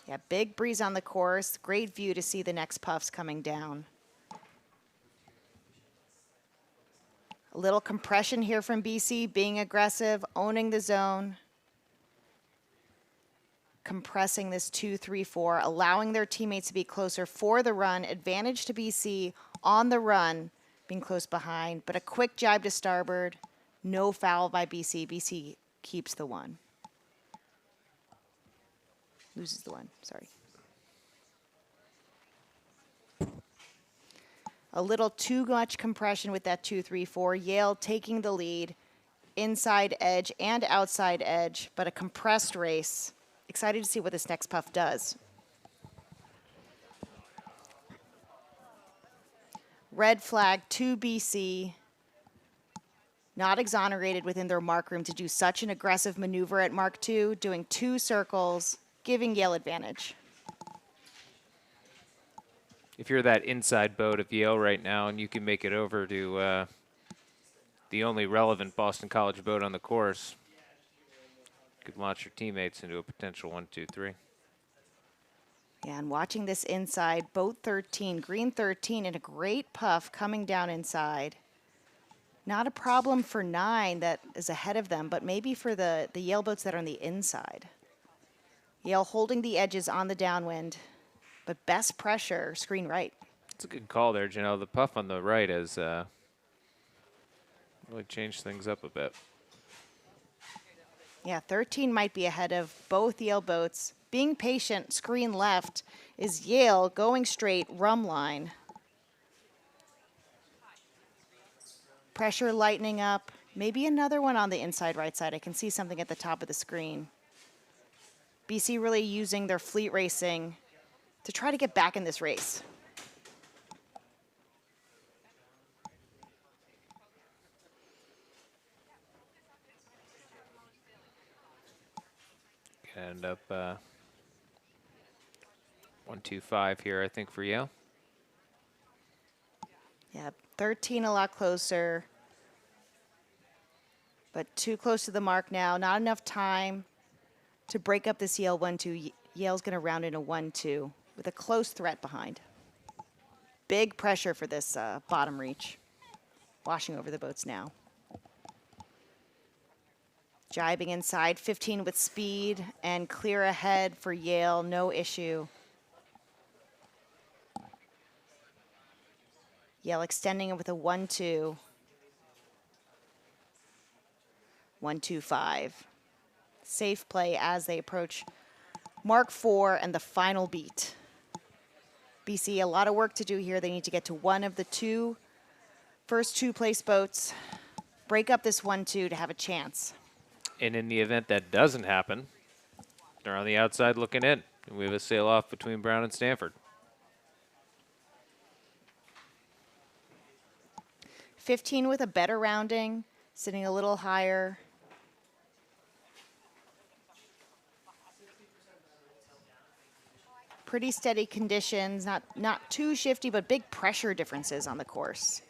Yeah, big breeze on the course. Great view to see the next puffs coming down. A little compression here from BC, being aggressive, owning the zone. Compressing this 2-3-4, allowing their teammates to be closer for the run. Advantage to BC on the run, being close behind, but a quick jibe to starboard. No foul by BC. BC keeps the 1. Loses the 1, sorry. A little too much compression with that 2-3-4. Yale taking the lead, inside edge and outside edge, but a compressed race. Excited to see what this next puff does. Red flag to BC. Not exonerated within their mark room to do such an aggressive maneuver at Mark 2, doing 2 circles, giving Yale advantage.
If you're that inside boat of Yale right now and you can make it over to the only relevant Boston College boat on the course, you could launch your teammates into a potential 1-2-3.
Yeah, and watching this inside, boat 13, green 13, and a great puff coming down inside. Not a problem for 9 that is ahead of them, but maybe for the Yale boats that are on the inside. Yale holding the edges on the downwind, but best pressure, screen right.
That's a good call there, Janel. The puff on the right has really changed things up a bit.
Yeah, 13 might be ahead of both Yale boats. Being patient, screen left, is Yale going straight, rum line. Pressure lightening up. Maybe another one on the inside right side. I can see something at the top of the screen. BC really using their fleet racing to try to get back in this race.
End up 1-2-5 here, I think, for Yale.
Yeah, 13 a lot closer, but too close to the mark now. Not enough time to break up this Yale 1-2. Yale's going to round in a 1-2 with a close threat behind. Big pressure for this bottom reach. Washing over the boats now. Jibing inside, 15 with speed and clear ahead for Yale, no issue. Yale extending it with a 1-2. 1-2-5. Safe play as they approach Mark 4 and the final beat. BC, a lot of work to do here. They need to get to one of the first two place boats, break up this 1-2 to have a chance.
And in the event that doesn't happen, they're on the outside looking in. And we have a sail off between Brown and Stanford.
15 with a better rounding, sitting a little higher. Pretty steady conditions, not too shifty, but big pressure differences on the course.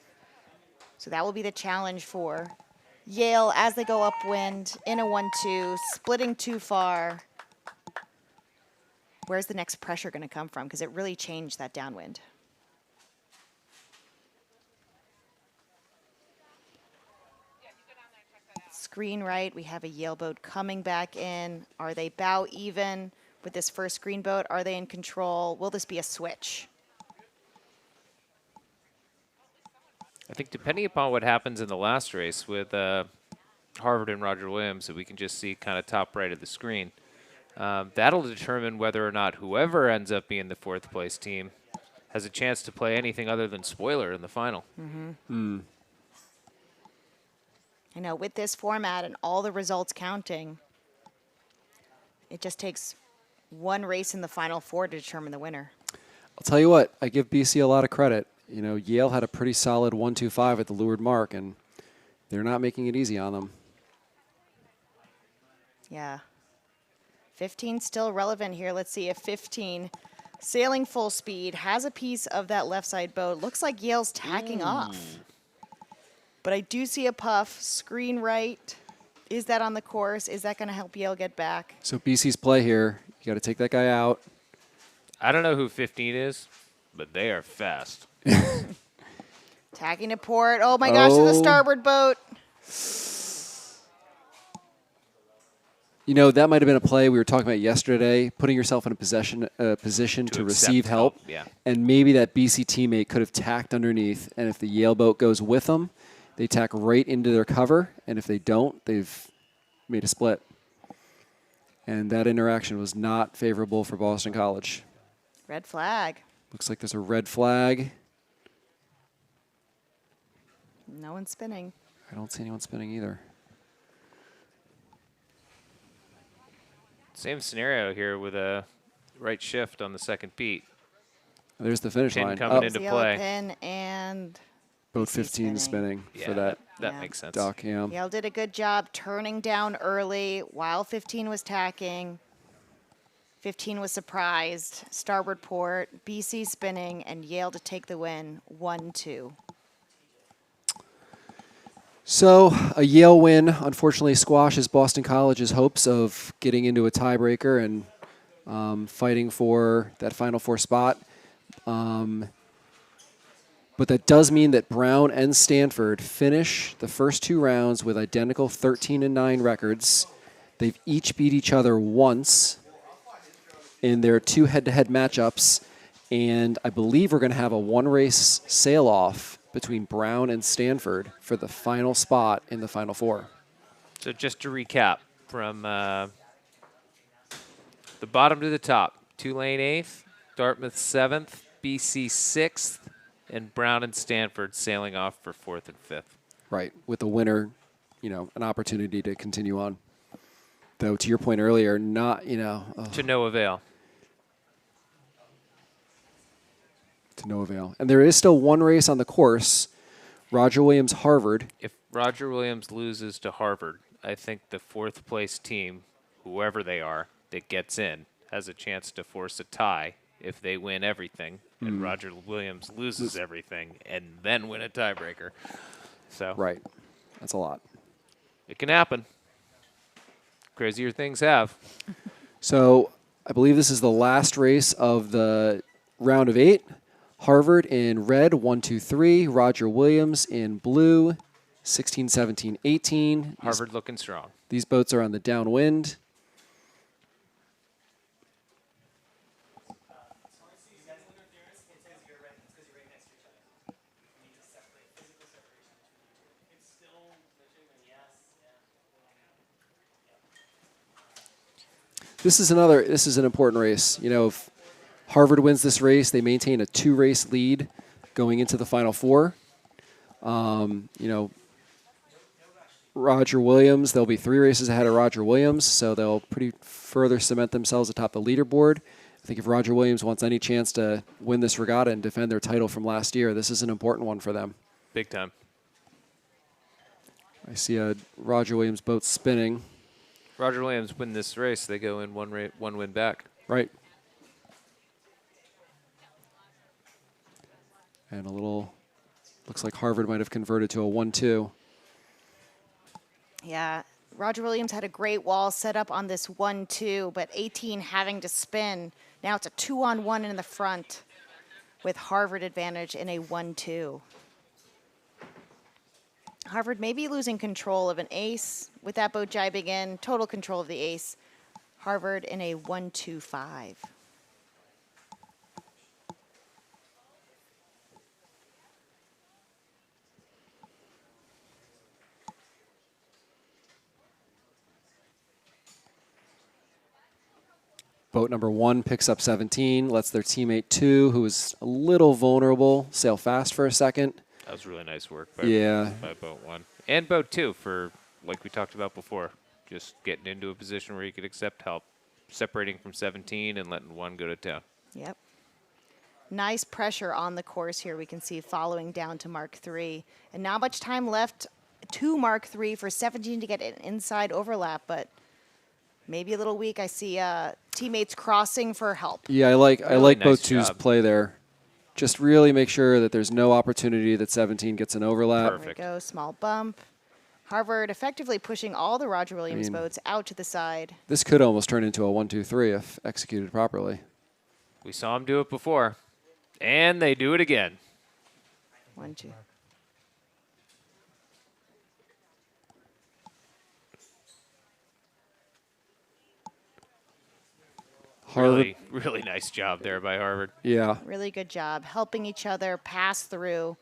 So that will be the challenge for Yale as they go upwind in a 1-2, splitting too far. Where's the next pressure going to come from? Because it really changed that downwind. Screen right, we have a Yale boat coming back in. Are they bow even with this first green boat? Are they in control? Will this be a switch?
I think depending upon what happens in the last race with Harvard and Roger Williams, that we can just see kind of top right of the screen, that'll determine whether or not whoever ends up being the fourth place team has a chance to play anything other than spoiler in the final.
I know with this format and all the results counting, it just takes one race in the Final Four to determine the winner.
I'll tell you what, I give BC a lot of credit. You know, Yale had a pretty solid 1-2-5 at the leeward mark, and they're not making it easy on them.
Yeah. 15 still relevant here. Let's see if 15 sailing full speed has a piece of that left side boat. Looks like Yale's tacking off. But I do see a puff, screen right. Is that on the course? Is that going to help Yale get back?
So BC's play here, you got to take that guy out.
I don't know who 15 is, but they are fast.
Tacking to port. Oh my gosh, to the starboard boat.
You know, that might have been a play we were talking about yesterday, putting yourself in a position to receive help.
Yeah.
And maybe that BC teammate could have tacked underneath, and if the Yale boat goes with them, they tack right into their cover, and if they don't, they've made a split. And that interaction was not favorable for Boston College.
Red flag.
Looks like there's a red flag.
No one's spinning.
I don't see anyone spinning either.
Same scenario here with a right shift on the second beat.
There's the finish
Pin
line.
coming into
Yellow
play.
pin and
Boat
BC
15 spinning
Yeah,
for that
that
Yeah.
makes sense.
dock, yeah.
Yale did a good job turning down early while 15 was tacking. 15 was surprised. Starboard port, BC spinning, and Yale to take the win, 1-2.
So a Yale win unfortunately squashes Boston College's hopes of getting into a tiebreaker and fighting for that Final Four spot. But that does mean that Brown and Stanford finish the first two rounds with identical 13-9 records. They've each beat each other once in their two head-to-head matchups, and I believe we're going to have a one-race sail-off between Brown and Stanford for the final spot in the Final Four.
So just to recap, from the bottom to the top, Tulane 8th, Dartmouth 7th, BC 6th, and Brown and Stanford sailing off for 4th and 5th.
Right, with the winner, you know, an opportunity to continue on. Though, to your point earlier, not, you know.
To no avail.
To no avail. And there is still one race on the course, Roger Williams, Harvard.
If Roger Williams loses to Harvard, I think the fourth place team, whoever they are, that gets in, has a chance to force a tie if they win everything, and Roger Williams loses everything, and then win a tiebreaker. So
Right. That's a lot.
it can happen. Crazier things have.
So I believe this is the last race of the round of 8. Harvard in red, 1, 2, 3. Roger Williams in blue, 16, 17, 18.
Harvard looking strong.
These boats are on the downwind. This is an important race. You know, if Harvard wins this race, they maintain a 2-race lead going into the Final Four. You know, Roger Williams, they'll be 3 races ahead of Roger Williams, so they'll pretty further cement themselves atop the leaderboard. I think if Roger Williams wants any chance to win this regatta and defend their title from last year, this is an important one for them.
Big time.
I see a Roger Williams boat spinning.
Roger Williams win this race, they go in one win back.
Right. And a little, looks like Harvard might have converted to a 1-2.
Yeah, Roger Williams had a great wall set up on this 1-2, but 18 having to spin. Now it's a 2-on-1 in the front with Harvard advantage in a 1-2. Harvard may be losing control of an ace with that boat jibing in, total control of the ace. Harvard in a 1-2-5.
Boat number 1 picks up 17, lets their teammate 2, who is a little vulnerable, sail fast for a second.
That was really nice work by boat 1. And boat 2 for, like we talked about before, just getting into a position where you could accept help, separating from 17 and letting 1 go to town.
Yep. Nice pressure on the course here. We can see following down to Mark 3. And not much time left to Mark 3 for 17 to get an inside overlap, but maybe a little weak. I see teammates crossing for help.
Yeah, I like
nice
boat 2's
job.
play there. Just really make sure that there's no opportunity that 17 gets an overlap.
Perfect.
There we go, small bump. Harvard effectively pushing all the Roger Williams boats out to the side.
This could almost turn into a 1-2-3 if executed properly.
We saw them do it before, and they do it again.
1-2.
Harvard,
Really nice job there by Harvard.
yeah.
Really good job helping each other pass through,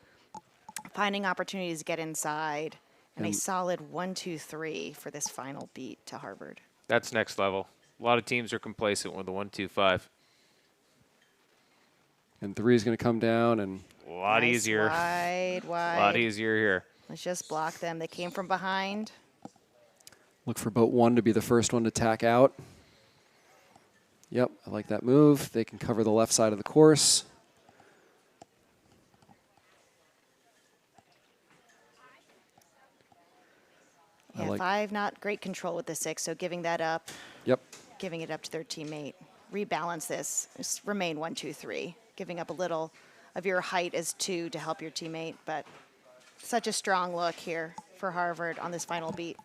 finding opportunities to get inside, and a solid 1-2-3 for this final beat to Harvard.
That's next level. A lot of teams are complacent with the 1-2-5.
And 3 is going to come down, and
A lot
Nice
easier.
Wide.
A lot easier here.
Let's just block them. They came from behind.
look for boat 1 to be the first one to tack out. Yep, I like that move. They can cover the left side of the course.
Yeah,
like-
5, not great control with the 6, so giving that up,
Yep.
giving it up to their teammate. Rebalance this. Just remain 1-2-3. Giving up a little of your height as 2 to help your teammate, but such a strong look here for Harvard on this final beat.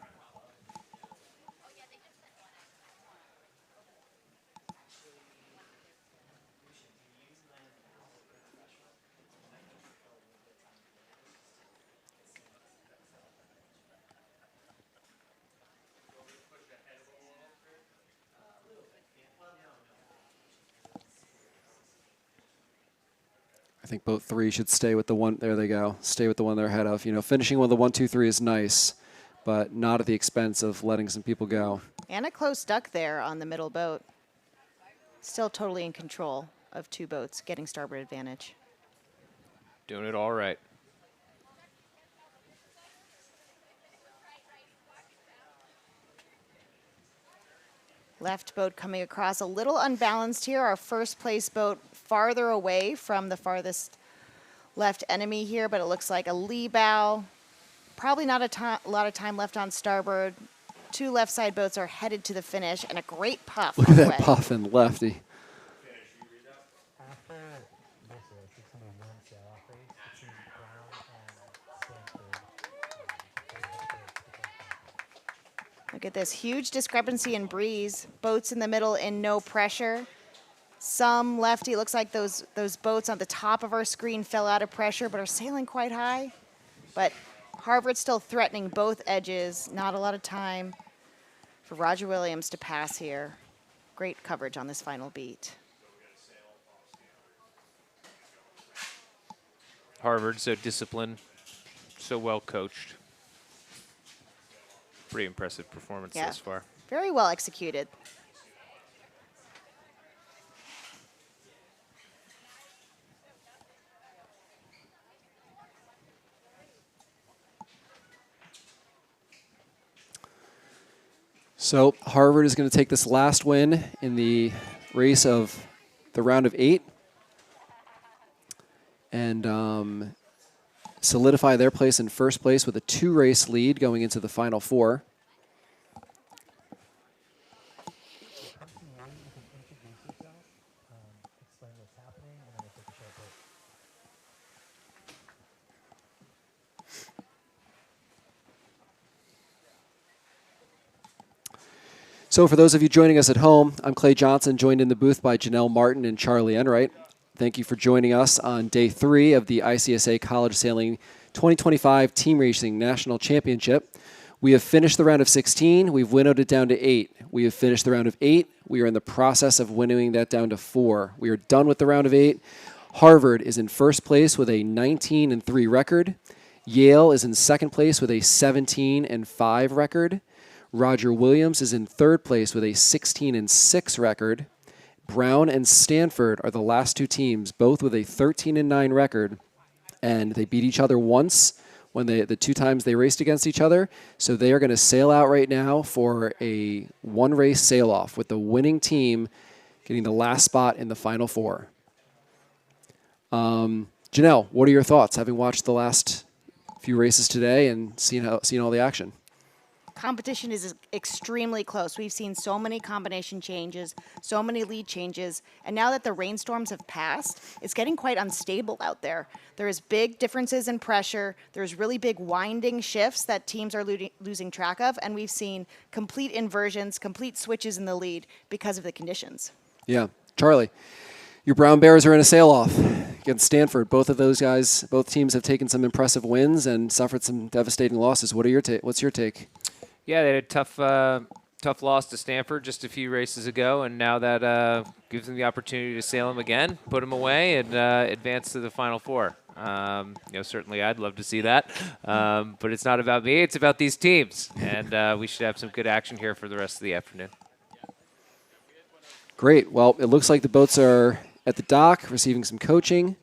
I think boat 3 should stay with the one. There they go. Stay with the one they're ahead of. You know, finishing with the 1-2-3 is nice, but not at the expense of letting some people go.
And a close duck there on the middle boat. Still totally in control of 2 boats, getting starboard advantage.
Doing it all right.
Left boat coming across a little unbalanced here. Our first place boat farther away from the farthest left enemy here, but it looks like a lee bow. Probably not a lot of time left on starboard. 2 left side boats are headed to the finish, and a great puff
Look
on
at
the
that
way.
puff and lefty.
After this 601 sail off race between Brown and Stanford.
Look at this huge discrepancy in breeze. Boats in the middle in no pressure. Some lefty, looks like those boats on the top of our screen fell out of pressure but are sailing quite high. But Harvard still threatening both edges. Not a lot of time for Roger Williams to pass here. Great coverage on this final beat.
Harvard, so disciplined, so well coached. Pretty impressive performance
Yeah.
thus far.
Very well executed.
So Harvard is going to take this last win in the race of the round of 8 and solidify their place in first place with a 2-race lead going into the Final Four.
Explain what's happening, and then we'll take a short break.
So for those of you joining us at home, I'm Clay Johnson, joined in the booth by Janel Martin and Charlie Enright. Thank you for joining us on day 3 of the ICSA College Sailing 2025 Team Racing National Championship. We have finished the round of 16. We've winnowed it down to 8. We have finished the round of 8. We are in the process of winnowing that down to 4. We are done with the round of 8. Harvard is in first place with a 19-3 record. Yale is in second place with a 17-5 record. Roger Williams is in third place with a 16-6 record. Brown and Stanford are the last 2 teams, both with a 13-9 record, and they beat each other once when the 2 times they raced against each other. So they are going to sail out right now for a 1-race sail-off with the winning team getting the last spot in the Final Four. Janelle, what are your thoughts, having watched the last few races today and seen all the action?
Competition is extremely close. We've seen so many combination changes, so many lead changes, and now that the rainstorms have passed, it's getting quite unstable out there. There's big differences in pressure. There's really big winding shifts that teams are losing track of, and we've seen complete inversions, complete switches in the lead because of the conditions.
Yeah. Charlie, your Brown Bears are in a sail-off against Stanford. Both of those guys, both teams have taken some impressive wins and suffered some devastating losses. What's your take?
Yeah, they had a tough loss to Stanford just a few races ago, and now that gives them the opportunity to sail them again, put them away, and advance to the Final Four. Certainly I'd love to see that, but it's not about me; it's about these teams, and we should have some good action here for the rest of the afternoon.
Great. Well, it looks like the boats are at the dock receiving some coaching.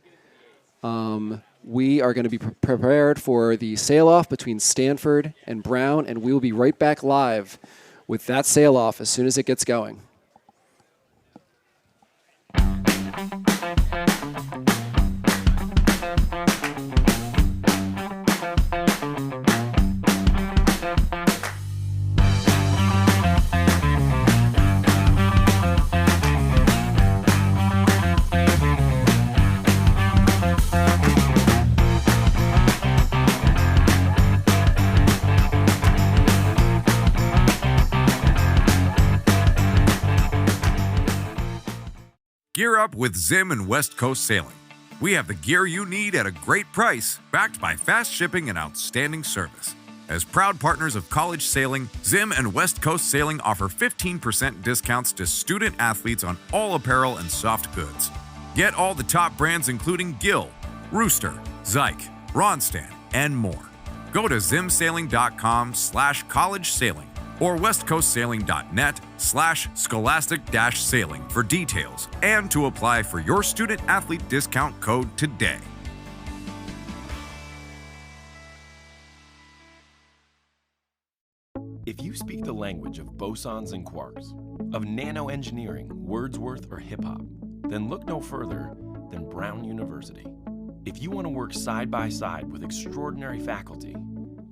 We are going to be prepared for the sail-off between Stanford and Brown, and we will be right back live with that sail-off as soon as it gets going.
Gear up with Zim and West Coast Sailing. We have the gear you need at a great price, backed by fast shipping and outstanding service. As proud partners of college sailing, Zim and West Coast Sailing offer 15% discounts to student athletes on all apparel and soft goods. Get all the top brands including Gill, Rooster, Zyke, Ronstadt, and more. Go to zimsailing.com/college sailing or westcoastsailing.net/scholastic-sailing for details and to apply for your student athlete discount code today.
If you speak the language of bosons and quarks, of nanoengineering, Wordsworth, or hip-hop, then look no further than Brown University. If you want to work side by side with extraordinary faculty,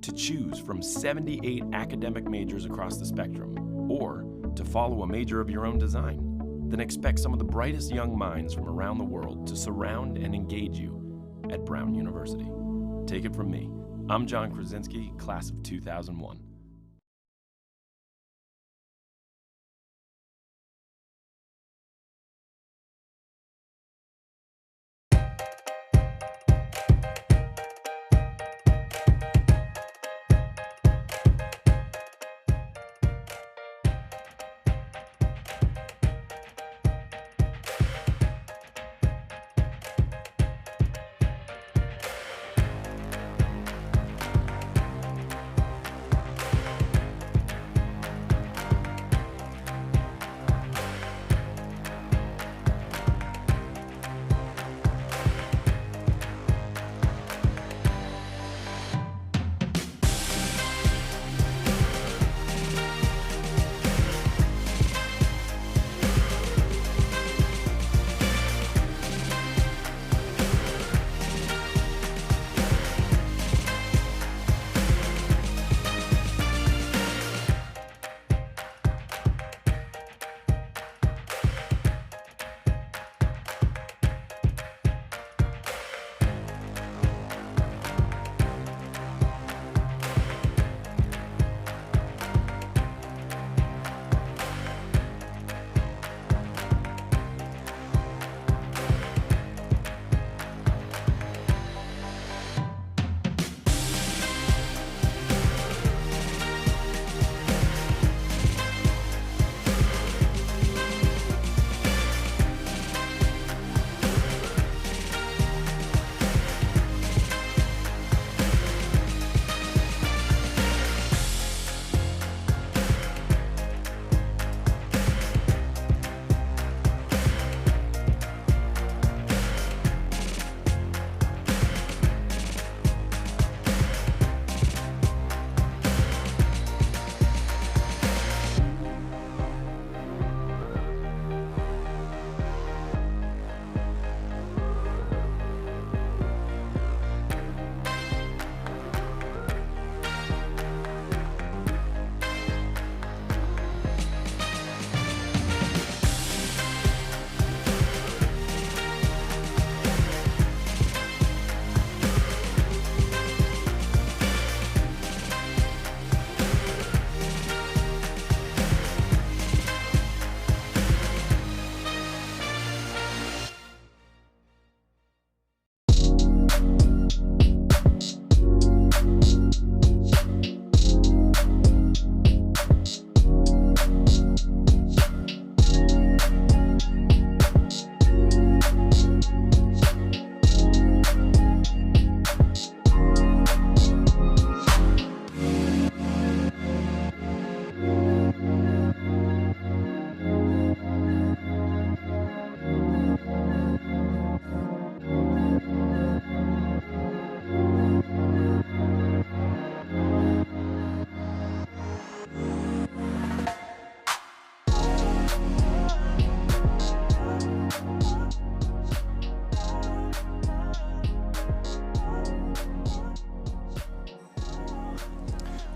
to choose from 78 academic majors across the spectrum, or to follow a major of your own design, then expect some of the brightest young minds from around the world to surround and engage you at Brown University. Take it from me. I'm John Krasinski, class of 2001.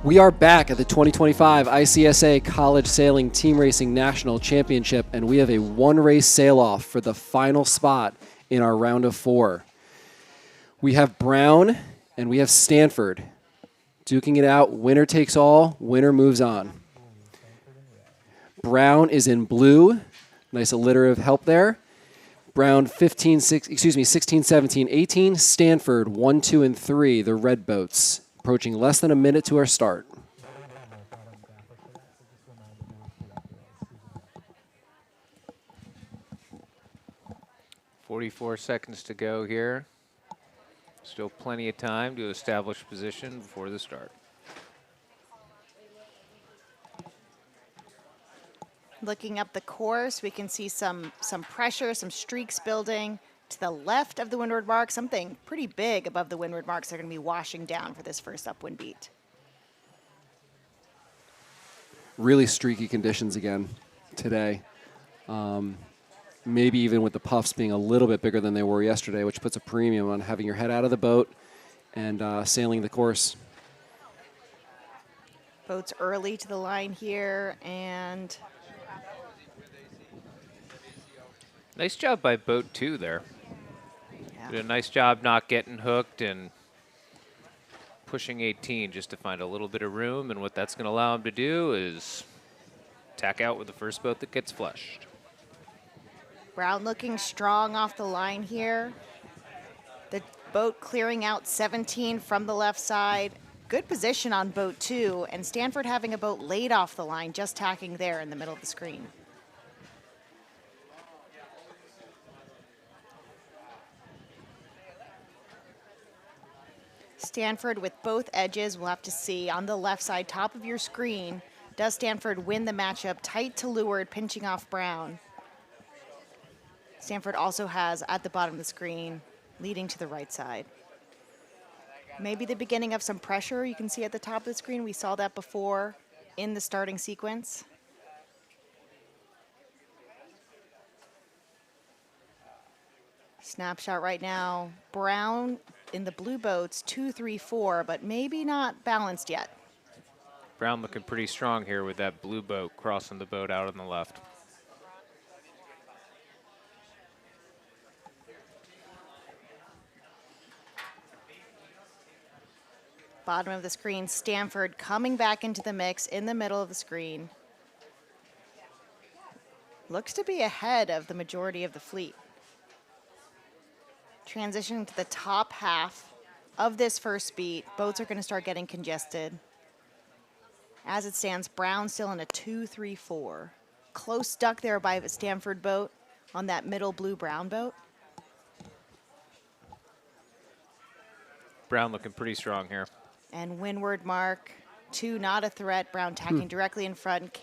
We are back at the 2025 ICSA College Sailing Team Racing National Championship, and we have a one-race sail-off for the final spot in our round of 4. We have Brown and we have Stanford duking it out. Winner takes all. Winner moves on. Brown is in blue. Nice alliterative help there. Brown 16, 17, 18. Stanford 1, 2, and 3, the red boats. Approaching less than a minute to our start.
44 seconds to go here. Still plenty of time to establish position before the start.
Looking up the course, we can see some pressure, some streaks building. To the left of the windward mark, something pretty big above the windward marks are going to be washing down for this first upwind beat.
Really streaky conditions again today. Maybe even with the puffs being a little bit bigger than they were yesterday, which puts a premium on having your head out of the boat and sailing the course.
Boats early to the line here, and
Nice job by boat 2 there.
yeah.
Did a nice job not getting hooked and pushing 18 just to find a little bit of room, and what that's going to allow him to do is tack out with the first boat that gets flushed.
Brown looking strong off the line here. The boat clearing out 17 from the left side. Good position on boat 2, and Stanford having a boat laid off the line, just tacking there in the middle of the screen. Stanford with both edges. We'll have to see on the left side, top of your screen. Does Stanford win the matchup tight to leeward, pinching off Brown? Stanford also has at the bottom of the screen, leading to the right side. Maybe the beginning of some pressure you can see at the top of the screen. We saw that before in the starting sequence. Snapshot right now, Brown in the blue boats, 2, 3, 4, but maybe not balanced yet.
Brown looking pretty strong here with that blue boat crossing the boat out on the left.
Bottom of the screen, Stanford coming back into the mix in the middle of the screen. Looks to be ahead of the majority of the fleet. Transitioning to the top half of this first beat, boats are going to start getting congested. As it stands, Brown still in a 2, 3, 4. Close stuck there by the Stanford boat on that middle blue-brown boat.
Brown looking pretty strong here.
And windward mark, 2 not a threat. Brown tacking directly in front.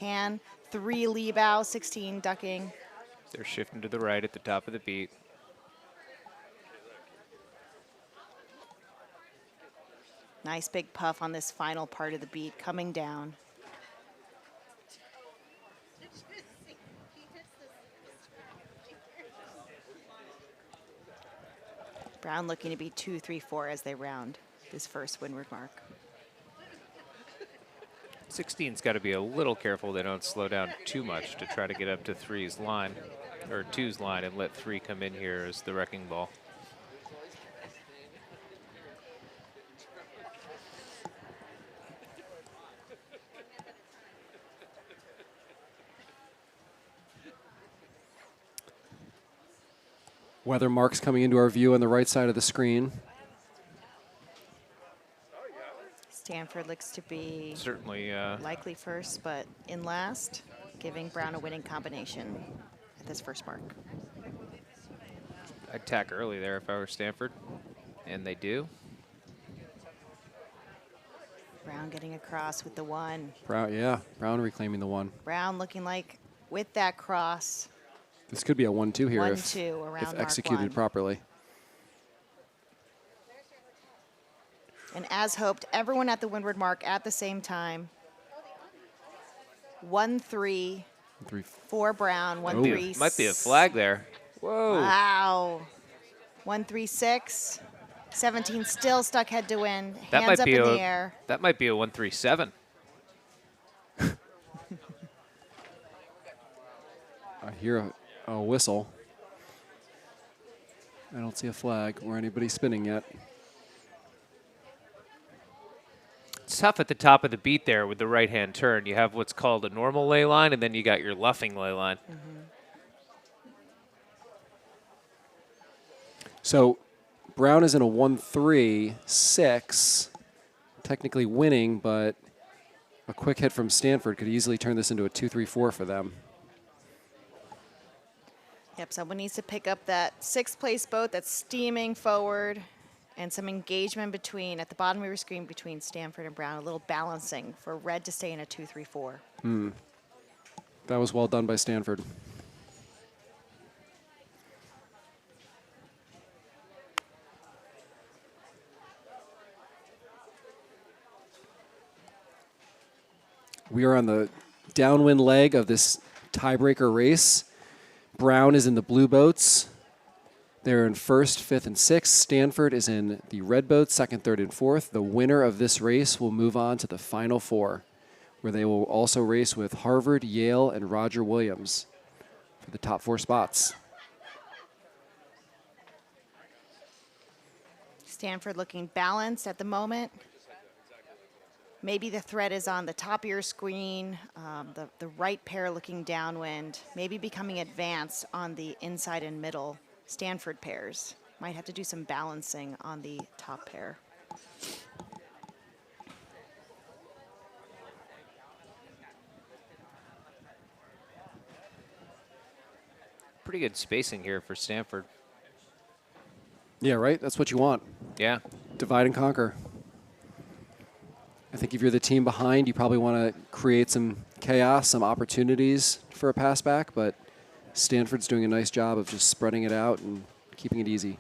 3 lee bow, 16 ducking.
They're shifting to the right at the top of the beat.
Nice big puff on this final part of the beat coming down. Brown looking to be 2, 3, 4 as they round this first windward mark.
16's got to be a little careful they don't slow down too much to try to get up to 3's line, or 2's line, and let 3 come in here as the wrecking ball.
Weather marks coming into our view on the right side of the screen.
Stanford looks to be
Certainly
likely first, but in last, giving Brown a winning combination at this first mark.
I'd tack early there if I were Stanford, and they do.
Brown getting across with the 1.
Brown reclaiming the 1.
Brown looking like with that cross.
This could be a 1-2 here
1-2 around
if
mark
executed
1.
properly.
And as hoped, everyone at the windward mark at the same time. 1-3 for Brown.
1-3. Might be a flag there. Whoa.
Wow. 1-3-6. 17 still stuck head to wind.
That
Hands
might
up
be
in
a
the air.
that might be a 137.
I hear a whistle. I don't see a flag or anybody spinning yet.
It's tough at the top of the beat there with the right-hand turn. You have what's called a normal lay line, and then you got your luffing lay line.
So Brown is in a 1-3-6, technically winning, but a quick hit from Stanford could easily turn this into a 2-3-4 for them.
Yep, someone needs to pick up that sixth place boat that's steaming forward and some engagement between, at the bottom of your screen, between Stanford and Brown, a little balancing for red to stay in a 2-3-4.
That was well done by Stanford. We are on the downwind leg of this tiebreaker race. Brown is in the blue boats. They're in first, fifth, and sixth. Stanford is in the red boats, second, third, and fourth. The winner of this race will move on to the final four, where they will also race with Harvard, Yale, and Roger Williams for the top 4 spots.
Stanford looking balanced at the moment. Maybe the thread is on the top of your screen, the right pair looking downwind, maybe becoming advanced on the inside and middle Stanford pairs. Might have to do some balancing on the top pair.
Pretty good spacing here for Stanford.
Yeah, right? That's what you want.
Yeah.
Divide and conquer. I think if you're the team behind, you probably want to create some chaos, some opportunities for a pass back, but Stanford's doing a nice job of just spreading it out and keeping it easy.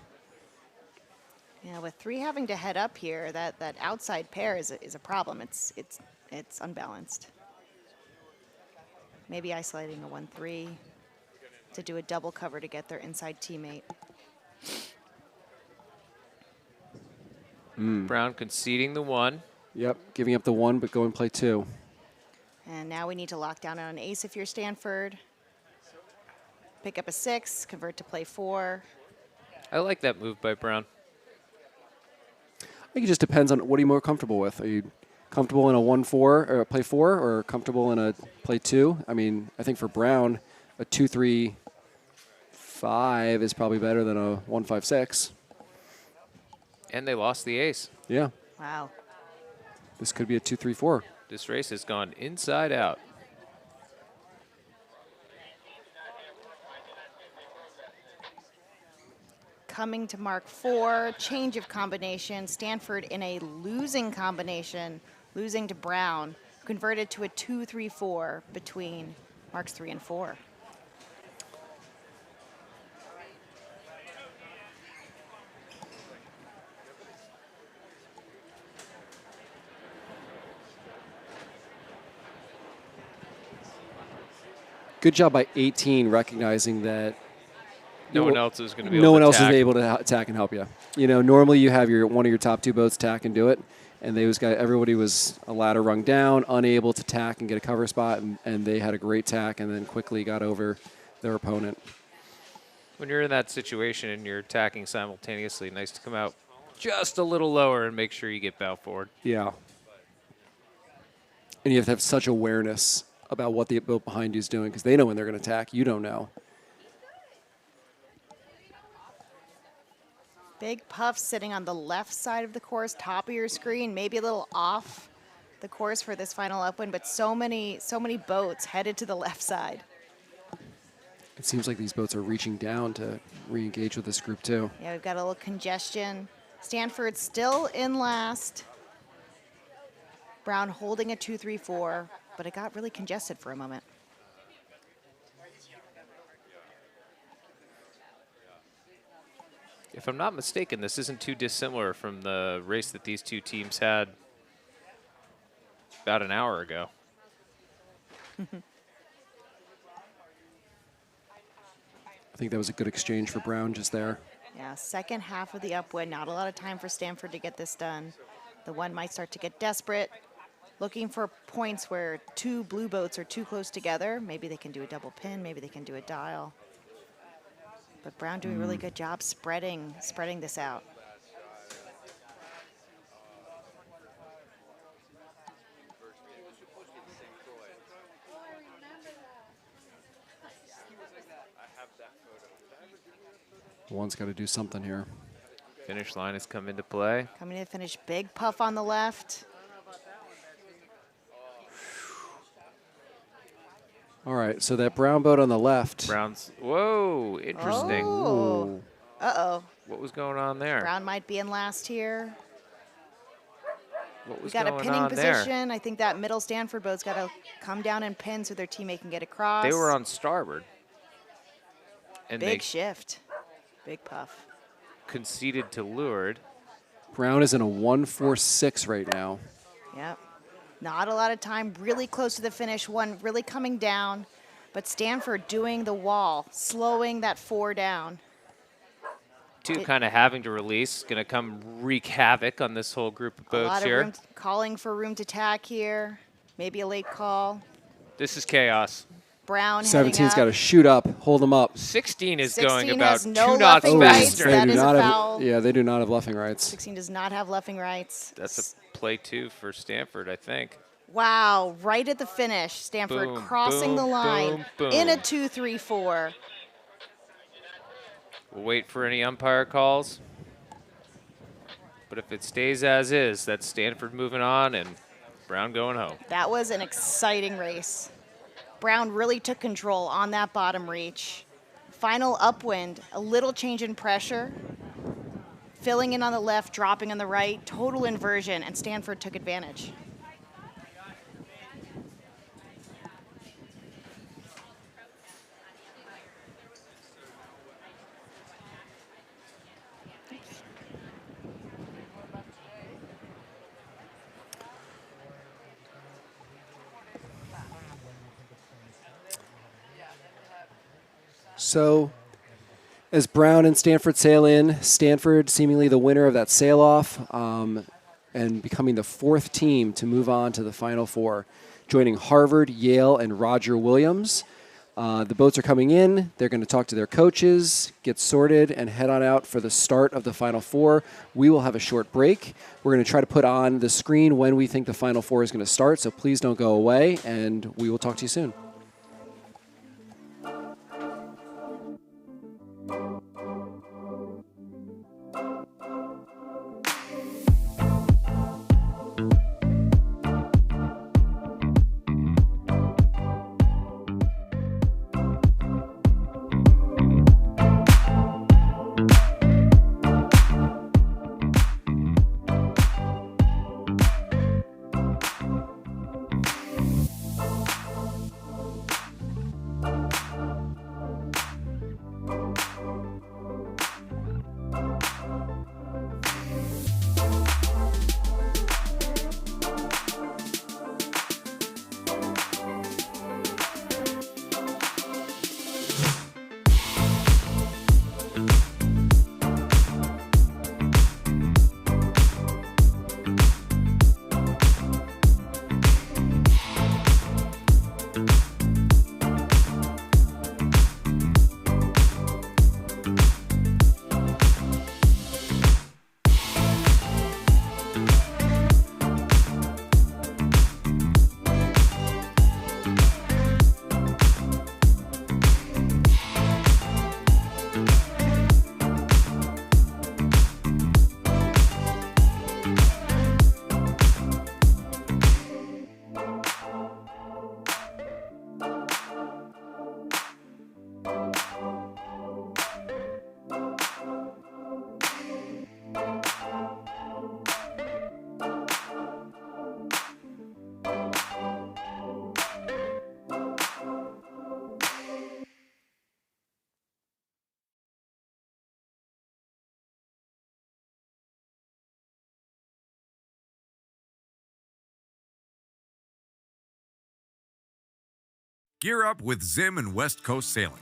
Yeah, with 3 having to head up here, that outside pair is a problem. It's unbalanced. Maybe isolating a 1-3 to do a double cover to get their inside teammate.
Brown conceding the 1.
Yep, giving up the 1, but go and play 2.
And now we need to lock down on an ace if you're Stanford. Pick up a 6, convert to play 4.
I like that move by Brown.
I think it just depends on what are you more comfortable with. Are you comfortable in a 1-4 or a play 4, or comfortable in a play 2? I mean, I think for Brown, a 2-3-5 is probably better than a 1-5-6.
And they lost the ace.
Yeah,
Wow.
this could be a 2-3-4.
This race has gone inside out.
Coming to mark 4, change of combination. Stanford in a losing combination, losing to Brown, converted to a 2-3-4 between marks 3 and 4.
Good job by 18 recognizing that
No one else is going to be
no
able
one
to
else is
attack.
able to attack and help you. You know, normally you have one of your top 2 boats tack and do it, and everybody was a ladder rung down, unable to tack and get a cover spot, and they had a great tack and then quickly got over their opponent.
When you're in that situation and you're attacking simultaneously, nice to come out just a little lower and make sure you get bow forward.
Yeah. And you have to have such awareness about what the boat behind you is doing because they know when they're going to attack. You don't know.
Big puff sitting on the left side of the course, top of your screen, maybe a little off the course for this final upwind, but so many boats headed to the left side.
It seems like these boats are reaching down to re-engage with this group too.
Yeah, we've got a little congestion. Stanford still in last. Brown holding a 2-3-4, but it got really congested for a moment.
If I'm not mistaken, this isn't too dissimilar from the race that these two teams had about an hour ago.
I think that was a good exchange for Brown just there.
Yeah, second half of the upwind. Not a lot of time for Stanford to get this done. The one might start to get desperate, looking for points where two blue boats are too close together. Maybe they can do a double pin. Maybe they can do a dial. But Brown doing a really good job spreading this out.
One's got to do something here.
Finish line has come into play.
Coming to finish, big puff on the left.
All right, so that brown boat on the left.
Brown's, whoa, interesting.
Oh. Uh-oh.
What was going on there?
Brown might be in last here.
What
We
was
got a
going
pinning
on there?
position. I think that middle Stanford boat's got to come down and pin so their teammate can get across.
They were on starboard. And
Big
they
shift. Big puff.
conceded to leeward.
Brown is in a 1-4-6 right now.
Yep. Not a lot of time, really close to the finish. One really coming down, but Stanford doing the wall, slowing that 4 down.
Two kind of having to release, going to come wreak havoc on this whole group of
A
boats
lot of
here.
room, calling for room to tack here. Maybe a late call.
This is chaos.
Brown heading
17's
up.
got to shoot up, hold them up.
16 is
16
going about
has no
2 knots
luffing rights.
faster.
That is a
have,
foul.
yeah, they do not have luffing rights.
16 does not have luffing rights.
That's a play 2 for Stanford, I think.
Wow, right at the finish. Stanford
Boom,
crossing
boom,
the line
boom,
in a
boom.
2-3-4.
We'll wait for any umpire calls. But if it stays as is, that's Stanford moving on and Brown going home.
That was an exciting race. Brown really took control on that bottom reach. Final upwind, a little change in pressure. Filling in on the left, dropping on the right, total inversion, and Stanford took advantage.
So as Brown and Stanford sail in, Stanford seemingly the winner of that sail-off and becoming the 4th team to move on to the Final Four, joining Harvard, Yale, and Roger Williams. The boats are coming in. They're going to talk to their coaches, get sorted, and head on out for the start of the Final Four. We will have a short break. We're going to try to put on the screen when we think the Final Four is going to start, so please don't go away, and we will talk to you soon.
Gear up with Zim and West Coast Sailing.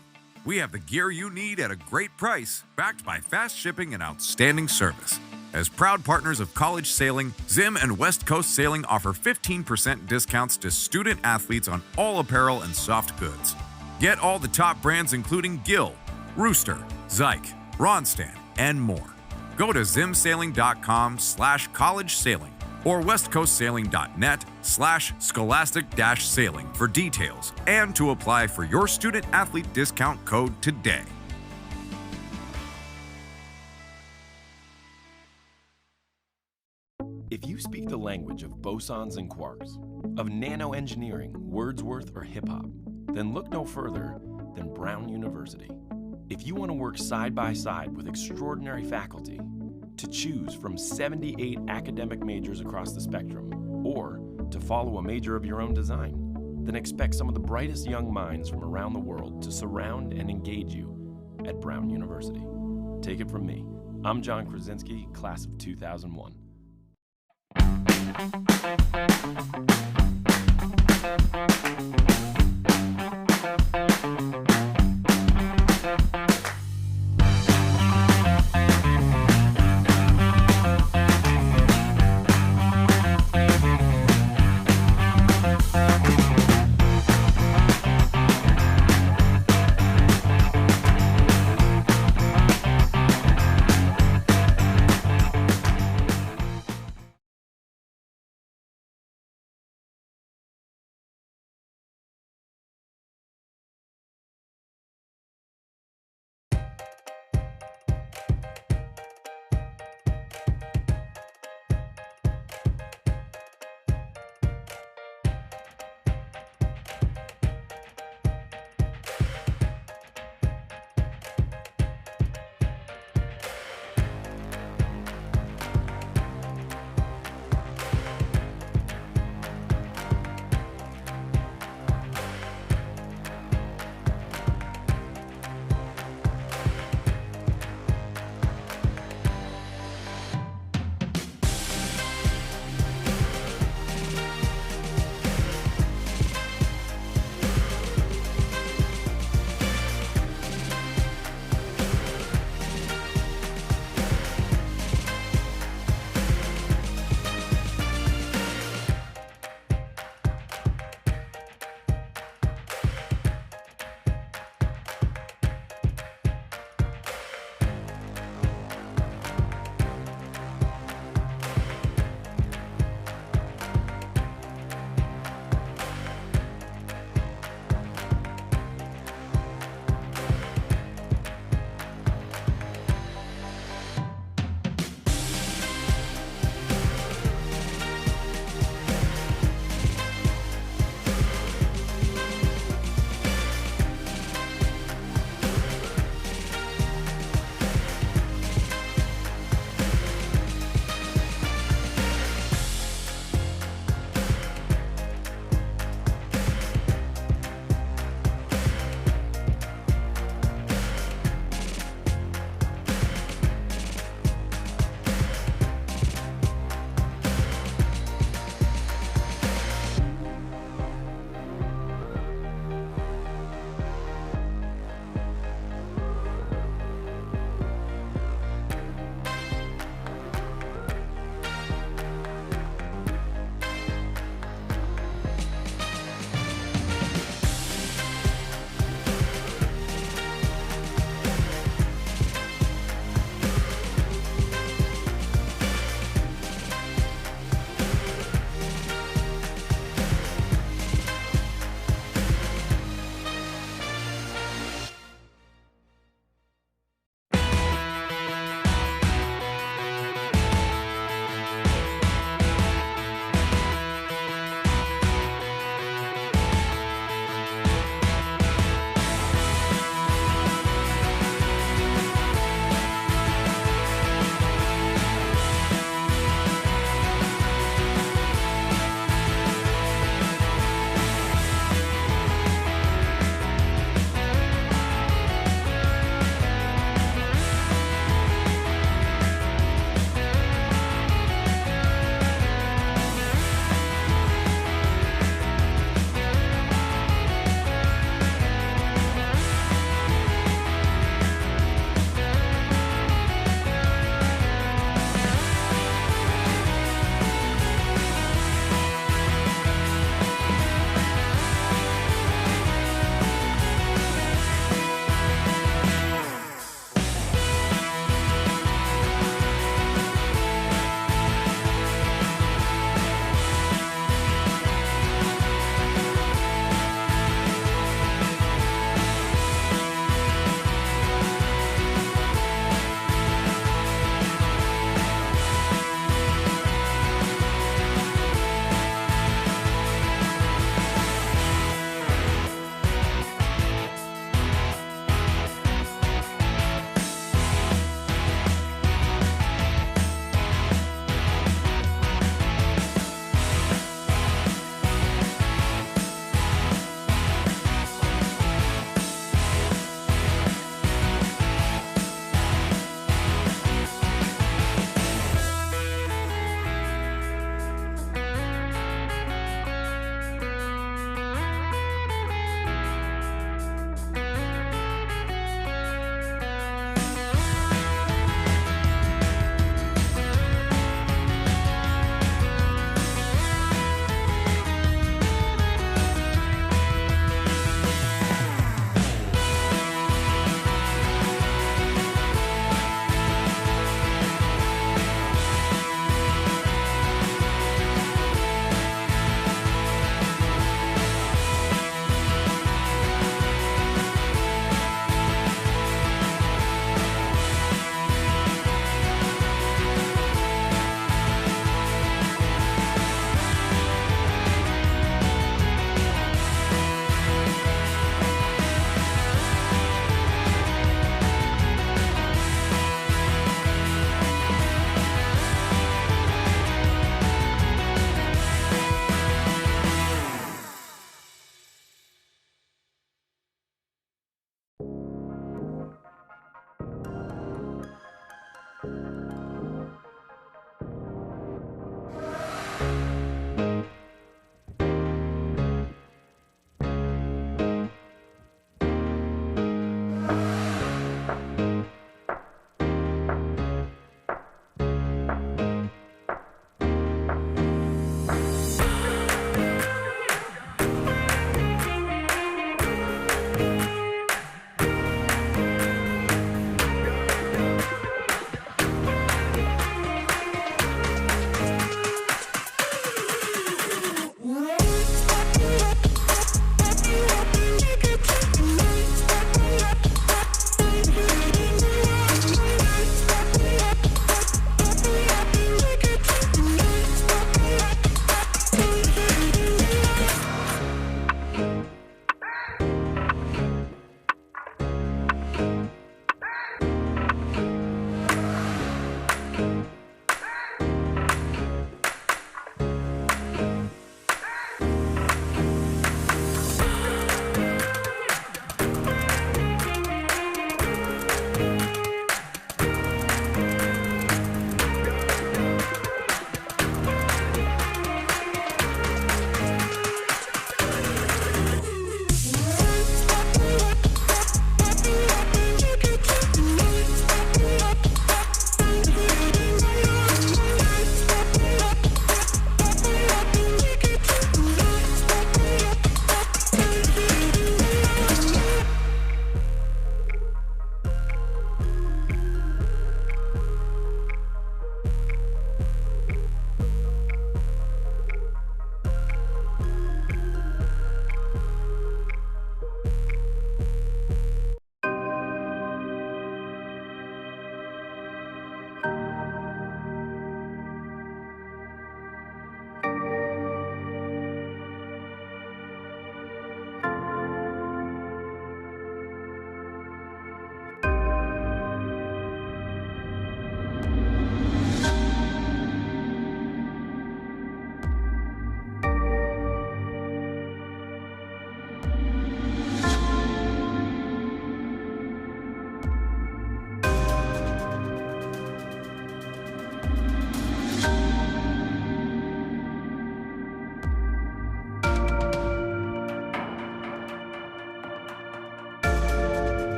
We have the gear you need at a great price, backed by fast shipping and outstanding service. As proud partners of college sailing, Zim and West Coast Sailing offer 15% discounts to student athletes on all apparel and soft goods. Get all the top brands including Gill, Rooster, Zyke, Ronstadt, and more. Go to zimsailing.com/college sailing or westcoastsailing.net/scholastic-sailing for details and to apply for your student athlete discount code today.
If you speak the language of bosons and quarks, of nanoengineering, Wordsworth, or hip-hop, then look no further than Brown University. If you want to work side by side with extraordinary faculty, to choose from 78 academic majors across the spectrum, or to follow a major of your own design, then expect some of the brightest young minds from around the world to surround and engage you at Brown University. Take it from me. I'm John Krasinski, class of 2001.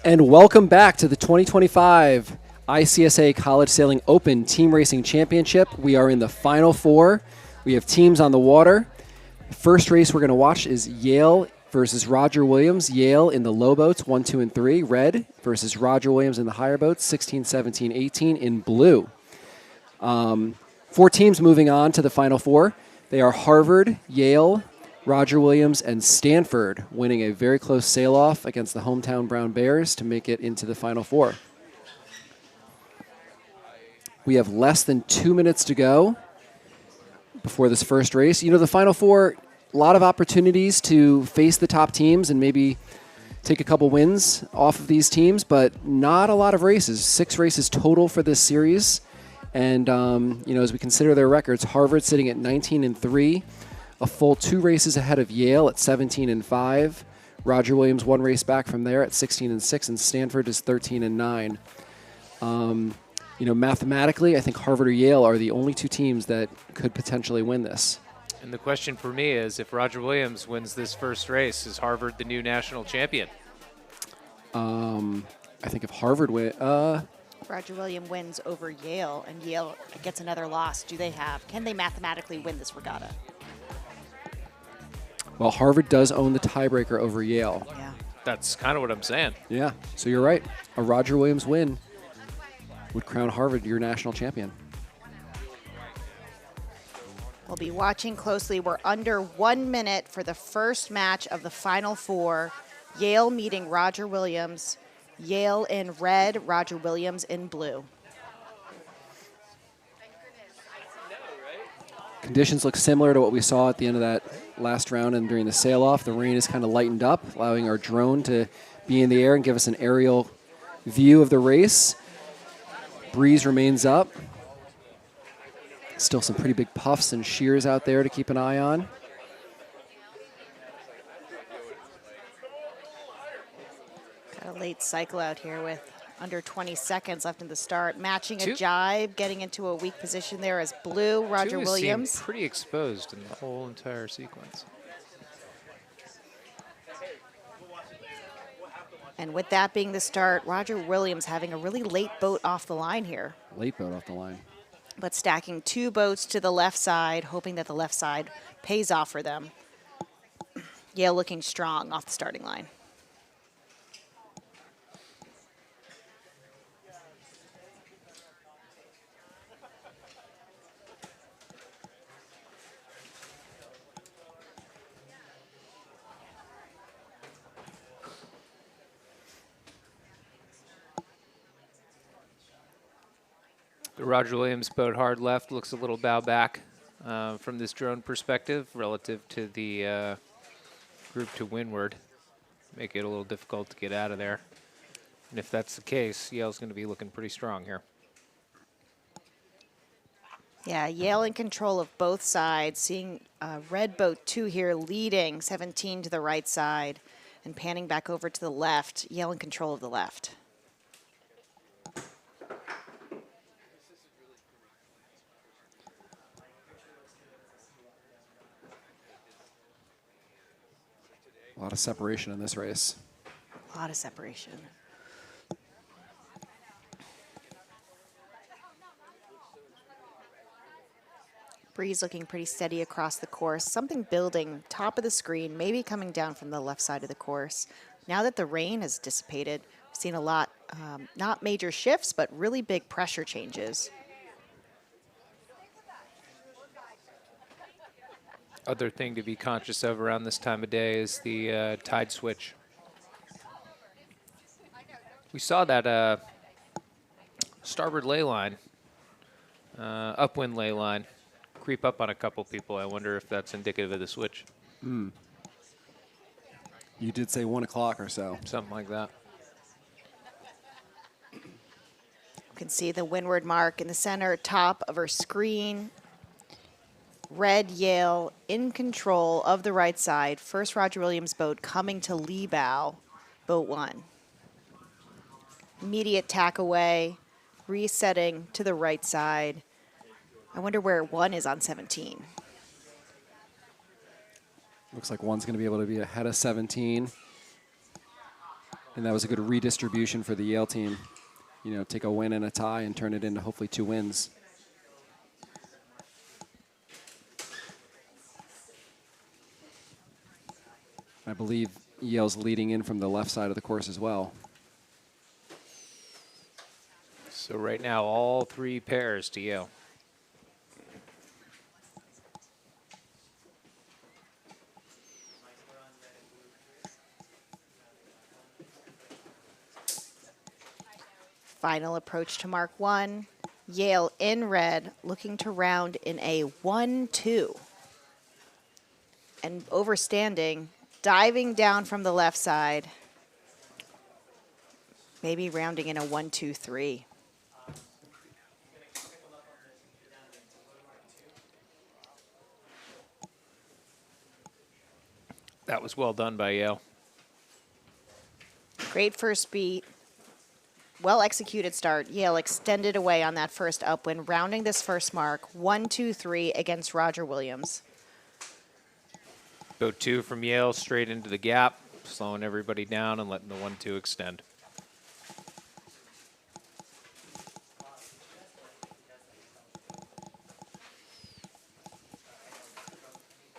And welcome back to the 2025 ICSA College Sailing Open Team Racing Championship. We are in the Final Four. We have teams on the water. The first race we're going to watch is Yale versus Roger Williams. Yale in the low boats, 1, 2, and 3. Red versus Roger Williams in the higher boats, 16, 17, 18 in blue. 4 teams moving on to the Final Four. They are Harvard, Yale, Roger Williams, and Stanford, winning a very close sail-off against the hometown Brown Bears to make it into the Final Four. We have less than 2 minutes to go before this first race. You know, the Final Four, a lot of opportunities to face the top teams and maybe take a couple wins off of these teams, but not a lot of races. 6 races total for this series. And, you know, as we consider their records, Harvard sitting at 19-3. A full 2 races ahead of Yale at 17-5. Roger Williams 1 race back from there at 16-6, and Stanford is 13-9. You know, mathematically, I think Harvard or Yale are the only 2 teams that could potentially win this.
And the question for me is, if Roger Williams wins this first race, is Harvard the new national champion?
I think if Harvard win,
Roger Williams wins over Yale, and Yale gets another loss. Can they mathematically win this regatta?
well, Harvard does own the tiebreaker over Yale.
Yeah.
That's kind of what I'm saying.
Yeah, so you're right. A Roger Williams win would crown Harvard your national champion.
We'll be watching closely. We're under 1 minute for the first match of the Final Four. Yale meeting Roger Williams. Yale in red, Roger Williams in blue.
Conditions look similar to what we saw at the end of that last round and during the sail-off. The rain is kind of lightened up, allowing our drone to be in the air and give us an aerial view of the race. Breeze remains up. Still some pretty big puffs and shears out there to keep an eye on.
Got a late cycle out here with under 20 seconds left in the start. Matching a
Two-
jibe, getting into a weak position there as blue, Roger
Two
Williams.
seem pretty exposed in the whole entire sequence.
And with that being the start, Roger Williams having a really late boat off the line here,
Late boat off the line.
but stacking 2 boats to the left side, hoping that the left side pays off for them. Yale looking strong off the starting line.
The Roger Williams boat hard left looks a little bow back from this drone perspective relative to the group to windward. Make it a little difficult to get out of there. And if that's the case, Yale's going to be looking pretty strong here.
Yeah, Yale in control of both sides. Seeing red boat 2 here leading 17 to the right side and panning back over to the left. Yale in control of the left.
A lot of separation in this race.
A lot of separation. Breeze looking pretty steady across the course. Something building top of the screen, maybe coming down from the left side of the course. Now that the rain has dissipated, we've seen a lot, not major shifts, but really big pressure changes.
Other thing to be conscious of around this time of day is the tide switch. We saw that starboard ley line, upwind ley line, creep up on a couple people. I wonder if that's indicative of the switch.
You did say 1 o'clock or so.
Something like that.
You can see the windward mark in the center, top of our screen. Red Yale in control of the right side. First Roger Williams boat coming to lee bow, boat 1. Immediate tack away, resetting to the right side. I wonder where 1 is on 17.
Looks like 1's going to be able to be ahead of 17. And that was a good redistribution for the Yale team. You know, take a win and a tie and turn it into hopefully 2 wins. I believe Yale's leading in from the left side of the course as well.
So right now, all 3 pairs to Yale.
Final approach to mark 1. Yale in red, looking to round in a 1-2. And overstanding, diving down from the left side. Maybe rounding in a 1-2-3.
That was well done by Yale.
Great first beat. Well executed start. Yale extended away on that first upwind, rounding this first mark 1-2-3 against Roger Williams.
Boat 2 from Yale straight into the gap, slowing everybody down and letting the 1-2 extend.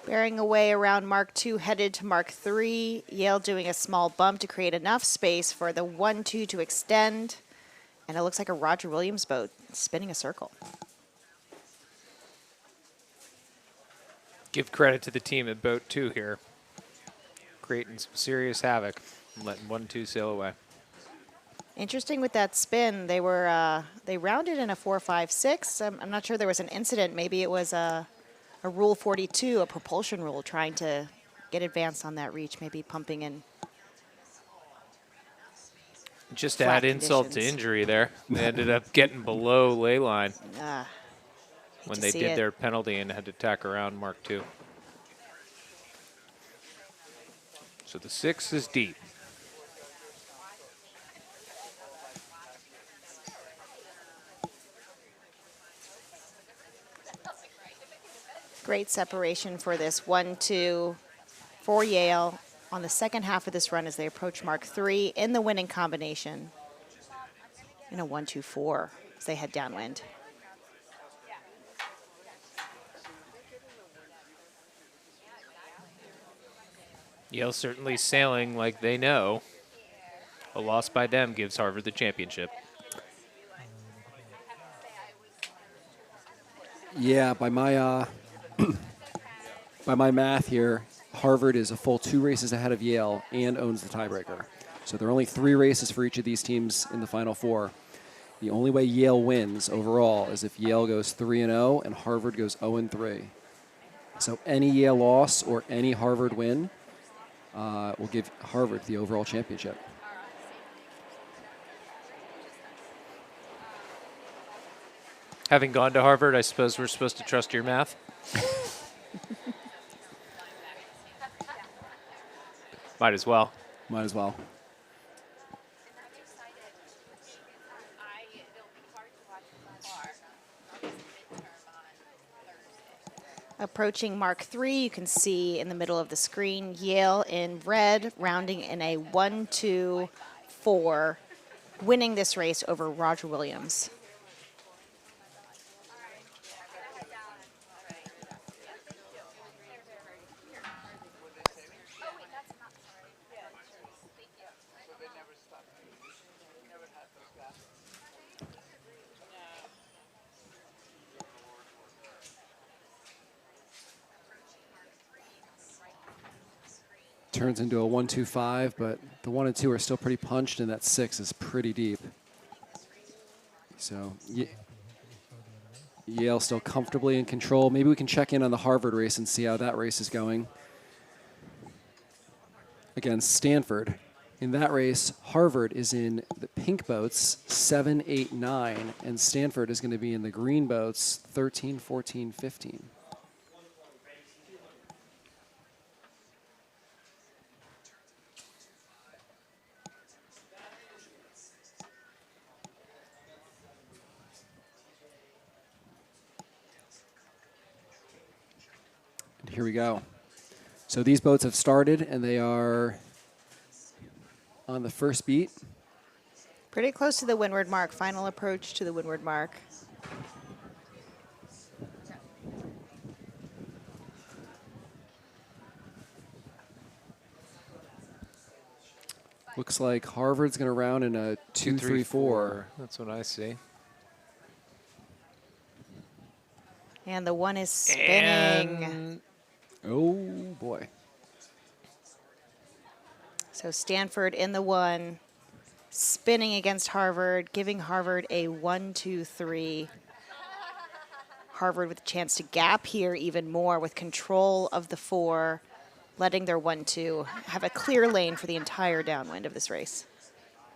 Bearing away around mark 2, headed to mark 3. Yale doing a small bump to create enough space for the 1-2 to extend. And it looks like a Roger Williams boat spinning a circle.
Give credit to the team at boat 2 here. Creating some serious havoc and letting 1-2 sail away.
Interesting with that spin, they were they rounded in a 4-5-6. I'm not sure there was an incident. Maybe it was a Rule 42, a propulsion rule, trying to get advanced on that reach, maybe pumping in.
Just to
flat
add insult to
conditions.
injury there, they ended up getting below ley line when
to
they
see
did
it.
their penalty and had to tack around mark 2. So the 6 is deep.
Great separation for this 1-2 for Yale on the second half of this run as they approach mark 3 in the winning combination in a 1-2-4 as they head downwind.
Yale certainly sailing like they know. A loss by them gives Harvard the championship.
Yeah, by my by my math here, Harvard is a full 2 races ahead of Yale and owns the tiebreaker. So there are only 3 races for each of these teams in the Final Four. The only way Yale wins overall is if Yale goes 3-0 and Harvard goes 0-3. So any Yale loss or any Harvard win will give Harvard the overall championship.
Having gone to Harvard, I suppose we're supposed to trust your math. Might as well.
Might as well.
Approaching mark 3, you can see in the middle of the screen, Yale in red, rounding in a 1-2-4, winning this race over Roger Williams.
Turns into a 1-2-5, but the 1 and 2 are still pretty punched, and that 6 is pretty deep. So Yale still comfortably in control. Maybe we can check in on the Harvard race and see how that race is going. Against Stanford. In that race, Harvard is in the pink boats 7, 8, 9, and Stanford is going to be in the green boats 13, 14, 15. Here we go. So these boats have started, and they are on the first beat.
Pretty close to the windward mark. Final approach to the windward mark.
Looks like Harvard's going to round in a 2-3-4.
That's what I see.
And the one is spinning.
And
Oh, boy.
So Stanford in the one, spinning against Harvard, giving Harvard a 1-2-3. Harvard with a chance to gap here even more with control of the 4, letting their 1-2 have a clear lane for the entire downwind of this race.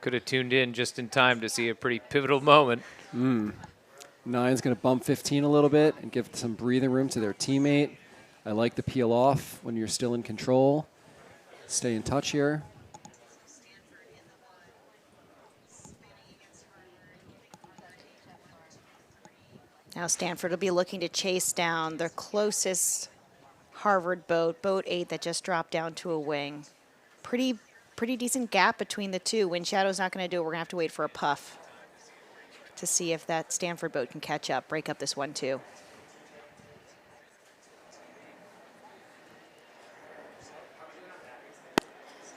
could have tuned in just in time to see a pretty pivotal moment.
9's going to bump 15 a little bit and give some breathing room to their teammate. I like the peel off when you're still in control. Stay in touch here.
Now Stanford will be looking to chase down their closest Harvard boat, boat 8 that just dropped down to a wing. Pretty decent gap between the two. Wind shadow's not going to do it. We're going to have to wait for a puff to see if that Stanford boat can catch up, break up this 1-2.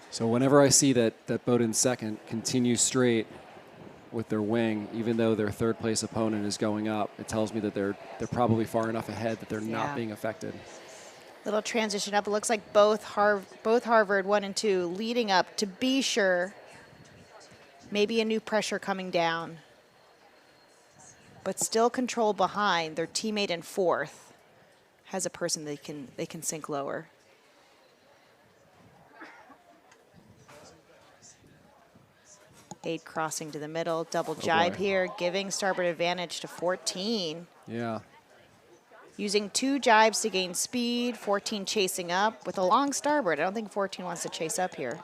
So whenever I see that boat in second continue straight with their wing, even though their third place opponent is going up, it tells me that they're probably far enough ahead that they're not being affected.
Little transition up. It looks like both Harvard 1 and 2 leading up to be sure. Maybe a new pressure coming down, but still control behind. Their teammate in fourth has a person they can sink lower. Eight crossing to the middle, double jibe here, giving starboard advantage to 14.
Yeah.
Using 2 jibes to gain speed, 14 chasing up with a long starboard. I don't think 14 wants to chase up here.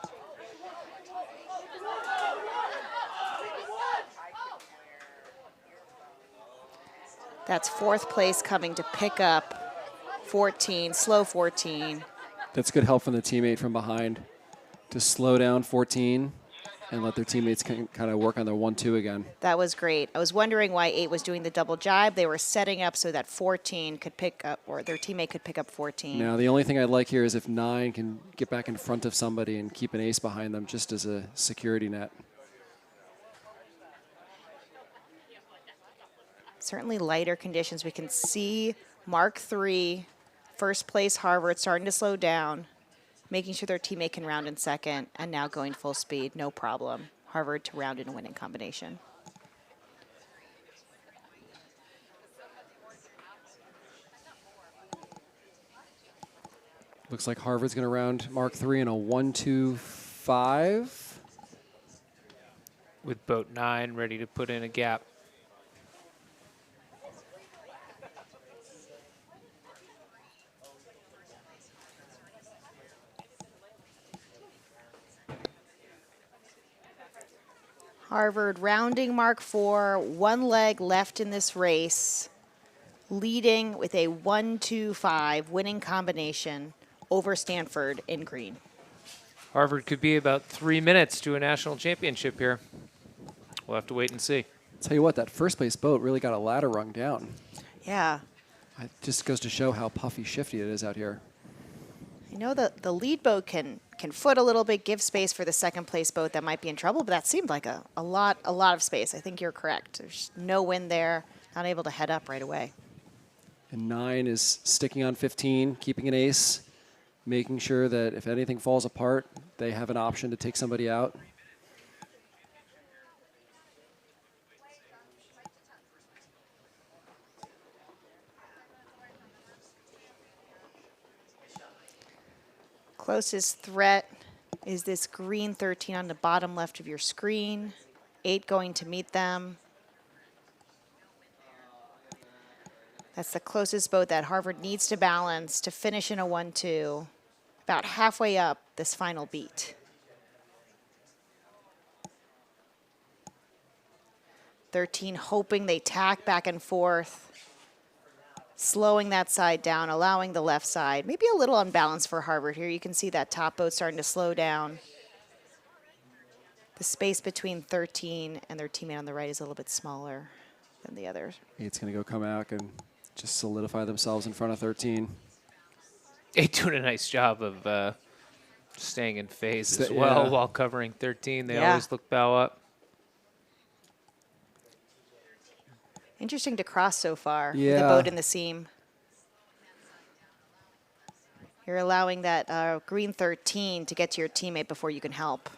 That's fourth place coming to pick up 14, slow 14.
That's good help from the teammate from behind to slow down 14 and let their teammates kind of work on their 1-2 again.
That was great. I was wondering why 8 was doing the double jibe. They were setting up so that 14 could pick up, or their teammate could pick up 14.
Now, the only thing I'd like here is if 9 can get back in front of somebody and keep an ace behind them just as a security net.
Certainly lighter conditions. We can see Mark III, first place Harvard, starting to slow down, making sure their teammate can round in second, and now going full speed, no problem. Harvard to round in a winning combination.
Looks like Harvard's going to round Mark III in a 1-2-5.
With boat 9 ready to put in a gap.
Harvard rounding Mark IV, 1 leg left in this race, leading with a 1-2-5 winning combination over Stanford in green.
Harvard could be about 3 minutes to a national championship here. We'll have to wait and see.
Tell you what, that first place boat really got a ladder rung down.
Yeah.
It just goes to show how puffy shifty it is out here.
I know that the lead boat can foot a little bit, give space for the second place boat that might be in trouble, but that seemed like a lot of space. I think you're correct. There's no wind there, not able to head up right away.
And 9 is sticking on 15, keeping an ace, making sure that if anything falls apart, they have an option to take somebody out.
Closest threat is this green 13 on the bottom left of your screen. 8 going to meet them. That's the closest boat that Harvard needs to balance to finish in a 1-2. About halfway up this final beat. 13 hoping they tack back and forth. Slowing that side down, allowing the left side. Maybe a little unbalanced for Harvard here. You can see that top boat starting to slow down. The space between 13 and their teammate on the right is a little bit smaller than the others.
8's going to go come out and just solidify themselves in front of 13.
8 doing a nice job of staying in phase as well while covering 13. They always look bow up.
Interesting to cross so far with
Yeah.
the boat in the seam. You're allowing that green 13 to get to your teammate before you can help.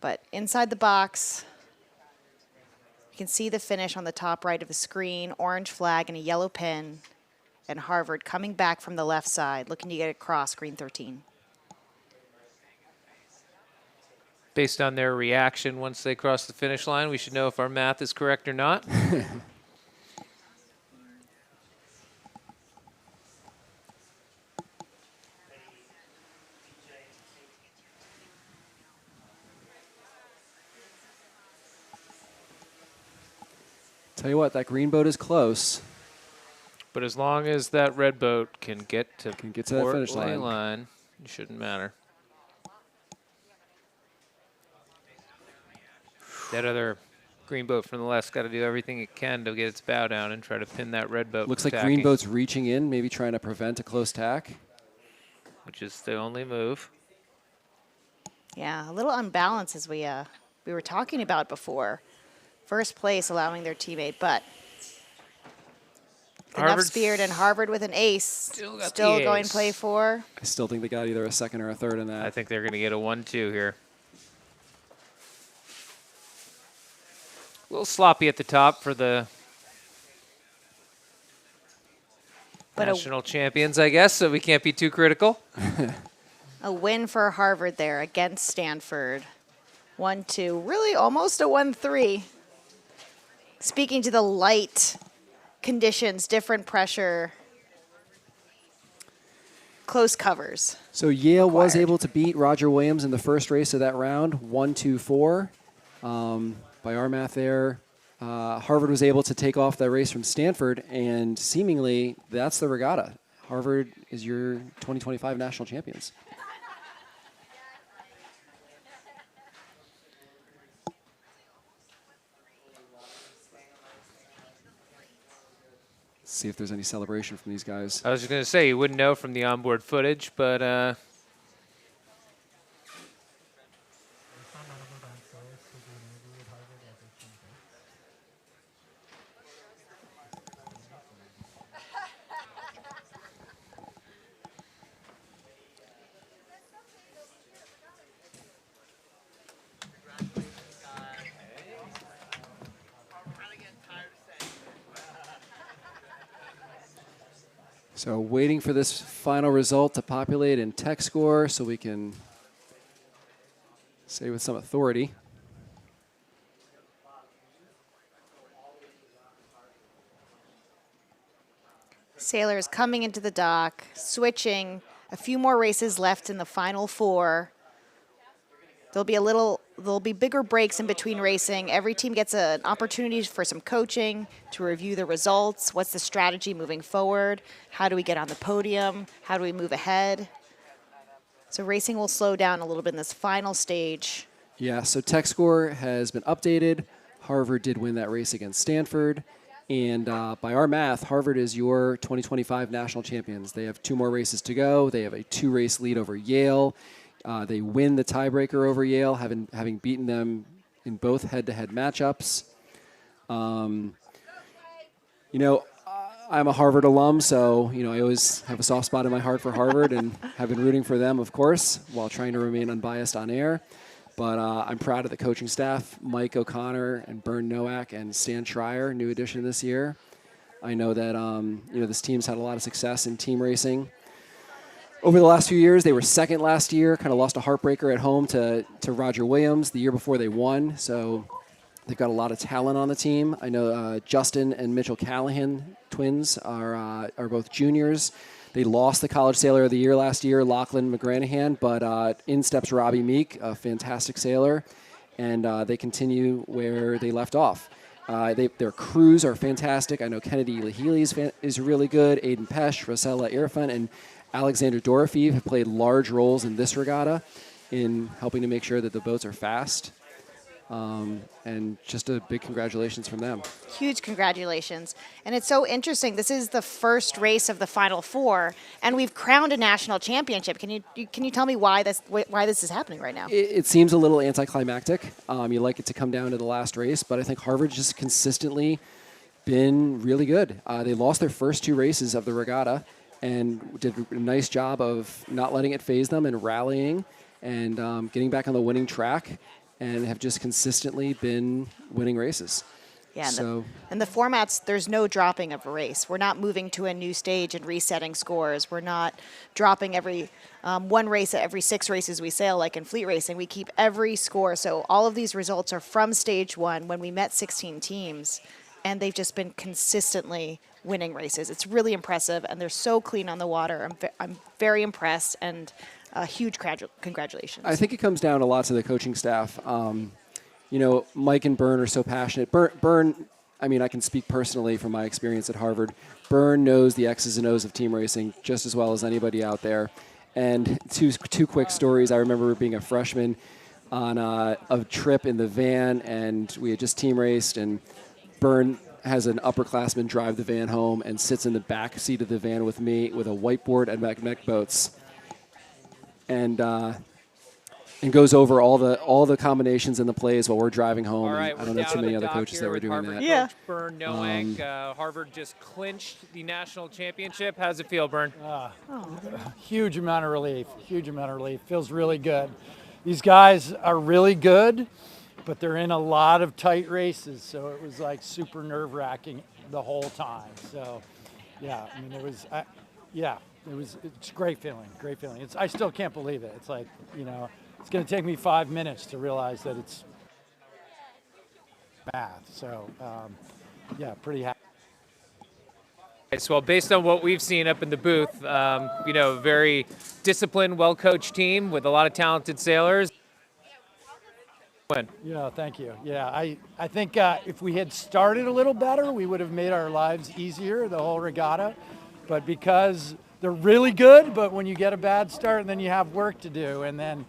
But inside the box, you can see the finish on the top right of the screen, orange flag and a yellow pin, and Harvard coming back from the left side, looking to get across green 13.
Based on their reaction once they cross the finish line, we should know if our math is correct or not.
Tell you what, that green boat is close.
But as long as that red boat can get to
that
port
finish
line, it shouldn't matter. That other green boat from the left's got to do everything it can to get its bow down and try to pin that red boat.
Looks
from
like green
tacking,
boat's reaching in, maybe trying to prevent a close tack.
which is the only move.
Yeah, a little unbalanced as we were talking about before. First place allowing their teammate, but enough
Harvard's
spirit, and Harvard with an ace.
Still got
Still
the
going
ace.
play 4.
I still think they got either a second or a third in that.
I think they're going to get a 1-2 here. A little sloppy at the top for the
But
national champions, I guess, so we can't be too critical.
a win for Harvard there against Stanford. 1-2, really almost a 1-3. Speaking to the light conditions, different pressure, close covers.
So Yale was
required.
able to beat Roger Williams in the first race of that round, 1-2-4. By our math there, Harvard was able to take off that race from Stanford, and seemingly that's the regatta. Harvard is your 2025 national champions. See if there's any celebration from these guys.
I was just going to say, you wouldn't know from the onboard footage, but
So waiting for this final result to populate in tech score so we can say with some authority.
Sailors coming into the dock, switching. A few more races left in the final 4. There'll be bigger breaks in between racing. Every team gets an opportunity for some coaching to review the results. What's the strategy moving forward? How do we get on the podium? How do we move ahead? So racing will slow down a little bit in this final stage.
Yeah, so tech score has been updated. Harvard did win that race against Stanford. And by our math, Harvard is your 2025 national champions. They have 2 more races to go. They have a 2-race lead over Yale. They win the tiebreaker over Yale, having beaten them in both head-to-head matchups. You know, I'm a Harvard alum, so I always have a soft spot in my heart for Harvard and have been rooting for them, of course, while trying to remain unbiased on air. But I'm proud of the coaching staff, Mike O'Connor and Bern Noack and Stan Schreier, new addition this year. I know that this team's had a lot of success in team racing. Over the last few years, they were second last year, kind of lost a heartbreaker at home to Roger Williams the year before they won. So they've got a lot of talent on the team. I know Justin and Mitchell Callahan, twins, are both juniors. They lost the College Sailor of the Year last year, Lachlan McGranahan, but in steps Robbie Meek, a fantastic sailor, and they continue where they left off. Their crews are fantastic. I know Kennedy Lahili is really good. Aiden Pesh, Rosella Irfan, and Alexander Dorofeev have played large roles in this regatta. in helping to make sure that the boats are fast. And just a big congratulations from them.
Huge congratulations. And it's so interesting. This is the first race of the Final Four, and we've crowned a national championship. Can you tell me why this is happening right now?
It seems a little anticlimactic. You like it to come down to the last race, but I think Harvard's just consistently been really good. They lost their first 2 races of the regatta and did a nice job of not letting it phase them and rallying and getting back on the winning track, and have just consistently been winning races.
Yeah,
and
the formats, there's no dropping of a race. We're not moving to a new stage and resetting scores. We're not dropping every one race at every 6 races we sail, like in fleet racing. We keep every score. So all of these results are from stage 1 when we met 16 teams, and they've just been consistently winning races. It's really impressive, and they're so clean on the water. I'm very impressed, and huge congratulations.
I think it comes down a lot to the coaching staff. Mike and Bern are so passionate. Bern, I mean, I can speak personally from my experience at Harvard. Bern knows the X's and O's of team racing just as well as anybody out there. And two quick stories. I remember being a freshman on a trip in the van, and we had just team raced, and Bern has an upperclassman drive the van home and sits in the back seat of the van with me with a whiteboard and mech boats. And goes over all the combinations and the plays while we're driving home.
All right,
I don't know too many other coaches that were doing
Harvard
that.
Yeah.
Coach Bern Noack. Harvard just clinched the national championship. How's it feel, Bern?
Huge amount of relief. Huge amount of relief. Feels really good. These guys are really good, but they're in a lot of tight races, so it was like super nerve-wracking the whole time. So, yeah, I mean, it's a great feeling, great feeling. I still can't believe it. It's like, it's going to take me 5 minutes to realize that it's math. So, pretty happy.
Well, based on what we've seen up in the booth, very disciplined, well-coached team with a lot of talented sailors. Win.
Yeah, thank you. Yeah, I think if we had started a little better, we would have made our lives easier, the whole regatta. But because they're really good, but when you get a bad start, then you have work to do. And then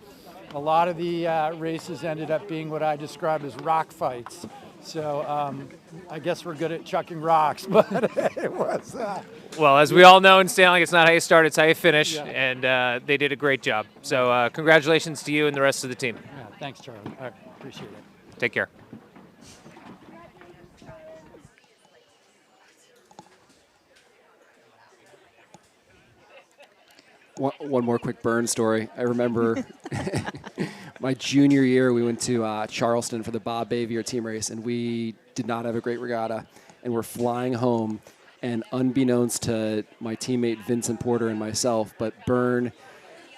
a lot of the races ended up being what I described as rock fights. So I guess we're good at chucking rocks, but it was.
Well, as we all know in sailing, it's not how you start, it's how you finish.
Yeah.
And they did a great job. So congratulations to you and the rest of the team.
Yeah, thanks, Charlie. I appreciate it.
Take care.
One more quick Bern story. I remember my junior year, we went to Charleston for the Bob Bavier team race, and we did not have a great regatta. And we're flying home, and unbeknownst to my teammate Vincent Porter and myself, but Bern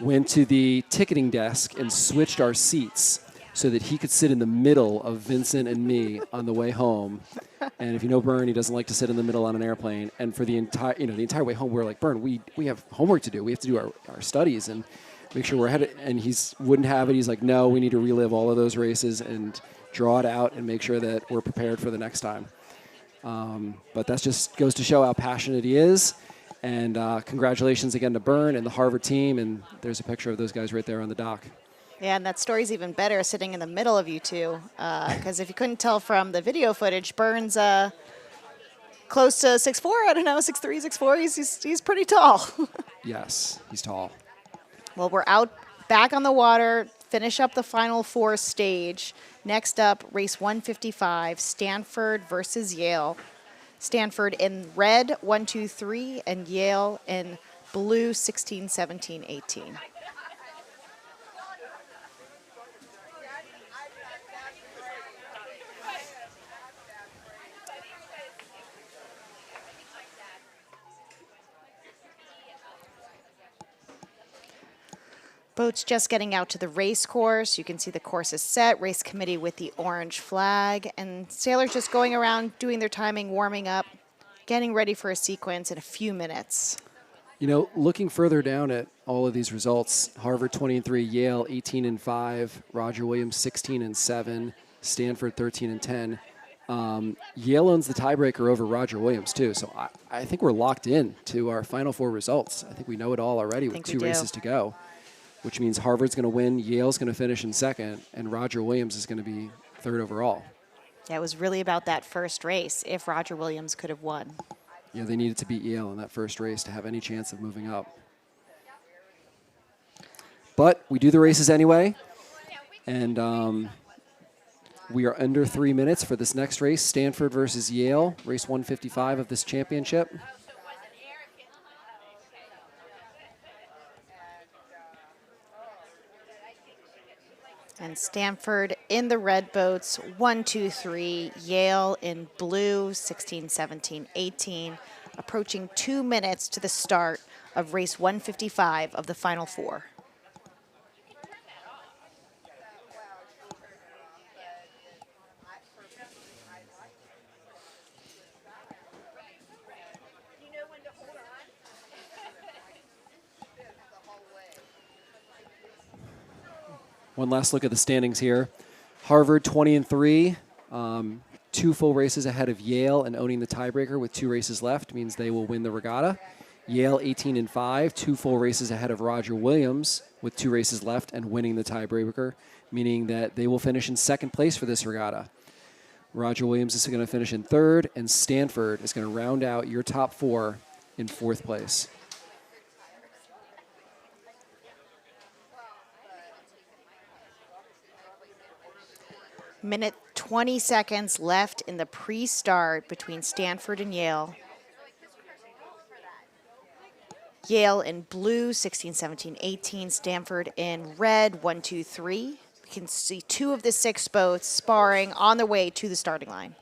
went to the ticketing desk and switched our seats so that he could sit in the middle of Vincent and me on the way home. And if you know Bern, he doesn't like to sit in the middle on an airplane. And for the entire way home, we're like, Bern, we have homework to do. We have to do our studies and make sure we're ahead. And he wouldn't have it. He's like, no, we need to relive all of those races and draw it out and make sure that we're prepared for the next time. But that just goes to show how passionate he is. And congratulations again to Bern and the Harvard team. And there's a picture of those guys right there on the dock.
Yeah, and that story's even better sitting in the middle of you two, because if you couldn't tell from the video footage, Bern's close to 6'4", I don't know, 6'3", 6'4", he's pretty tall.
Yes, he's tall.
Well, we're out back on the water, finish up the Final Four stage. Next up, race 155, Stanford versus Yale. Stanford in red, 1, 2, 3, and Yale in blue, 16, 17, 18. Boats just getting out to the race course. You can see the course is set, race committee with the orange flag, and sailors just going around doing their timing, warming up, getting ready for a sequence in a few minutes.
Looking further down at all of these results, Harvard 20-3, Yale 18-5, Roger Williams 16-7, Stanford 13-10. Yale owns the tiebreaker over Roger Williams too, so I think we're locked in to our Final Four results. I think we know it all already with 2 races to go. which means Harvard's going to win, Yale's going to finish in second, and Roger Williams is going to be third overall.
Yeah, it was really about that first race, if Roger Williams could have won.
Yeah, they needed to beat Yale in that first race to have any chance of moving up. But we do the races anyway, and we are under 3 minutes for this next race, Stanford versus Yale, race 155 of this championship.
And Stanford in the red boats, 1, 2, 3. Yale in blue, 16, 17, 18. Approaching 2 minutes to the start of race 155 of the final 4.
One last look at the standings here. Harvard 20-3, 2 full races ahead of Yale and owning the tiebreaker with 2 races left means they will win the regatta. Yale 18-5, 2 full races ahead of Roger Williams with 2 races left and winning the tiebreaker, meaning that they will finish in second place for this regatta. Roger Williams is going to finish in third, and Stanford is going to round out your top 4 in 4th place.
Minute 20 seconds left in the pre-start between Stanford and Yale. Yale in blue, 16, 17, 18. Stanford in red, 1, 2, 3. We can see 2 of the 6 boats sparring on their way to the starting line.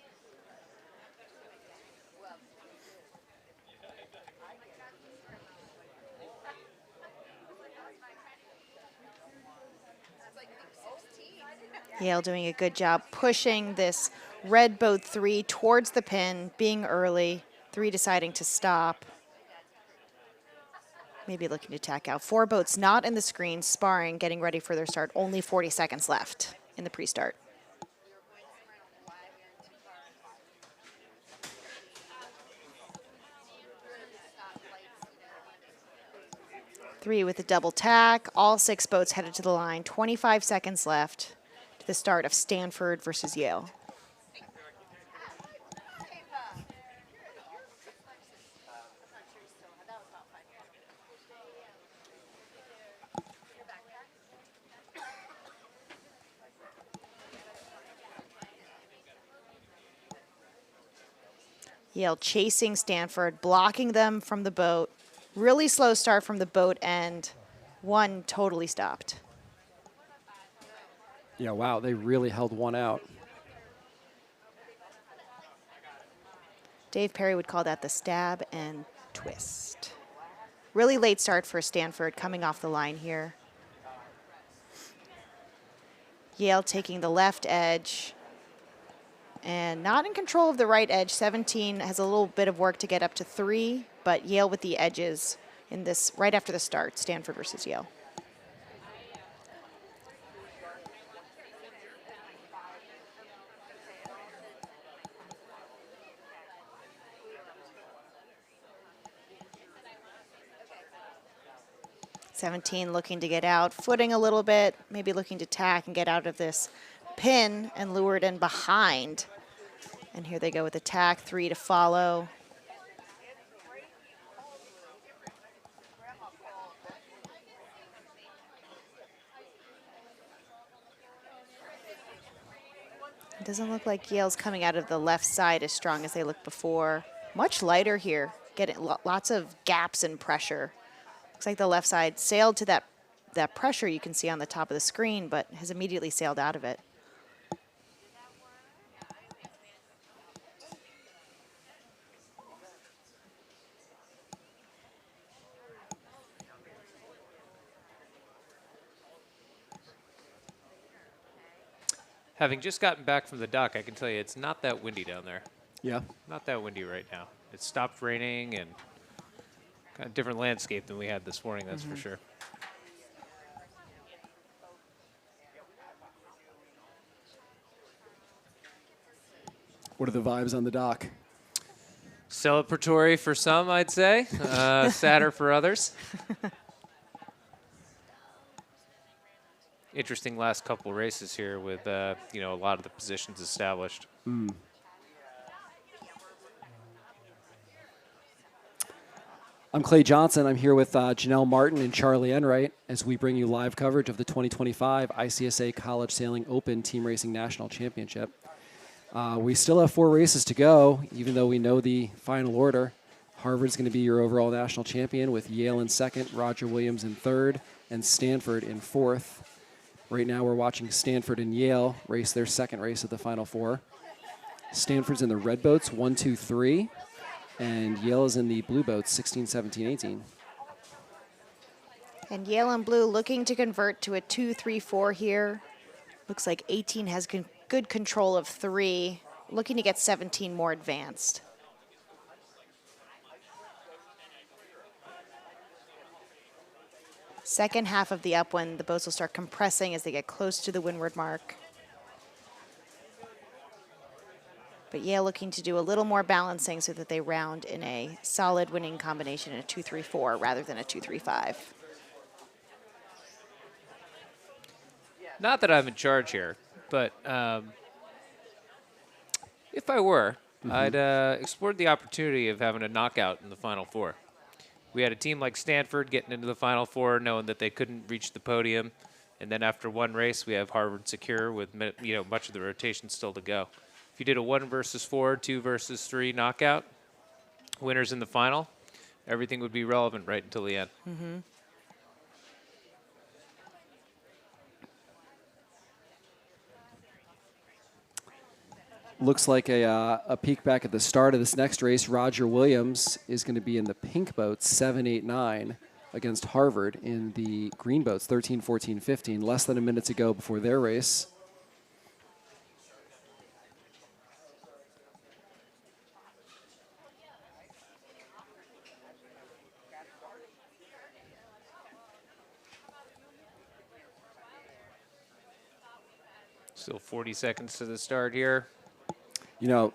Yale doing a good job pushing this red boat 3 towards the pin, being early. 3 deciding to stop. Maybe looking to tack out. 4 boats not in the screen, sparring, getting ready for their start. Only 40 seconds left in the pre-start. Three with a double tack. All 6 boats headed to the line. 25 seconds left to the start of Stanford versus Yale. Yale chasing Stanford, blocking them from the boat. Really slow start from the boat end. 1 totally stopped.
Yeah, wow, they really held 1 out.
Dave Perry would call that the stab and twist. Really late start for Stanford coming off the line here. Yale taking the left edge and not in control of the right edge. 17 has a little bit of work to get up to 3, but Yale with the edges in this right after the start, Stanford versus Yale. Looking to get out, footing a little bit, maybe looking to tack and get out of this pin and lured in behind. And here they go with the tack, 3 to follow. It doesn't look like Yale's coming out of the left side as strong as they looked before. Much lighter here, getting lots of gaps and pressure. Looks like the left side sailed to that pressure you can see on the top of the screen, but has immediately sailed out of it.
Having just gotten back from the dock, I can tell you it's not that windy down there.
Yeah.
Not that windy right now. It stopped raining and kind of different landscape than we had this morning, that's for sure.
What are the vibes on the dock?
Celebratory for some, I'd say. Sadder for others. interesting last couple races here with, a lot of the positions established.
I'm Clay Johnson. I'm here with Janel Martin and Charlie Enright as we bring you live coverage of the 2025 ICSA College Sailing Open Team Racing National Championship. We still have 4 races to go, even though we know the final order. Harvard's going to be your overall national champion with Yale in second, Roger Williams in third, and Stanford in fourth. Right now we're watching Stanford and Yale race their second race of the Final Four. Stanford's in the red boats, 1, 2, 3. And Yale is in the blue boats, 16, 17, 18.
And Yale and blue looking to convert to a 2-3-4 here. Looks like 18 has good control of 3, looking to get 17 more advanced. Second half of the upwind, the boats will start compressing as they get close to the windward mark. But Yale looking to do a little more balancing so that they round in a solid winning combination in a 2-3-4 rather than a 2-3-5.
Not that I'm in charge here, but if I were, I'd explored the opportunity of having a knockout in the Final Four. We had a team like Stanford getting into the Final Four, knowing that they couldn't reach the podium, and then after one race, we have Harvard secure with much of the rotation still to go. If you did a 1 versus 4, 2 versus 3 knockout, winners in the final, everything would be relevant right until the end.
Looks like a peek back at the start of this next race. Roger Williams is going to be in the pink boats, 7, 8, 9, against Harvard in the green boats, 13, 14, 15. Less than a minute to go before their race.
Still 40 seconds to the start here.
You know,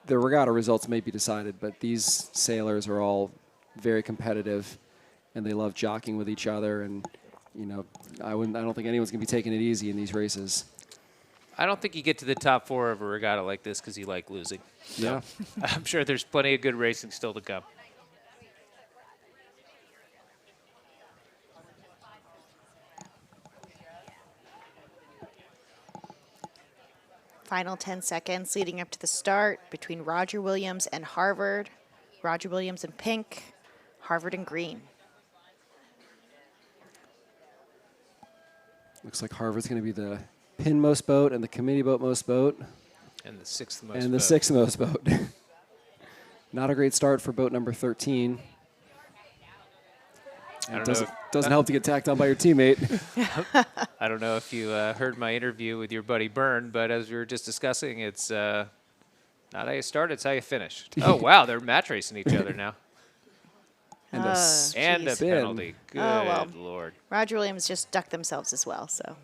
the regatta results may be decided, but these sailors are all very competitive, and they love jockeying with each other. And I don't think anyone's gonna be taking it easy in these races.
I don't think you get to the top 4 of a regatta like this because you like losing.
Yeah,
I'm sure there's plenty of good racing still to come.
Final 10 seconds leading up to the start between Roger Williams and Harvard. Roger Williams in pink, Harvard in green.
looks like Harvard's going to be the pinmost boat and the committee boat most boat.
And the 6th most
And the
boat.
6th most boat. Not a great start for boat number 13. It doesn't help to get tacked on by your teammate.
I don't know if you heard my interview with your buddy Bern, but as we were just discussing, it's not how you start, it's how you finish. Oh, wow, they're match racing each other now.
And
And a
spin.
penalty. Good
well.
Lord.
Roger Williams just ducked themselves as well, so.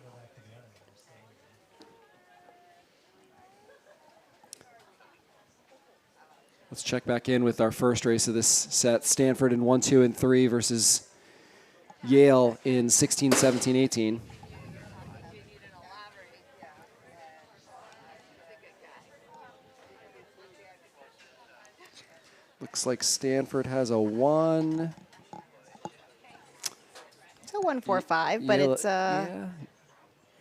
Let's check back in with our first race of this set. Stanford in 1, 2, and 3 versus Yale in 16, 17, 18. Looks like Stanford has a 1.
It's a 145, but
Yale-
it's
yeah.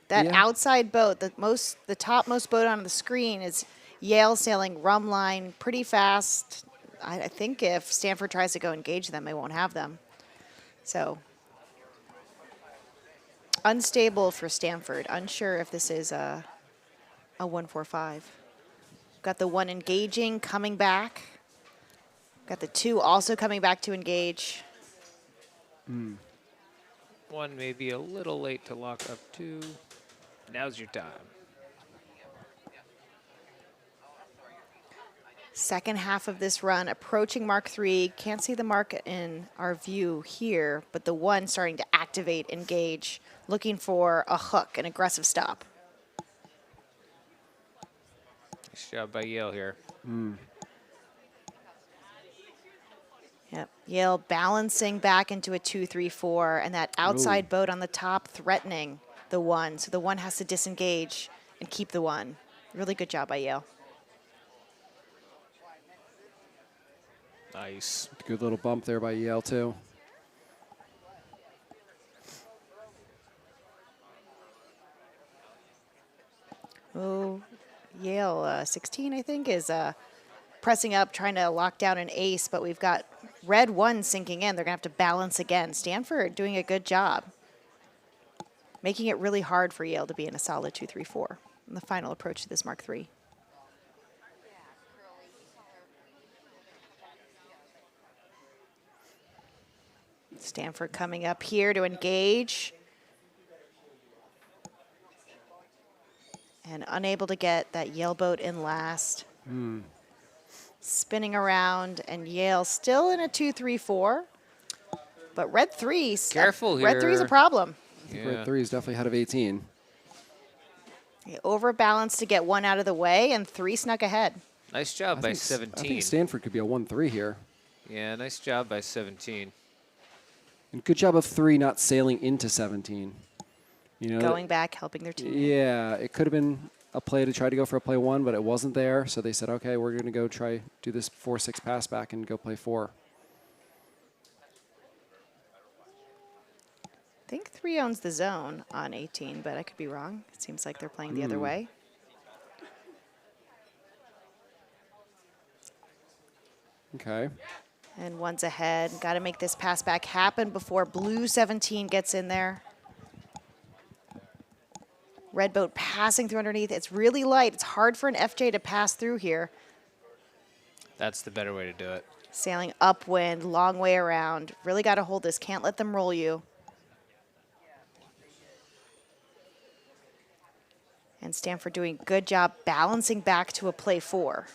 that
yeah.
outside boat, the topmost boat on the screen is Yale sailing rum line pretty fast. I think if Stanford tries to go engage them, they won't have them. So unstable for Stanford. Unsure if this is a 145. Got the 1 engaging, coming back. Got the 2 also coming back to engage.
One may be a little late to lock up 2. Now's your time.
Second half of this run, approaching Mark 3. Can't see the mark in our view here, but the 1 starting to activate, engage, looking for a hook, an aggressive stop.
Nice job by Yale here.
Yep. Yale balancing back into a 2-3-4, and that outside boat on the top threatening. the 1. So the 1 has to disengage and keep the 1. Really good job by Yale.
Nice.
Good little bump there by Yale, too.
Oh, Yale, 16, I think, is pressing up, trying to lock down an ace, but we've got red 1 sinking in. They're going to have to balance again. Stanford doing a good job, making it really hard for Yale to be in a solid 2-3-4 in the final approach to this Mark III. Stanford coming up here to engage. And unable to get that Yale boat in last. Spinning around, and Yale still in a 2-3-4. But red 3,
Careful here.
Red 3 is a problem.
Yeah.
Red 3 is definitely ahead of 18.
He overbalanced to get 1 out of the way, and 3 snuck ahead.
Nice job by
I
17.
think Stanford could be a 1-3 here.
Yeah, nice job by 17.
And good job of 3 not sailing into 17. You know,
Going back, helping their team.
Yeah, it could have been a play to try to go for a play 1, but it wasn't there. So they said, okay, we're going to go try do this 4-6 pass back and go play 4.
I think 3 owns the zone on 18, but I could be wrong. It seems like they're playing the other way.
Okay.
And 1's ahead. Got to make this pass back happen before blue 17 gets in there. Red boat passing through underneath. It's really light. It's hard for an FJ to pass through here.
That's the better way to do it.
Sailing upwind, long way around. Really got to hold this. Can't let them roll you. And Stanford doing a good job balancing back to a play 4.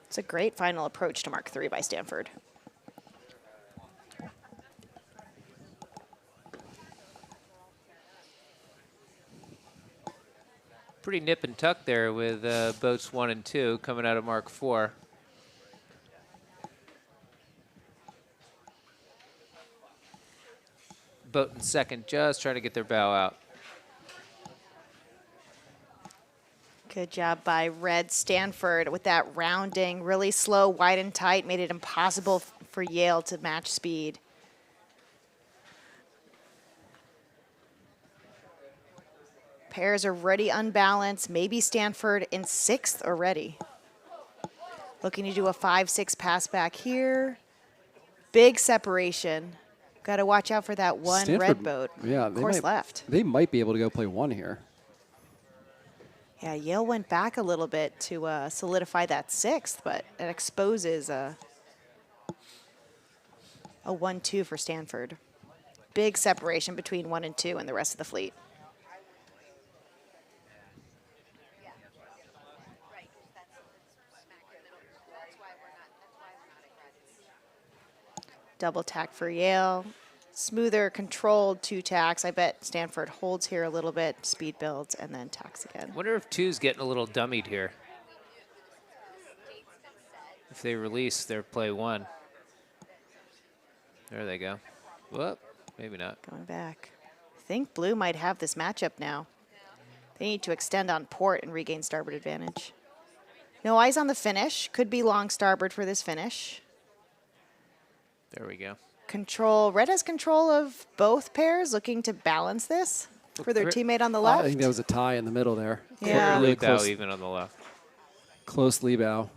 It's a great final approach to Mark III by Stanford.
Pretty nip and tuck there with boats 1 and 2 coming out of Mark IV. Boat in second, just trying to get their bow out.
Good job by Red. Stanford with that rounding, really slow, wide and tight, made it impossible for Yale to match speed. Pairs are already unbalanced. Maybe Stanford in 6th already. Looking to do a 5-6 pass back here. Big separation. Got to watch out for that one
Stanford,
red boat.
Yeah,
Course left.
They might be able to go play 1 here.
Yeah, Yale went back a little bit to solidify that 6th, but it exposes a 1-2 for Stanford. Big separation between 1 and 2 and the rest of the fleet. Double tack for Yale. Smoother, controlled 2 tacks. I bet Stanford holds here a little bit, speed builds, and then tacks again.
Wonder if 2's getting a little dummied here. If they release their play 1. There they go. Whoop, maybe not.
Going back. I think blue might have this matchup now. They need to extend on port and regain starboard advantage. No eyes on the finish. Could be long starboard for this finish.
There we go.
Control. Red has control of both pairs, looking to balance this for their teammate on the left.
I think that was a tie in the middle there.
Yeah.
Really
close.
bow even on the left.
Close lee bow.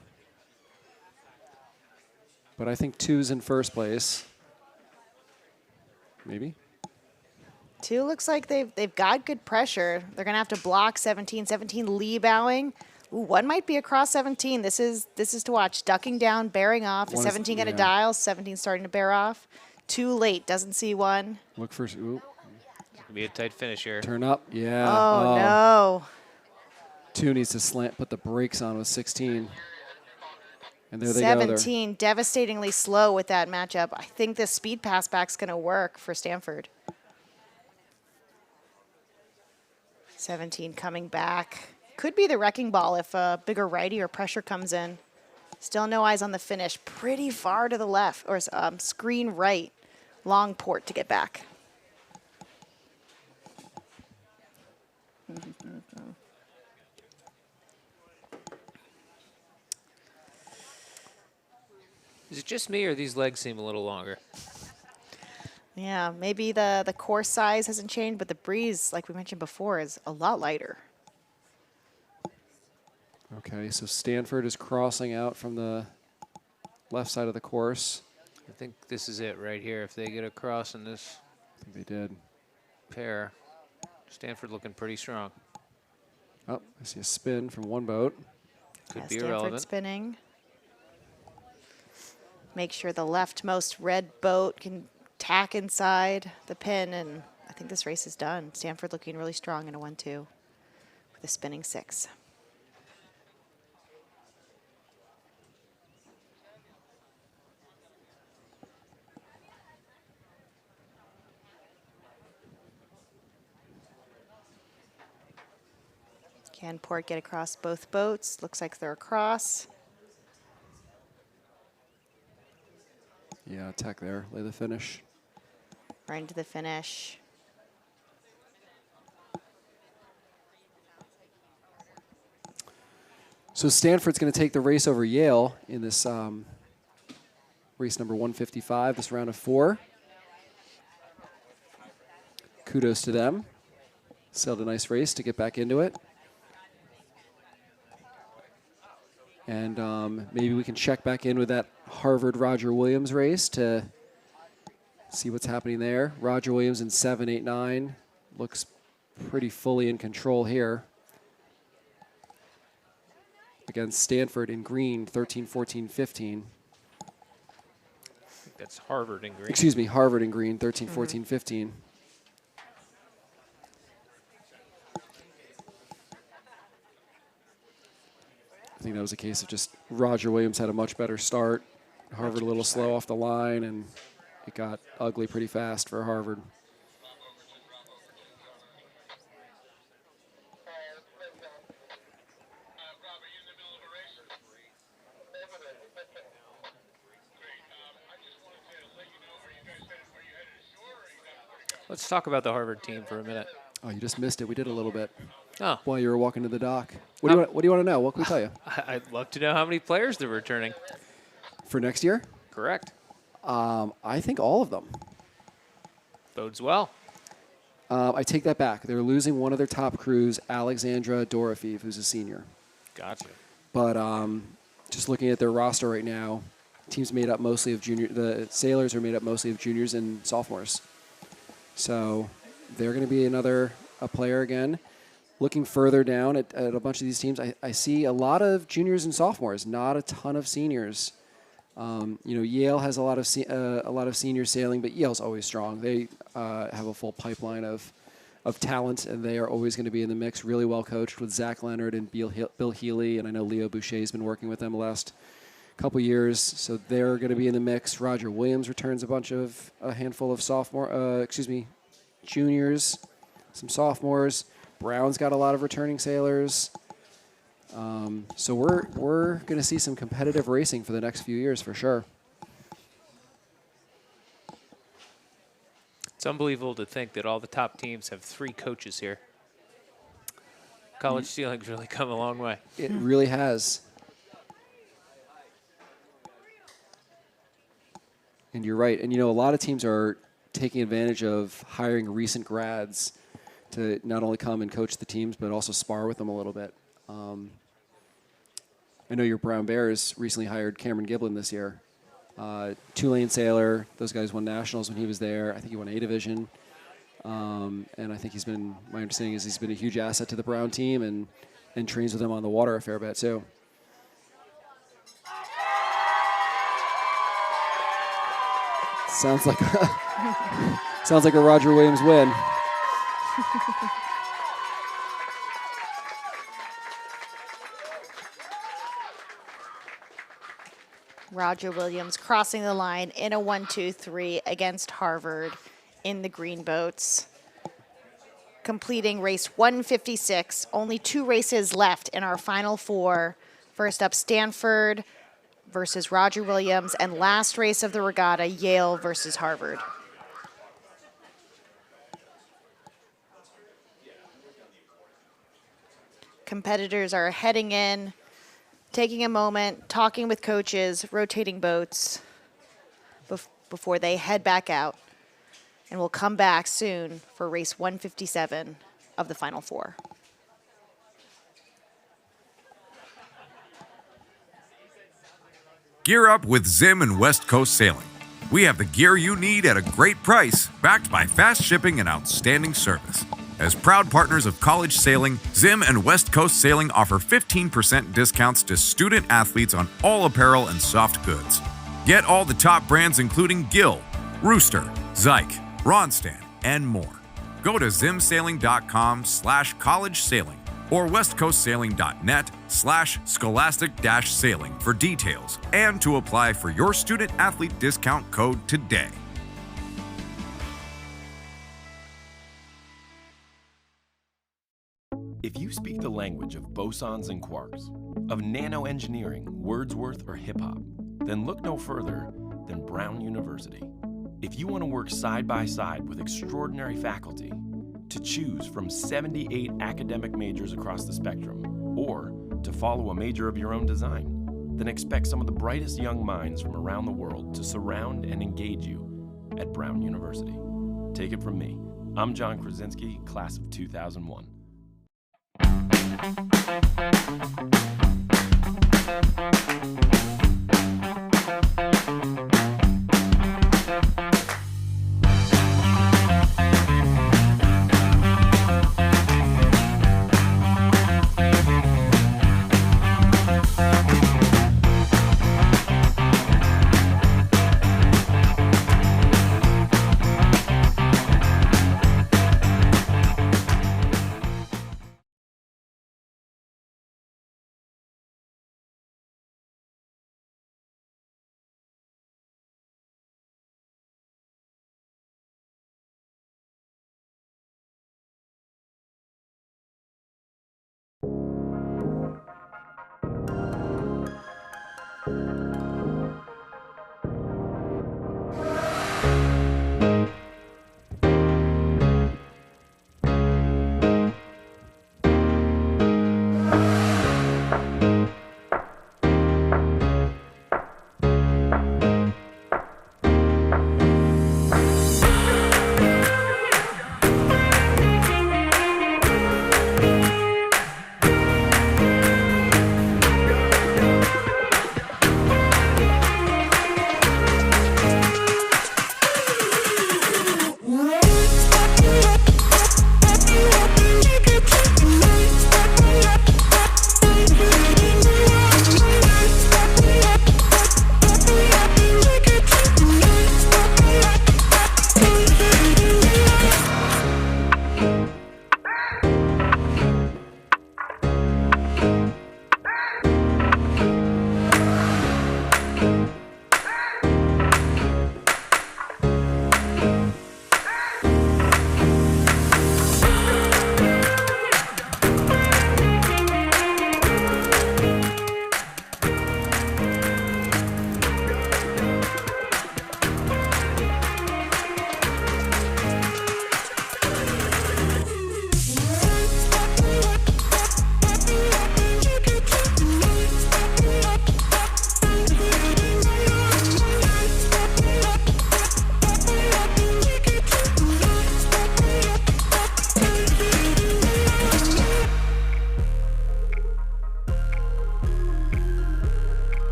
But I think 2's in first place. Maybe.
2 looks like they've got good pressure. They're going to have to block 17. 17 lee bowing. Ooh, 1 might be across 17. This is to watch. Ducking down, bearing off. Is 17 going to dial? 17 starting to bear off. Too late. Doesn't see 1.
Look for. Ooh.
Could be a tight finish here.
Turn up. Yeah.
Oh, no.
2 needs to slant, put the brakes on with 16. And there they go.
17, devastatingly slow with that matchup. I think this speed pass back's going to work for Stanford. 17 coming back. Could be the wrecking ball if a bigger righty or pressure comes in. Still no eyes on the finish. Pretty far to the left, or screen right. Long port to get back.
Is it just me or these legs seem a little longer?
Yeah, maybe the course size hasn't changed, but the breeze, like we mentioned before, is a lot lighter.
Okay, so Stanford is crossing out from the left side of the course.
I think this is it right here. If they get across in this
I think they did.
pair, Stanford looking pretty strong.
Oh, I see a spin from one boat.
Could
Yeah,
be
Stanford
irrelevant.
spinning. Make sure the leftmost red boat can tack inside the pin, and I think this race is done. Stanford looking really strong in a 1-2 with a spinning 6. Can Port get across both boats? Looks like they're across.
Yeah, attack there. Lay the finish.
Right into the finish.
So Stanford's going to take the race over Yale in this race number 155, this round of 4. Kudos to them. Sailed a nice race to get back into it. And maybe we can check back in with that Harvard Roger Williams race to see what's happening there. Roger Williams in 7, 8, 9 looks pretty fully in control here. Against Stanford in green, 13, 14, 15.
I think that's Harvard in green.
Excuse me, Harvard in green, 13, 14, 15. I think that was a case of just Roger Williams had a much better start. Harvard a little slow off the line, and it got ugly pretty fast for Harvard.
Let's talk about the Harvard team for a minute.
Oh, you just missed it. We did a little bit
Oh,
while you were walking to the dock. What do you want to know? What can we tell you?
I'd love to know how many players they're returning.
For next year?
Correct.
I think all of them.
Bodes well.
I take that back. They're losing one of their top crews, Alexandra Dorofeev, who's a senior.
Gotcha.
But just looking at their roster right now, team's made up mostly of junior. The sailors are made up mostly of juniors and sophomores. So they're going to be a player again. Looking further down at a bunch of these teams, I see a lot of juniors and sophomores, not a ton of seniors. Yale has a lot of senior sailing, but Yale's always strong. They have a full pipeline of talent, and they are always going to be in the mix. Really well coached with Zach Leonard and Bill Healy, and I know Leo Boucher's been working with them the last couple years, so they're going to be in the mix. Roger Williams returns a handful of juniors, some sophomores. Brown's got a lot of returning sailors. So we're going to see some competitive racing for the next few years for sure.
It's unbelievable to think that all the top teams have 3 coaches here. College sailing's really come a long way.
It really has. And you're right. And, a lot of teams are taking advantage of hiring recent grads to not only come and coach the teams, but also spar with them a little bit. I know your Brown Bears recently hired Cameron Giblin this year. Tulane sailor. Those guys won nationals when he was there. I think he won A division. And I think my understanding is he's been a huge asset to the Brown team and trains with them on the water a fair bit too. Sounds like a Roger Williams win.
Roger Williams crossing the line in a 1-2-3 against Harvard in the green boats. Completing race 156. Only 2 races left in our final 4. First up, Stanford versus Roger Williams, and last race of the regatta, Yale versus Harvard. Competitors are heading in, taking a moment, talking with coaches, rotating boats before they head back out. And we'll come back soon for race 157 of the Final Four.
Gear up with Zim and West Coast Sailing. We have the gear you need at a great price, backed by fast shipping and outstanding service. As proud partners of college sailing, Zim and West Coast Sailing offer 15% discounts to student athletes on all apparel and soft goods. Get all the top brands including Gill, Rooster, Zyke, Ronstadt, and more. Go to zimsailing.com/college sailing or westcoastsailing.net/scholastic-sailing for details and to apply for your student athlete discount code today.
If you speak the language of bosons and quarks, of nanoengineering, Wordsworth, or hip-hop, then look no further than Brown University. If you want to work side by side with extraordinary faculty, to choose from 78 academic majors across the spectrum, or to follow a major of your own design, then expect some of the brightest young minds from around the world to surround and engage you at Brown University. Take it from me. I'm John Krasinski, class of 2001.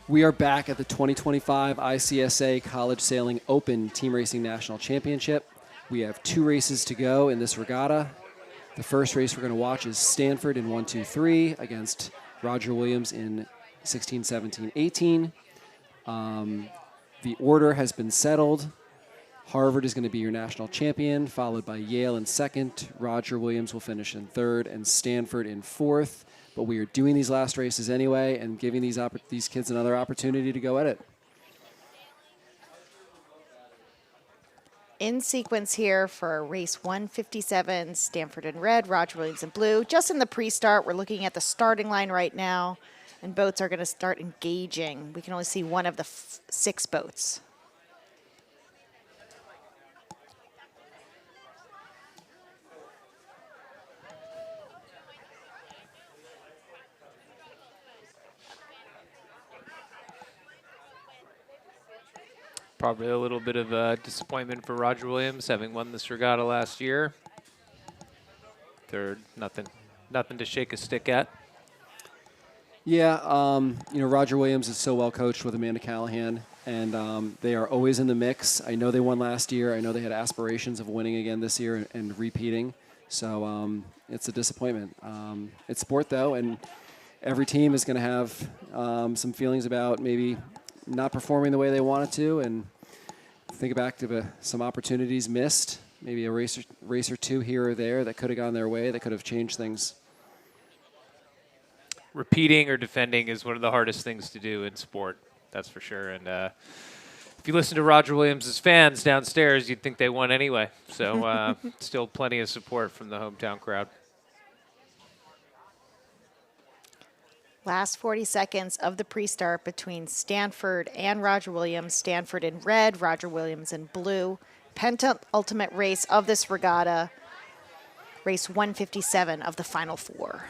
We are back at the 2025 ICSA College Sailing Open Team Racing National Championship. We have 2 races to go in this regatta. The first race we're going to watch is Stanford in 1-2-3 against Roger Williams in 16, 17, 18. The order has been settled. Harvard is going to be your national champion, followed by Yale in second. Roger Williams will finish in third, and Stanford in fourth. But we are doing these last races anyway and giving these kids another opportunity to go at it.
In sequence here for race 157, Stanford in red, Roger Williams in blue. Just in the pre-start, we're looking at the starting line right now, and boats are going to start engaging. We can only see one of the 6 boats.
Probably a little bit of a disappointment for Roger Williams, having won this regatta last year. Third, nothing to shake a stick at.
Yeah, Roger Williams is so well coached with Amanda Callahan, and they are always in the mix. I know they won last year. I know they had aspirations of winning again this year and repeating. So it's a disappointment. It's sport, though, and every team is going to have some feelings about maybe not performing the way they wanted to, and think back to some opportunities missed, maybe a race or two here or there that could have gone their way, that could have changed things.
Repeating or defending is one of the hardest things to do in sport, that's for sure. And if you listen to Roger Williams' fans downstairs, you'd think they won anyway. So still plenty of support from the hometown crowd.
Last 40 seconds of the pre-start between Stanford and Roger Williams. Stanford in red, Roger Williams in blue. Penultimate race of this regatta, race 157 of the final 4.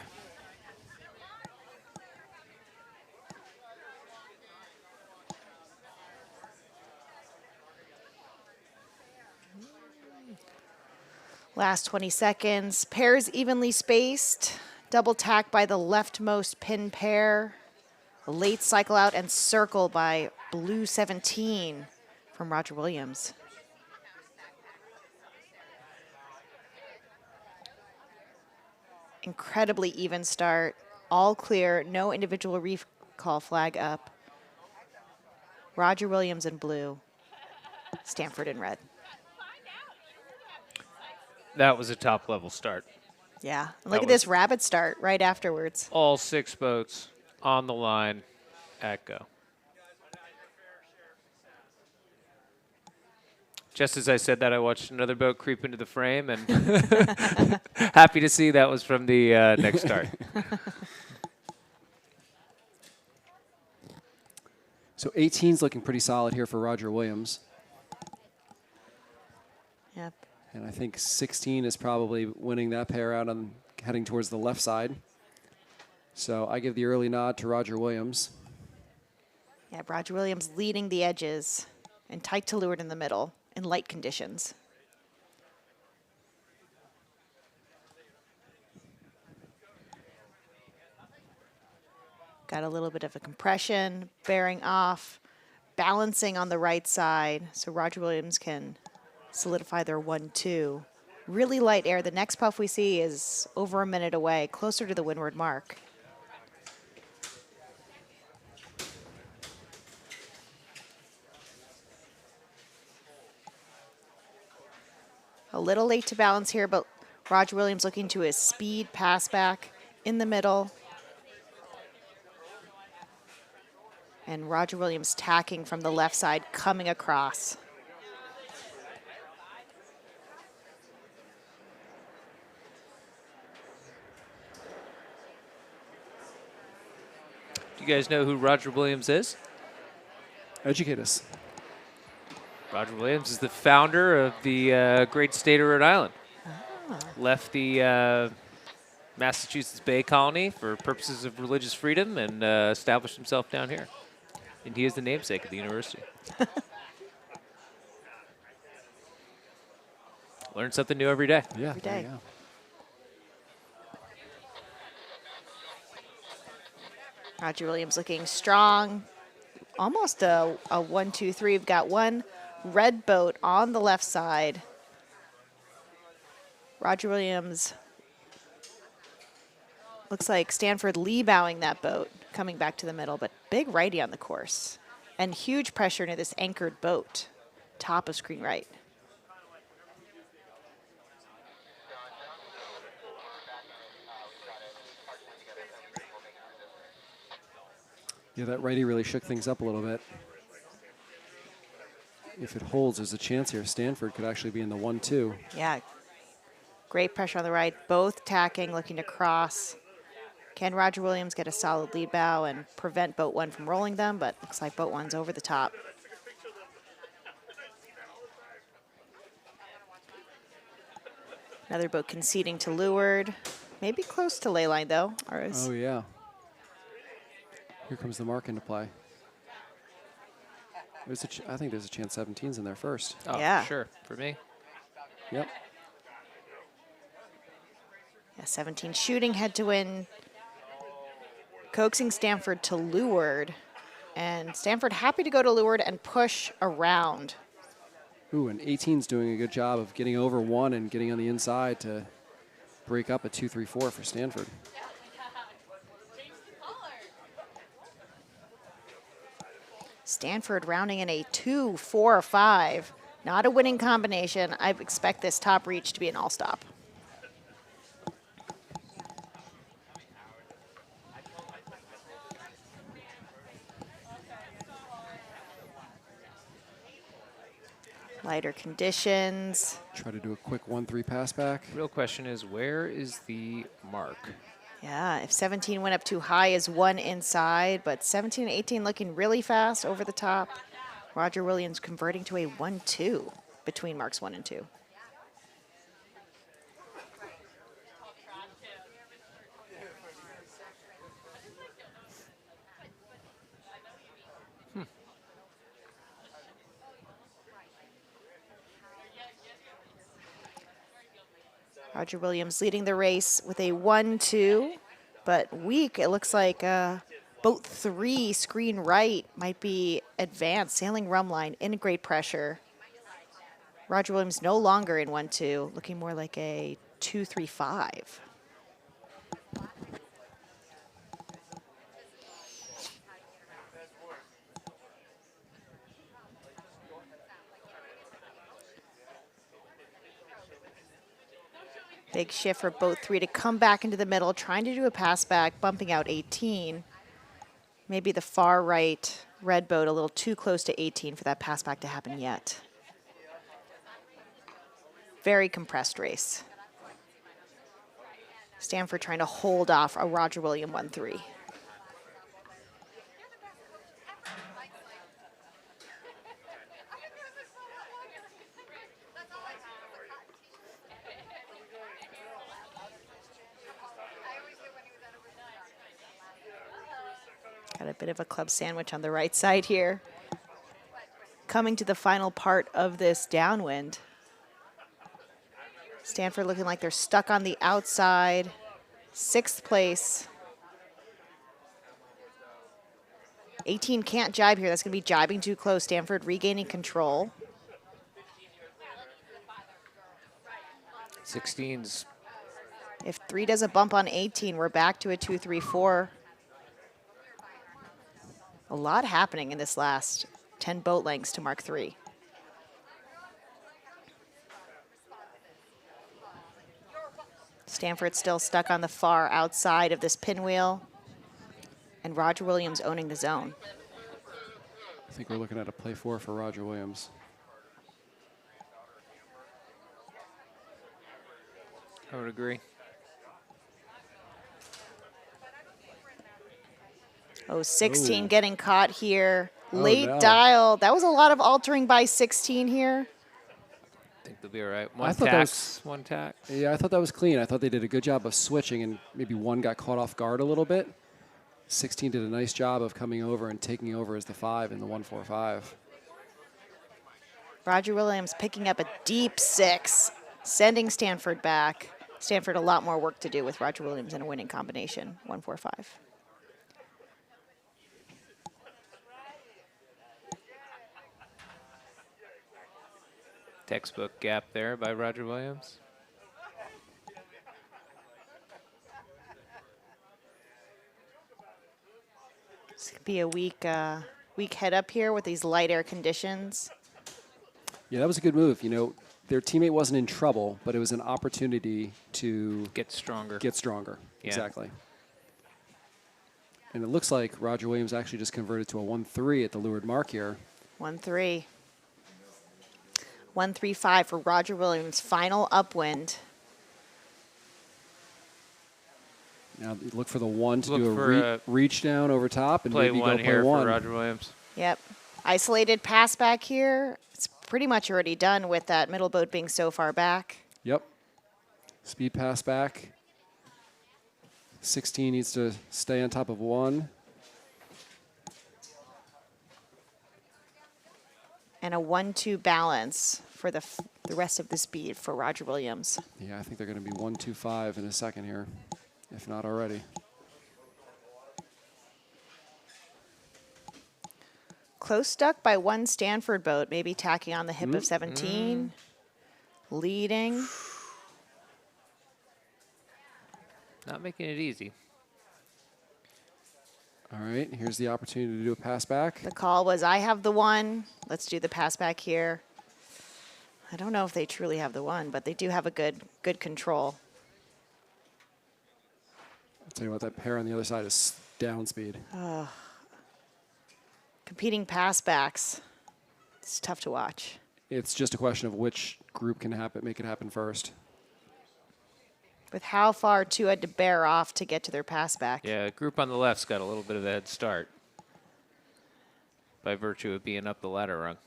Last 20 seconds, pairs evenly spaced. Double tack by the leftmost pin pair. A late cycle out and circle by blue 17 from Roger Williams. Incredibly even start. All clear, no individual recall flag up. Roger Williams in blue, Stanford in red.
That was a top-level start.
Yeah, look at this rapid start right afterwards.
All 6 boats on the line at go. Just as I said that, I watched another boat creep into the frame, and happy to see that was from the next start.
So 18's looking pretty solid here for Roger Williams.
Yep.
And I think 16 is probably winning that pair out on heading towards the left side. So I give the early nod to Roger Williams.
Yeah, Roger Williams leading the edges and tight to leeward in the middle in light conditions. Got a little bit of a compression, bearing off, balancing on the right side so Roger Williams can solidify their 1-2. Really light air. The next puff we see is over a minute away, closer to the windward mark. A little late to balance here, but Roger Williams looking to his speed pass back in the middle. And Roger Williams tacking from the left side, coming across.
Do you guys know who Roger Williams is?
Educate us.
Roger Williams is the founder of the great state of Rhode Island. Left the Massachusetts Bay Colony for purposes of religious freedom and established himself down here. And he is the namesake of the university. Learn something new every day.
Yeah,
Every day. Roger Williams looking strong, almost a 1-2-3. We've got one red boat on the left side. Roger Williams looks like Stanford lee-bowing that boat, coming back to the middle, but big righty on the course. And huge pressure into this anchored boat, top of screen right.
Yeah, that righty really shook things up a little bit. If it holds, there's a chance here. Stanford could actually be in the 1-2.
Yeah, great pressure on the right, both tacking, looking to cross. Can Roger Williams get a solid lead bow and prevent boat one from rolling them? But looks like boat one's over the top. Another boat conceding to leeward. Maybe close to ley line, though.
Oh, yeah. Here comes the mark into play. I think there's a chance 17's in there first.
Oh,
Yeah.
sure, for me.
Yep.
Yeah, 17 shooting, head to win. Coaxing Stanford to leeward. And Stanford happy to go to leeward and push around.
Ooh, and 18's doing a good job of getting over one and getting on the inside to break up a 2-3-4 for Stanford.
Stanford rounding in a 2-4-5. Not a winning combination. I expect this top reach to be an all-stop. Lighter conditions.
Try to do a quick 1-3 pass back.
Real question is, where is the mark?
Yeah, if 17 went up too high is one inside, but 17 and 18 looking really fast over the top. Roger Williams converting to a 1-2 between marks 1 and 2. Roger Williams leading the race with a 1-2, but weak. It looks like boat 3, screen right, might be advanced. Sailing rum line, in great pressure. Roger Williams no longer in 1-2, looking more like a 2-3-5. Big shift for boat 3 to come back into the middle, trying to do a pass back, bumping out 18. Maybe the far right red boat a little too close to 18 for that pass back to happen yet. Very compressed race. Stanford trying to hold off a Roger Williams 1-3. Got a bit of a club sandwich on the right side here. Coming to the final part of this downwind. Stanford looking like they're stuck on the outside. 6th place. 18 can't jibe here. That's going to be jibing too close. Stanford regaining control.
16's.
If 3 does a bump on 18, we're back to a 2-3-4. A lot happening in this last 10 boat lengths to mark 3. Stanford still stuck on the far outside of this pinwheel. And Roger Williams owning the zone.
I think we're looking at a play 4 for Roger Williams.
I would agree.
Oh, 16
Ooh.
getting caught here.
Oh,
Late
no.
dial. That was a lot of altering by 16 here.
I think they'll be all right.
I
One
thought that
tax,
was-
one tax.
Yeah, I thought that was clean. I thought they did a good job of switching, and maybe one got caught off guard a little bit. 16 did a nice job of coming over and taking over as the 5 in the 1-4-5.
Roger Williams picking up a deep 6, sending Stanford back. Stanford a lot more work to do with Roger Williams in a winning combination, 1-4-5.
Textbook gap there by Roger Williams.
This could be a weak head up here with these light air conditions.
Yeah, that was a good move. You know, their teammate wasn't in trouble, but it was an opportunity to
Get stronger.
Get stronger.
Yeah.
Exactly. And it looks like Roger Williams actually just converted to a 1-3 at the leeward mark here.
1-3. 1-3-5 for Roger Williams. Final upwind.
Now look for the one to
Look
do
for
a reach down over top and
Play
maybe
one
go
here
play one.
for Roger Williams.
Yep. Isolated pass back here. It's pretty much already done with that middle boat being so far back.
Yep. Speed pass back. 16 needs to stay on top of one.
And a 1-2 balance for the rest of the speed for Roger Williams.
Yeah, I think they're going to be 1-2-5 in a second here, if not already.
Close stuck by one Stanford boat, maybe tacking on the hip of 17. Leading.
Not making it easy.
All right, here's the opportunity to do a pass back.
The call was, I have the one. Let's do the pass back here. I don't know if they truly have the one, but they do have a good control.
I'll tell you what, that pair on the other side is down speed.
Competing pass backs. It's tough to watch.
It's just a question of which group can make it happen first.
With how far two had to bear off to get to their pass back.
Yeah, group on the left's got a little bit of a head start by virtue of being up the ladder rung.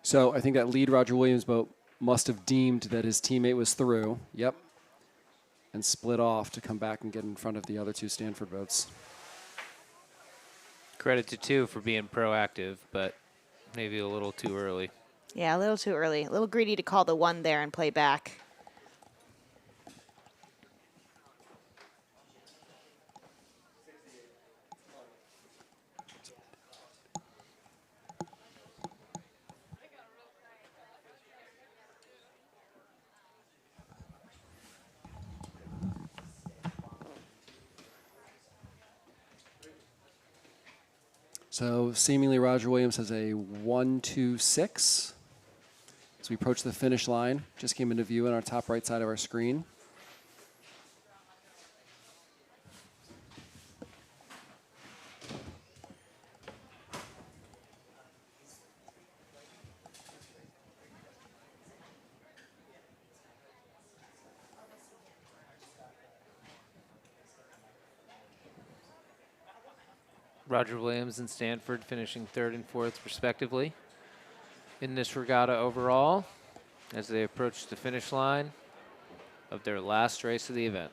So I think that lead Roger Williams boat must have deemed that his teammate was through. Yep. And split off to come back and get in front of the other two Stanford boats.
Credit to two for being proactive, but maybe a little too early.
Yeah, a little too early. A little greedy to call the one there and play back.
So seemingly Roger Williams has a 1-2-6. As we approach the finish line, just came into view on our top right side of our screen.
Roger Williams and Stanford finishing third and fourth, respectively, in this regatta overall as they approach the finish line of their last race of the event.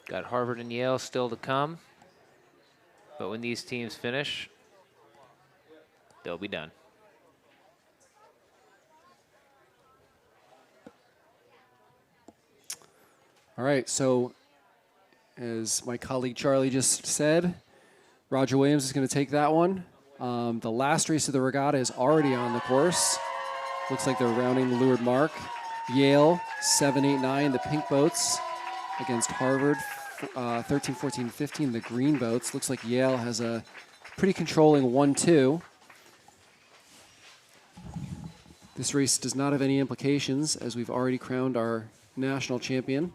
Got Harvard and Yale still to come, but when these teams finish, they'll be done.
All right, so as my colleague Charlie just said, Roger Williams is going to take that one. The last race of the regatta is already on the course. Looks like they're rounding the leeward mark. Yale, 7, 8, 9, the pink boats against Harvard, 13, 14, 15, the green boats. Looks like Yale has a pretty controlling 1-2. This race does not have any implications as we've already crowned our national champion.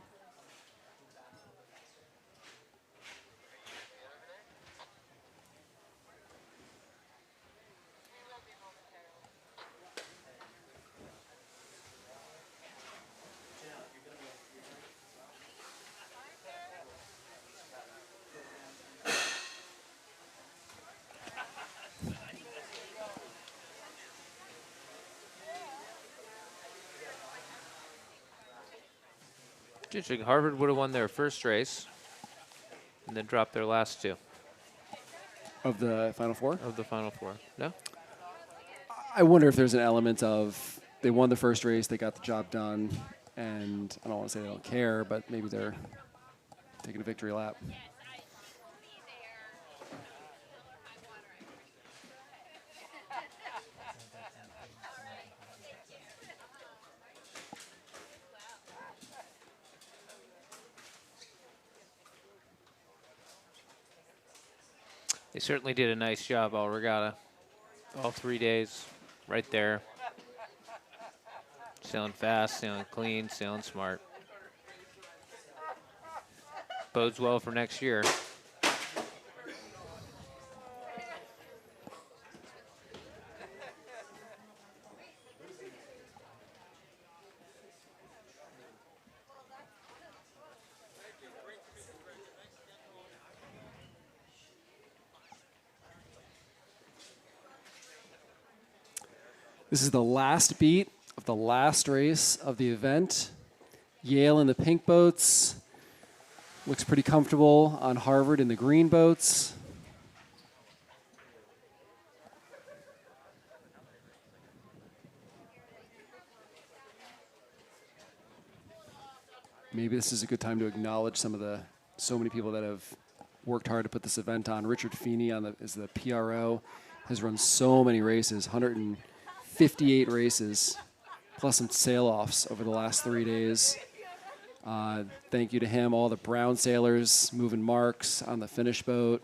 Interesting. Harvard would have won their first race and then dropped their last two.
Of the Final Four?
Of the Final Four. No?
I wonder if there's an element of they won the first race, they got the job done, and I don't want to say they don't care, but maybe they're taking a victory lap.
They certainly did a nice job, all regatta. All 3 days, right there. Sailing fast, sailing clean, sailing smart. Bodes well for next year.
This is the last beat of the last race of the event. Yale in the pink boats. Looks pretty comfortable on Harvard in the green boats. Maybe this is a good time to acknowledge so many people that have worked hard to put this event on. Richard Feeney is the PRO, has run so many races, 158 races, plus some sail-offs over the last 3 days. Thank you to him, all the Brown sailors moving marks on the finish boat.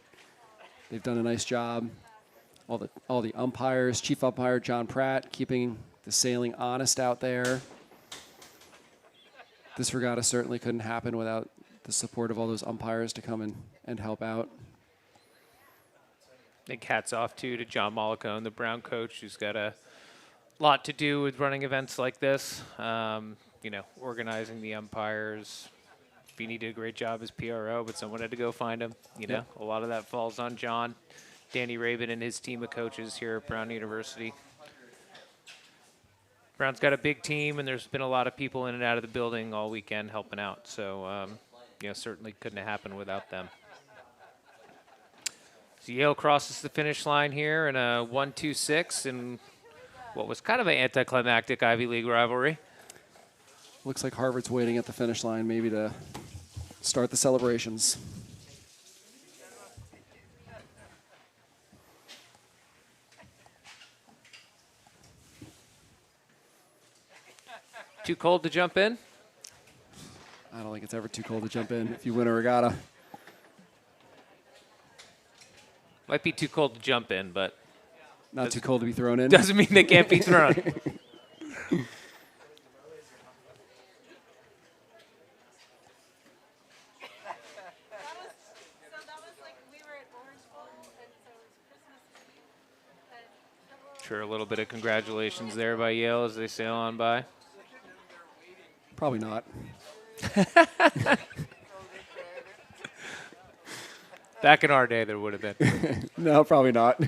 They've done a nice job. All the umpires, chief umpire John Pratt, keeping the sailing honest out there. This regatta certainly couldn't happen without the support of all those umpires to come and help out.
I think hats off to John Mollicone, the Brown coach, who's got a lot to do with running events like this. Organizing the umpires. Feeney did a great job as PRO, but someone had to go find him. A lot of that falls on John, Danny Rabin, and his team of coaches here at Brown University. Brown's got a big team, and there's been a lot of people in and out of the building all weekend helping out. So, certainly couldn't have happened without them. So Yale crosses the finish line here in a 1-2-6 in what was kind of an anticlimactic Ivy League rivalry.
Looks like Harvard's waiting at the finish line maybe to start the celebrations.
Too cold to jump in?
I don't think it's ever too cold to jump in if you win a regatta.
Might be too cold to jump in, but
not too cold to be thrown in.
Doesn't mean they can't be thrown. Sure, a little bit of congratulations there by Yale as they sail on by.
Probably not.
Back in our day, there would have been.
No, probably not. A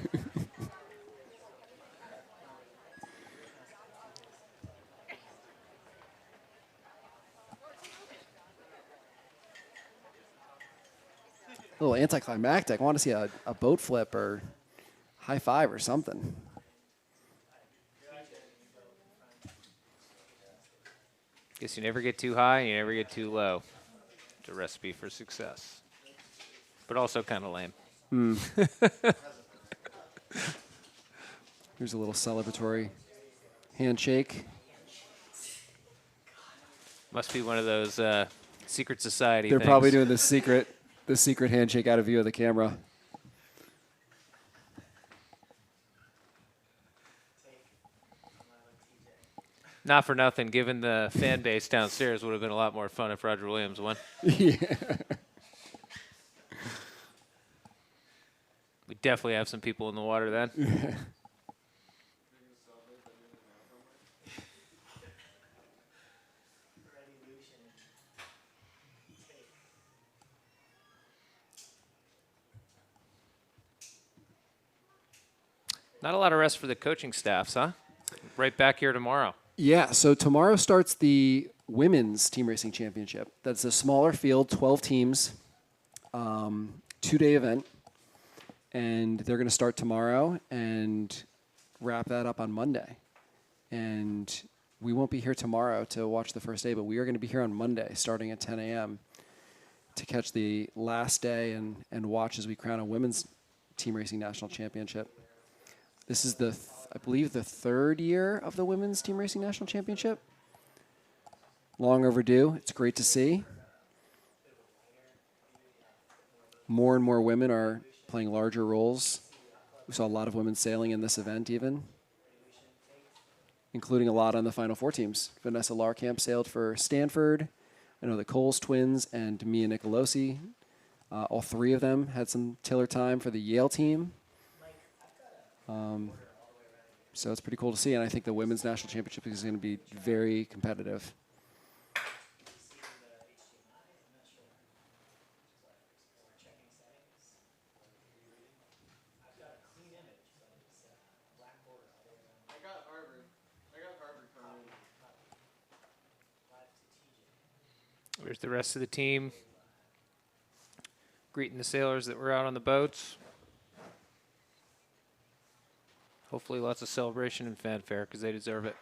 little anticlimactic. I want to see a boat flip or high five or something.
Guess you never get too high and you never get too low. It's a recipe for success. But also kind of lame.
Here's a little celebratory handshake.
Must be one of those secret society
They're
things.
probably doing the secret handshake out of view of the camera.
Not for nothing, given the fan base downstairs, would have been a lot more fun if Roger Williams won.
Yeah.
We definitely have some people in the water then. Not a lot of rest for the coaching staffs, huh? Right back here tomorrow.
Yeah, so tomorrow starts the Women's Team Racing Championship. That's a smaller field, 12 teams, 2-day event. And they're going to start tomorrow and wrap that up on Monday. And we won't be here tomorrow to watch the first day, but we are going to be here on Monday starting at 10 a.m. to catch the last day and watch as we crown a women's team racing national championship. This is I believe the third year of the women's team racing national championship. Long overdue. It's great to see. More and more women are playing larger roles. We saw a lot of women sailing in this event even, including a lot on the Final Four teams. Vanessa Larkamp sailed for Stanford. I know the Coles twins and Mia Nicolosi, all three of them had some tiller time for the Yale team. So it's pretty cool to see, and I think the women's national championship is going to be very competitive.
There's the rest of the team greeting the sailors that were out on the boats. Hopefully lots of celebration and fanfare because they deserve it.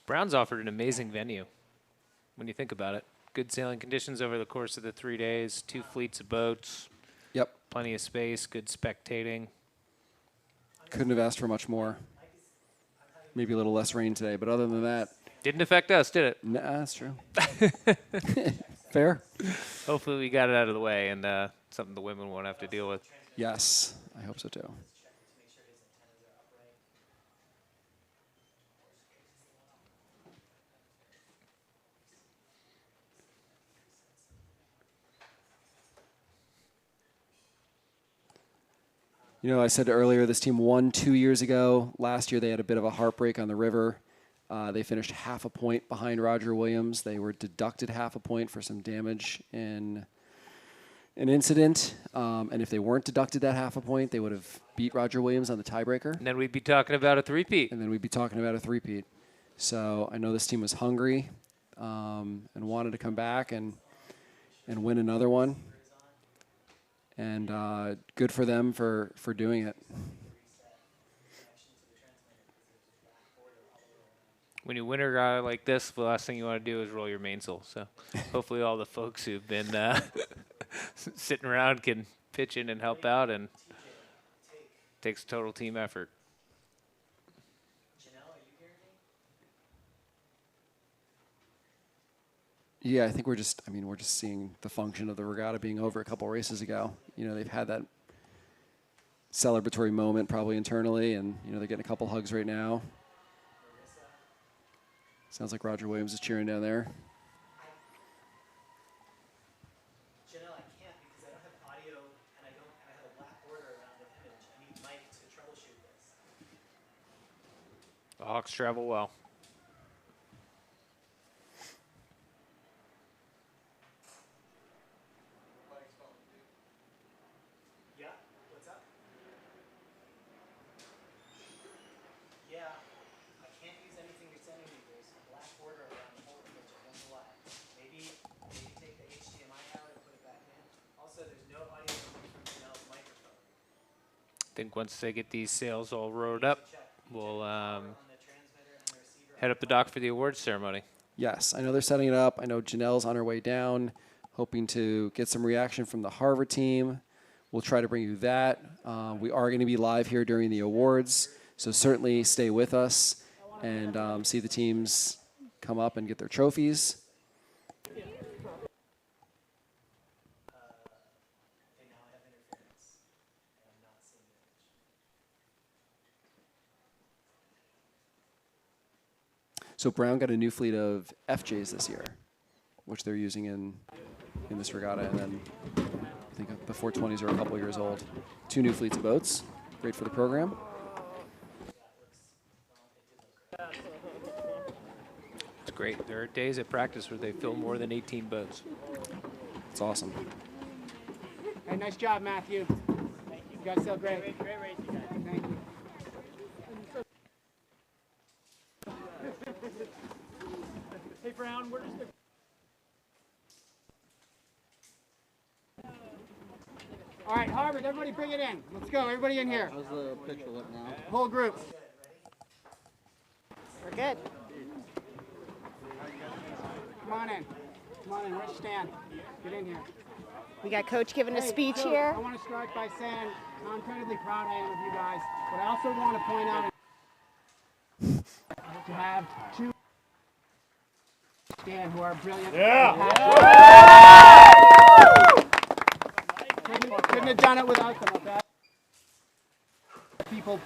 Brown's offered an amazing venue when you think about it. Good sailing conditions over the course of the 3 days, 2 fleets of boats.
Yep.
Plenty of space, good spectating.
Couldn't have asked for much more. Maybe a little less rain today, but other than that.
Didn't affect us, did it?
Nah, that's true. Fair.
Hopefully we got it out of the way and something the women won't have to deal with.
Yes, I hope so too. You know, I said earlier this team won 2 years ago. Last year they had a bit of a heartbreak on the river. They finished half a point behind Roger Williams. They were deducted half a point for some damage in an incident. And if they weren't deducted that half a point, they would have beat Roger Williams on the tiebreaker.
And then we'd be talking about a three-peat.
So I know this team was hungry and wanted to come back and win another one. And good for them for doing it.
When you win a guy like this, the last thing you want to do is roll your mainsail. So hopefully all the folks who've been sitting around can pitch in and help out, and it takes a total team effort.
Janel, are you hearing
me? Yeah, I think we're just seeing the function of the regatta being over a couple races ago. You know, they've had that celebratory moment probably internally, and, you know, they're getting a couple hugs right now. Sounds like Roger Williams is cheering down there.
Janel, I can't because I don't have audio and I have a black border around the image. I need Mike to troubleshoot this.
The Hawks travel well.
Yeah, what's up? Yeah, I can't use anything you're sending me. There's a black border around the whole image. I don't know why. Maybe take the HDMI out and put it back in. Also, there's no audio coming from Janel's microphone.
I think once they get these sails all rowed up, we'll head up the dock for the awards ceremony.
Yes, I know they're setting it up. I know Janelle's on her way down, hoping to get some reaction from the Harvard team. We'll try to bring you that. We are going to be live here during the awards, so certainly stay with us and see the teams come up and get their trophies. So Brown got a new fleet of FJs this year, which they're using in this regatta, and then I think the 420s are a couple years old. 2 new fleets of boats, great for the program.
It's great. There are days at practice where they fill more than 18 boats.
It's awesome.
Hey, nice job, Matthew. Thank you. You guys sailed great. Great race, you guys. Thank you. Hey, Brown, where's the... All right, Harvard, everybody bring it in. Let's go, everybody in here.
How's the picture look now?
Whole group.
We're good.
Come on in. Come on in, where's Stan? Get in here.
We got Coach giving a
Hey,
speech
so,
here.
I want to start by saying how incredibly proud I am of you guys, but I also want to point out to have two Stan who are brilliant. Couldn't have done it without them, okay? People,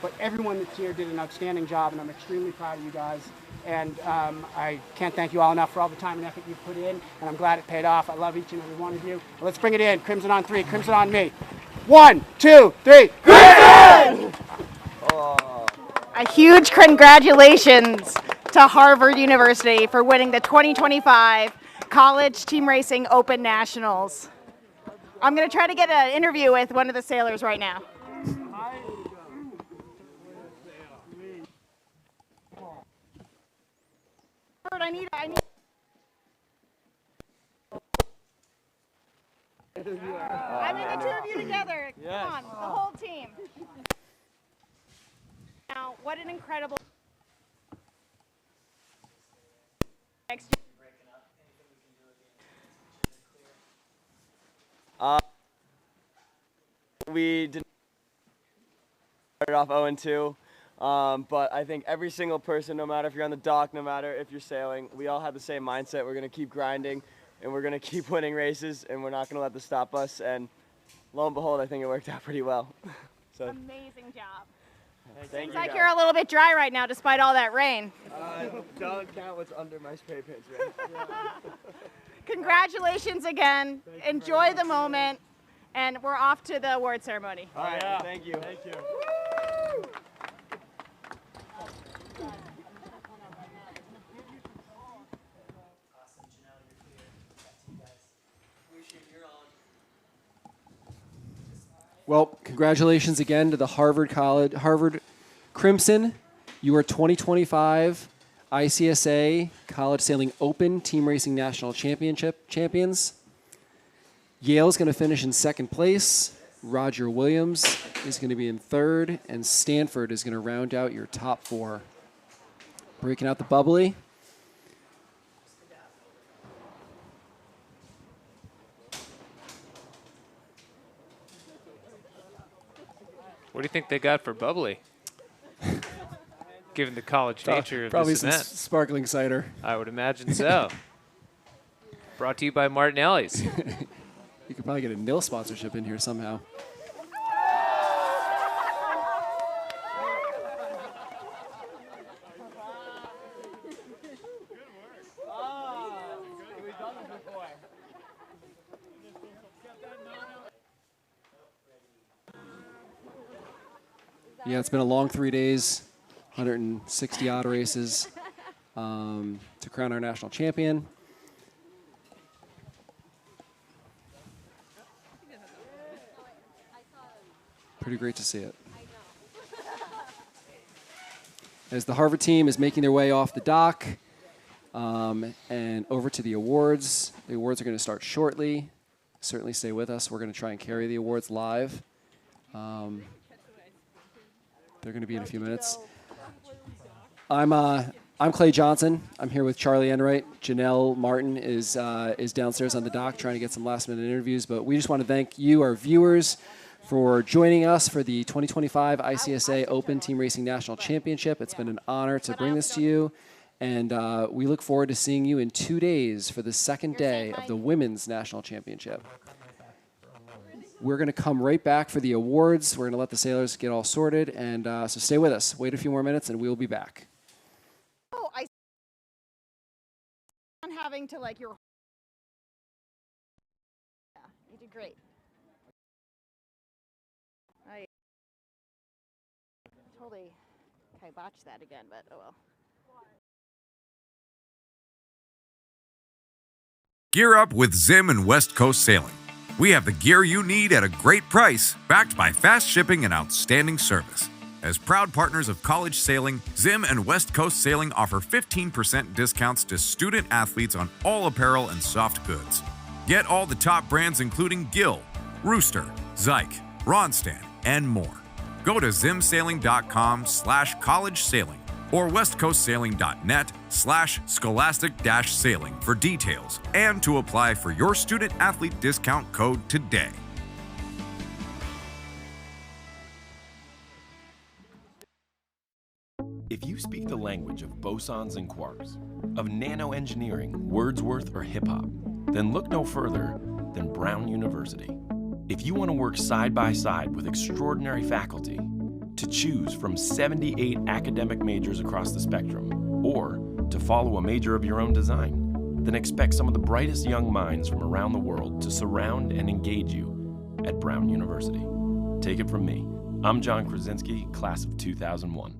but everyone that's here did an outstanding job, and I'm extremely proud of you guys. And I can't thank you all enough for all the time and effort you've put in, and I'm glad it paid off. I love each and every one of you. Let's bring it in. Crimson on three. Crimson on me. 1, 2, 3. Crimson!
A huge congratulations to Harvard University for winning the 2025 College Team Racing Open Nationals. I'm going to try to get an interview with one of the sailors right now. I need. I mean, the two of you together.
Yes.
Come on, the whole team. Now, what an incredible. Next year.
We did started off 0-2, but I think every single person, no matter if you're on the dock, no matter if you're sailing, we all have the same mindset. We're going to keep grinding, and we're going to keep winning races, and we're not going to let this stop us. And lo and behold, I think it worked out pretty well. So,
Amazing job.
thank
Seems
you.
like you're a little bit dry right now, despite all that rain.
Don't count what's under my spray pants, right?
Congratulations again. Enjoy the moment, and we're off to the award ceremony.
All right, thank you. Thank you.
Awesome, Janel, you're clear. Back to you guys. You're on.
Well, congratulations again to the Harvard Crimson. You are 2025 ICSA College Sailing Open Team Racing National Championship champions. Yale's going to finish in second place. Roger Williams is going to be in third, and Stanford is going to round out your top four. Breaking out the bubbly.
What do you think they got for bubbly? Given the college nature of
Probably
this
some
event.
sparkling cider.
I would imagine so. Brought to you by Martinelli's.
You could probably get a nil sponsorship in here somehow. Yeah, it's been a long 3 days, 160 odd races to crown our national champion. Pretty great to see it. As the Harvard team is making their way off the dock and over to the awards are going to start shortly. Certainly stay with us. We're going to try and carry the awards live. They're going to be in a few minutes. I'm Clay Johnson. I'm here with Charlie Enright. Janel Martin is downstairs on the dock trying to get some last-minute interviews. But we just want to thank you, our viewers, for joining us for the 2025 ICSA Open Team Racing National Championship. It's been an honor to bring this to you. And we look forward to seeing you in 2 days for the second day of the Women's National Championship. We're going to come right back for the awards. We're going to let the sailors get all sorted. And so stay with us. Wait a few more minutes, and we'll be back.
Oh, I'm having to like your. Yeah, you did great. I totally botched that again, but oh well.
Gear up with Zim and West Coast Sailing. We have the gear you need at a great price, backed by fast shipping and outstanding service. As proud partners of college sailing, Zim and West Coast Sailing offer 15% discounts to student athletes on all apparel and soft goods. Get all the top brands including Gill, Rooster, Zyke, Ronstadt, and more. Go to zimsailing.com/college sailing or westcoastsailing.net/scholastic-sailing for details and to apply for your student athlete discount code today.
If you speak the language of bosons and quarks, of nanoengineering, Wordsworth, or hip-hop, then look no further than Brown University. If you want to work side by side with extraordinary faculty, to choose from 78 academic majors across the spectrum, or to follow a major of your own design, then expect some of the brightest young minds from around the world to surround and engage you at Brown University. Take it from me. I'm John Krasinski, class of 2001.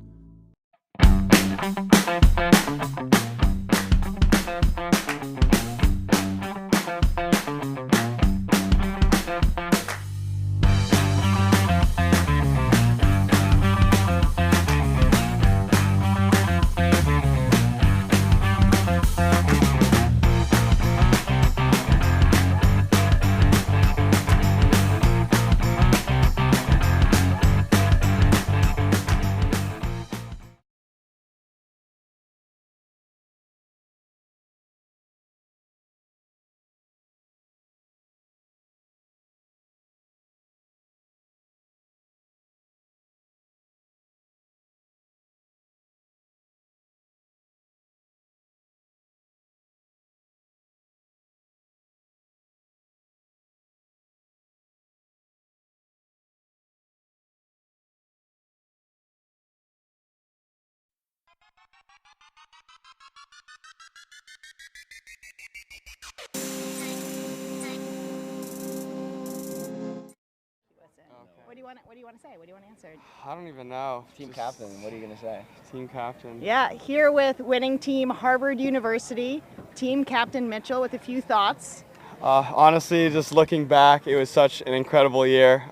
What do you want to say? What do you want to answer?
I don't even know. Team captain, what are you going to say? Team captain.
Yeah, here with winning team Harvard University, team captain Mitchell with a few thoughts.
Honestly, just looking back, it was such an incredible year.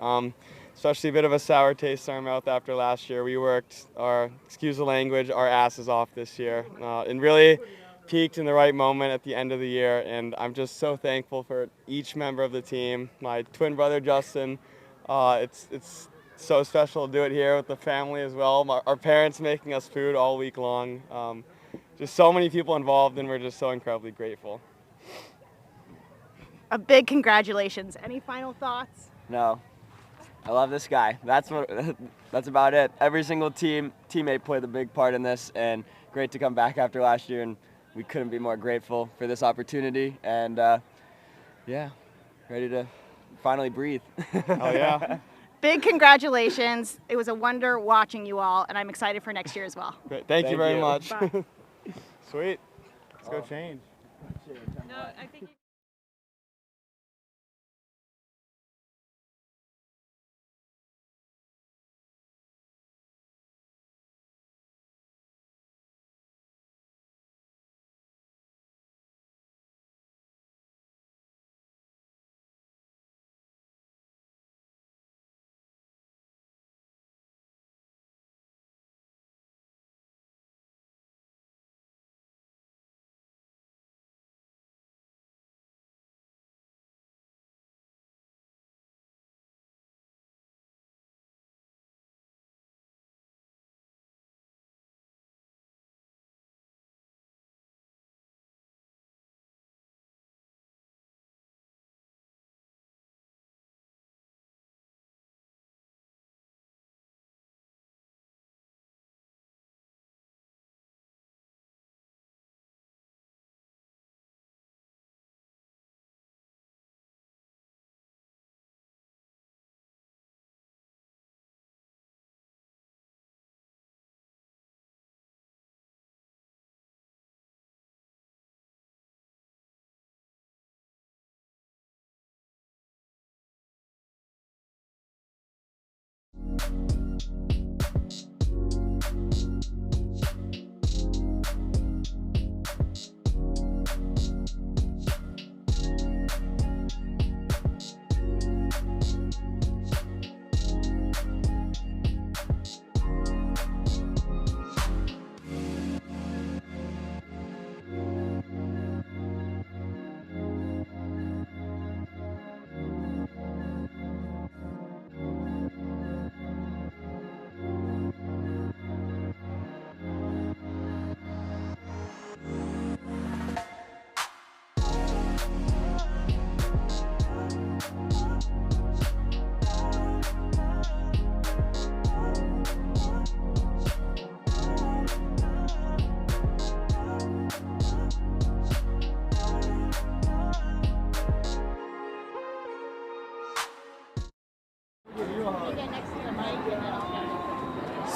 Especially a bit of a sour taste in our mouth after last year. We worked excuse the language, our asses off this year. And really peaked in the right moment at the end of the year. And I'm just so thankful for each member of the team. My twin brother, Justin. It's so special to do it here with the family as well. Our parents making us food all week long. Just so many people involved, and we're just so incredibly grateful.
A big congratulations. Any final thoughts?
No, I love this guy. That's about it. Every single teammate played a big part in this, and great to come back after last year, and we couldn't be more grateful for this opportunity. And yeah, ready to finally breathe.
Oh yeah.
Big congratulations. It was a wonder watching you all, and I'm excited for next year as well.
Great. Thank you very much.
Bye.
Sweet. Let's go change.
No, I think.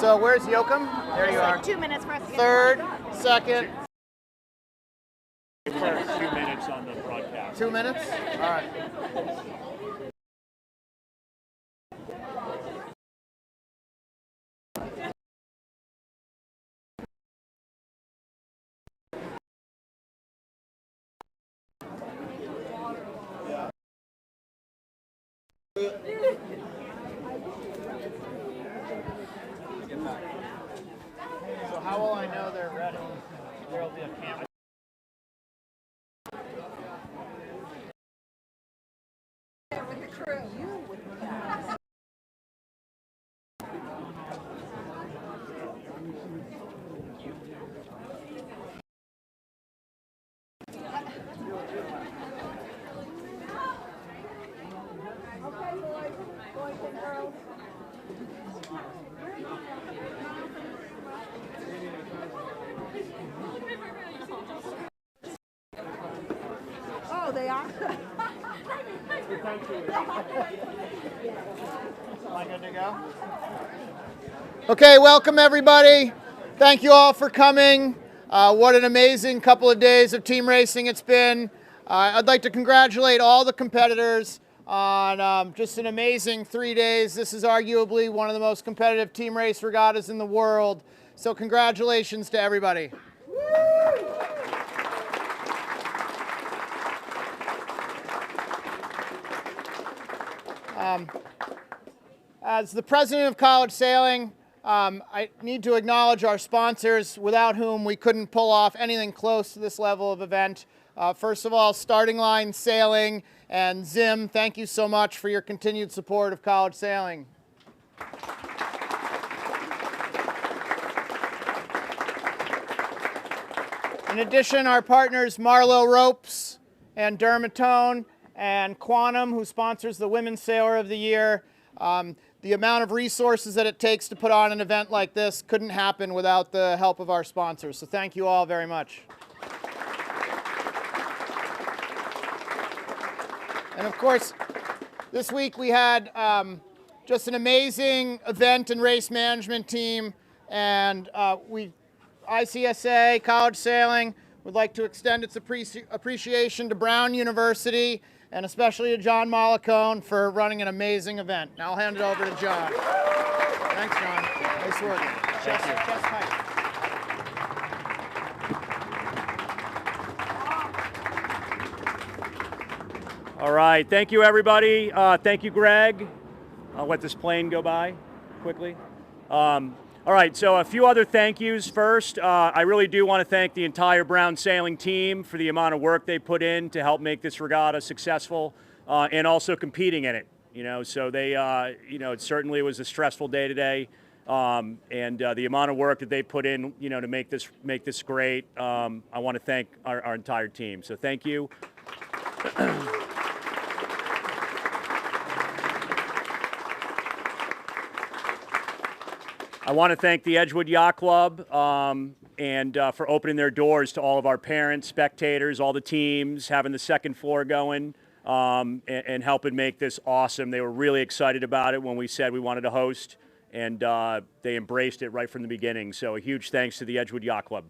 So where's Yoakum? There you are.
2 minutes for us to get
Third, second.
First 2 minutes on the broadcast.
2 minutes? All right. So how will I know they're ready? There'll be a camera.
Oh, they are?
Am I good to go? Okay, welcome everybody. Thank you all for coming. What an amazing couple of days of team racing it's been. I'd like to congratulate all the competitors on just an amazing 3 days. This is arguably one of the most competitive team race regattas in the world. So congratulations to everybody. As the president of college sailing, I need to acknowledge our sponsors, without whom we couldn't pull off anything close to this level of event. First of all, Starting Line Sailing and Zim, thank you so much for your continued support of college sailing. In addition, our partners Marlowe Ropes and Dermatone and Quantum, who sponsors the Women's Sailor of the Year. The amount of resources that it takes to put on an event like this couldn't happen without the help of our sponsors. So thank you all very much. And of course, this week we had just an amazing event and race management team. And ICSA, College Sailing, would like to extend its appreciation to Brown University and especially to John Mollicone for running an amazing event. Now I'll hand it over to John. Thanks, John. Nice work. Chest height.
All right, thank you everybody. Thank you, Greg. I'll let this plane go by quickly. All right, so a few other thank yous first. I really do want to thank the entire Brown Sailing team for the amount of work they put in to help make this regatta successful and also competing in it. So they, it certainly was a stressful day today, and the amount of work that they put in, to make this great. I want to thank our entire team. So thank you. I want to thank the Edgewood Yacht Club and for opening their doors to all of our parents, spectators, all the teams, having the second floor going and helping make this awesome. They were really excited about it when we said we wanted to host, and they embraced it right from the beginning. So a huge thanks to the Edgewood Yacht Club.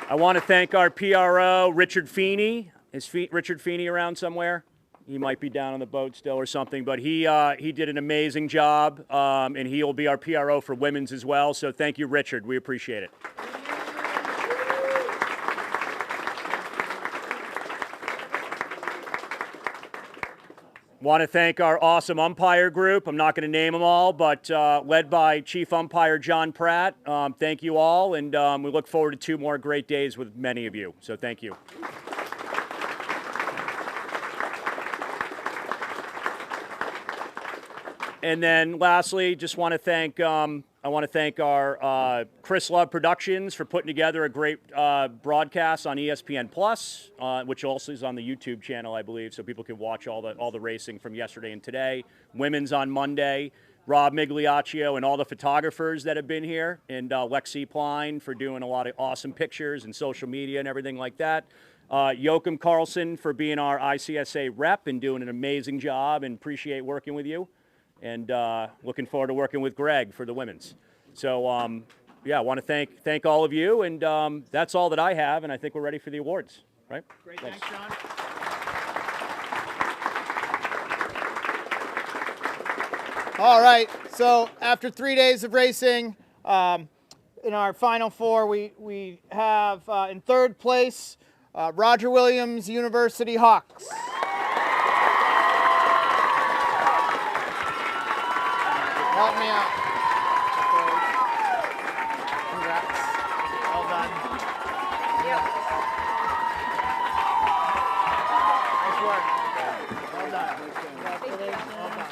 I want to thank our PRO, Richard Feeney. Is Richard Feeney around somewhere? He might be down on the boat still or something, but he did an amazing job, and he will be our PRO for women's as well. So thank you, Richard. We appreciate it. Want to thank our awesome umpire group. I'm not going to name them all, but led by Chief Umpire John Pratt. Thank you all, and we look forward to 2 more great days with many of you. So thank you. And then lastly, just want to thank our Chris Love Productions for putting together a great broadcast on ESPN Plus, which also is on the YouTube channel, I believe, so people can watch all the racing from yesterday and today. Women's on Monday. Rob Migliaccio and all the photographers that have been here, and Lexi Pline for doing a lot of awesome pictures and social media and everything like that. Joachim Carlson for being our ICSA rep and doing an amazing job, and appreciate working with you. And looking forward to working with Greg for the women's. So yeah, I want to thank all of you, and that's all that I have, and I think we're ready for the awards, right?
Great, thanks, John. All right, so after 3 days of racing, in our final four, we have in third place, Roger Williams University Hawks. Help me out. Congrats. Well done. Yep. Nice work. Well done. Congratulations. Well done.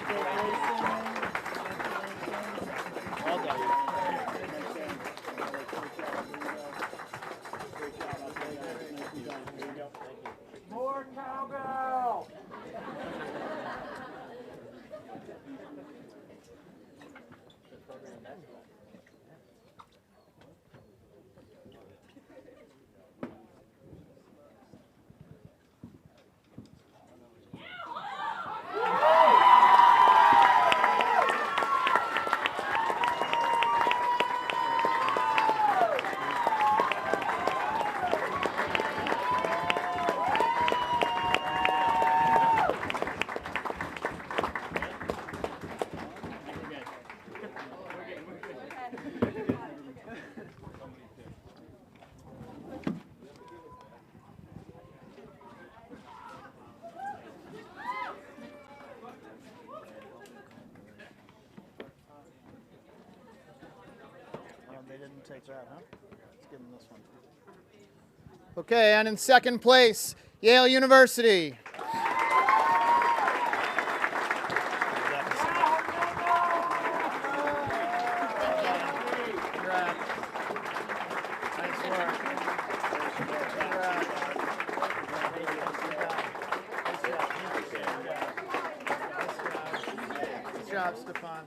Well done. More cowbell. They didn't take that, huh? Let's give them this one. Okay, and in second place, Yale University. Good job, Stefan.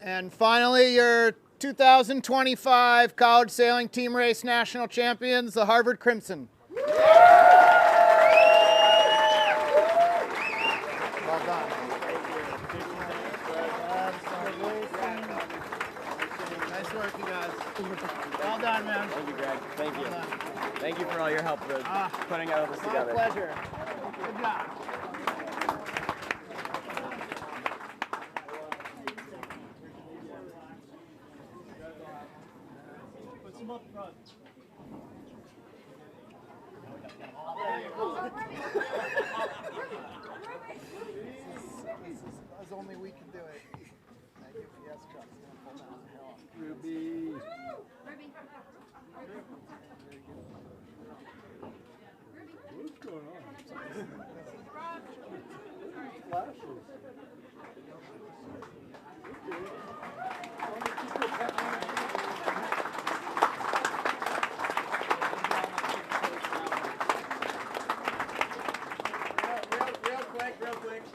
And finally, your 2025 College Sailing Team Race National Champions, the Harvard Crimson. Well done. Nice work, you guys. Well done, man.
Thank you, Greg. Thank you.
Well done.
Thank you for all your help for putting all this together.
My pleasure. Good job. Put some up front. This is as only we can do it. Thank you. Yes, truck's gonna pull down the hill. Ruby. What's going on? Flashes.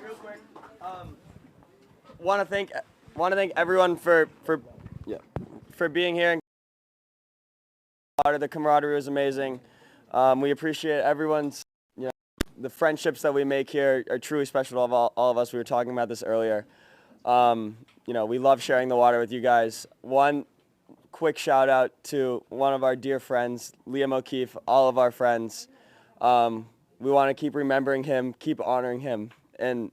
Real quick. Want to thank everyone for being here. The camaraderie was amazing. We appreciate everyone's, the friendships that we make here are truly special to all of us. We were talking about this earlier. We love sharing the water with you guys. One quick shout out to one of our dear friends, Liam O'Keefe, all of our friends. We want to keep remembering him, keep honoring him, and,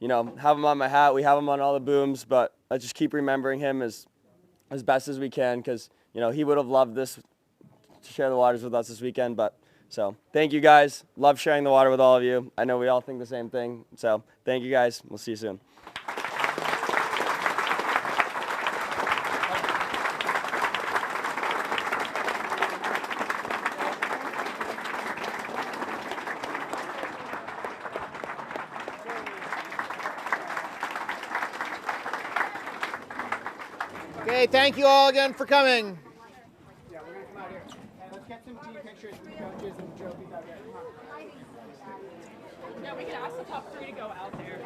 you know, have him on my hat. We have him on all the booms, but let's just keep remembering him as best as we can, because, you know, he would have loved this, to share the waters with us this weekend. But so thank you guys. Love sharing the water with all of you. I know we all think the same thing. So thank you guys. We'll see you soon.
Okay, thank you all again for coming.
Yeah, we're going to come out here. And let's get some team pictures with the coaches and the trophies out here. Come on.
Yeah, we can ask the top 3 to go out there.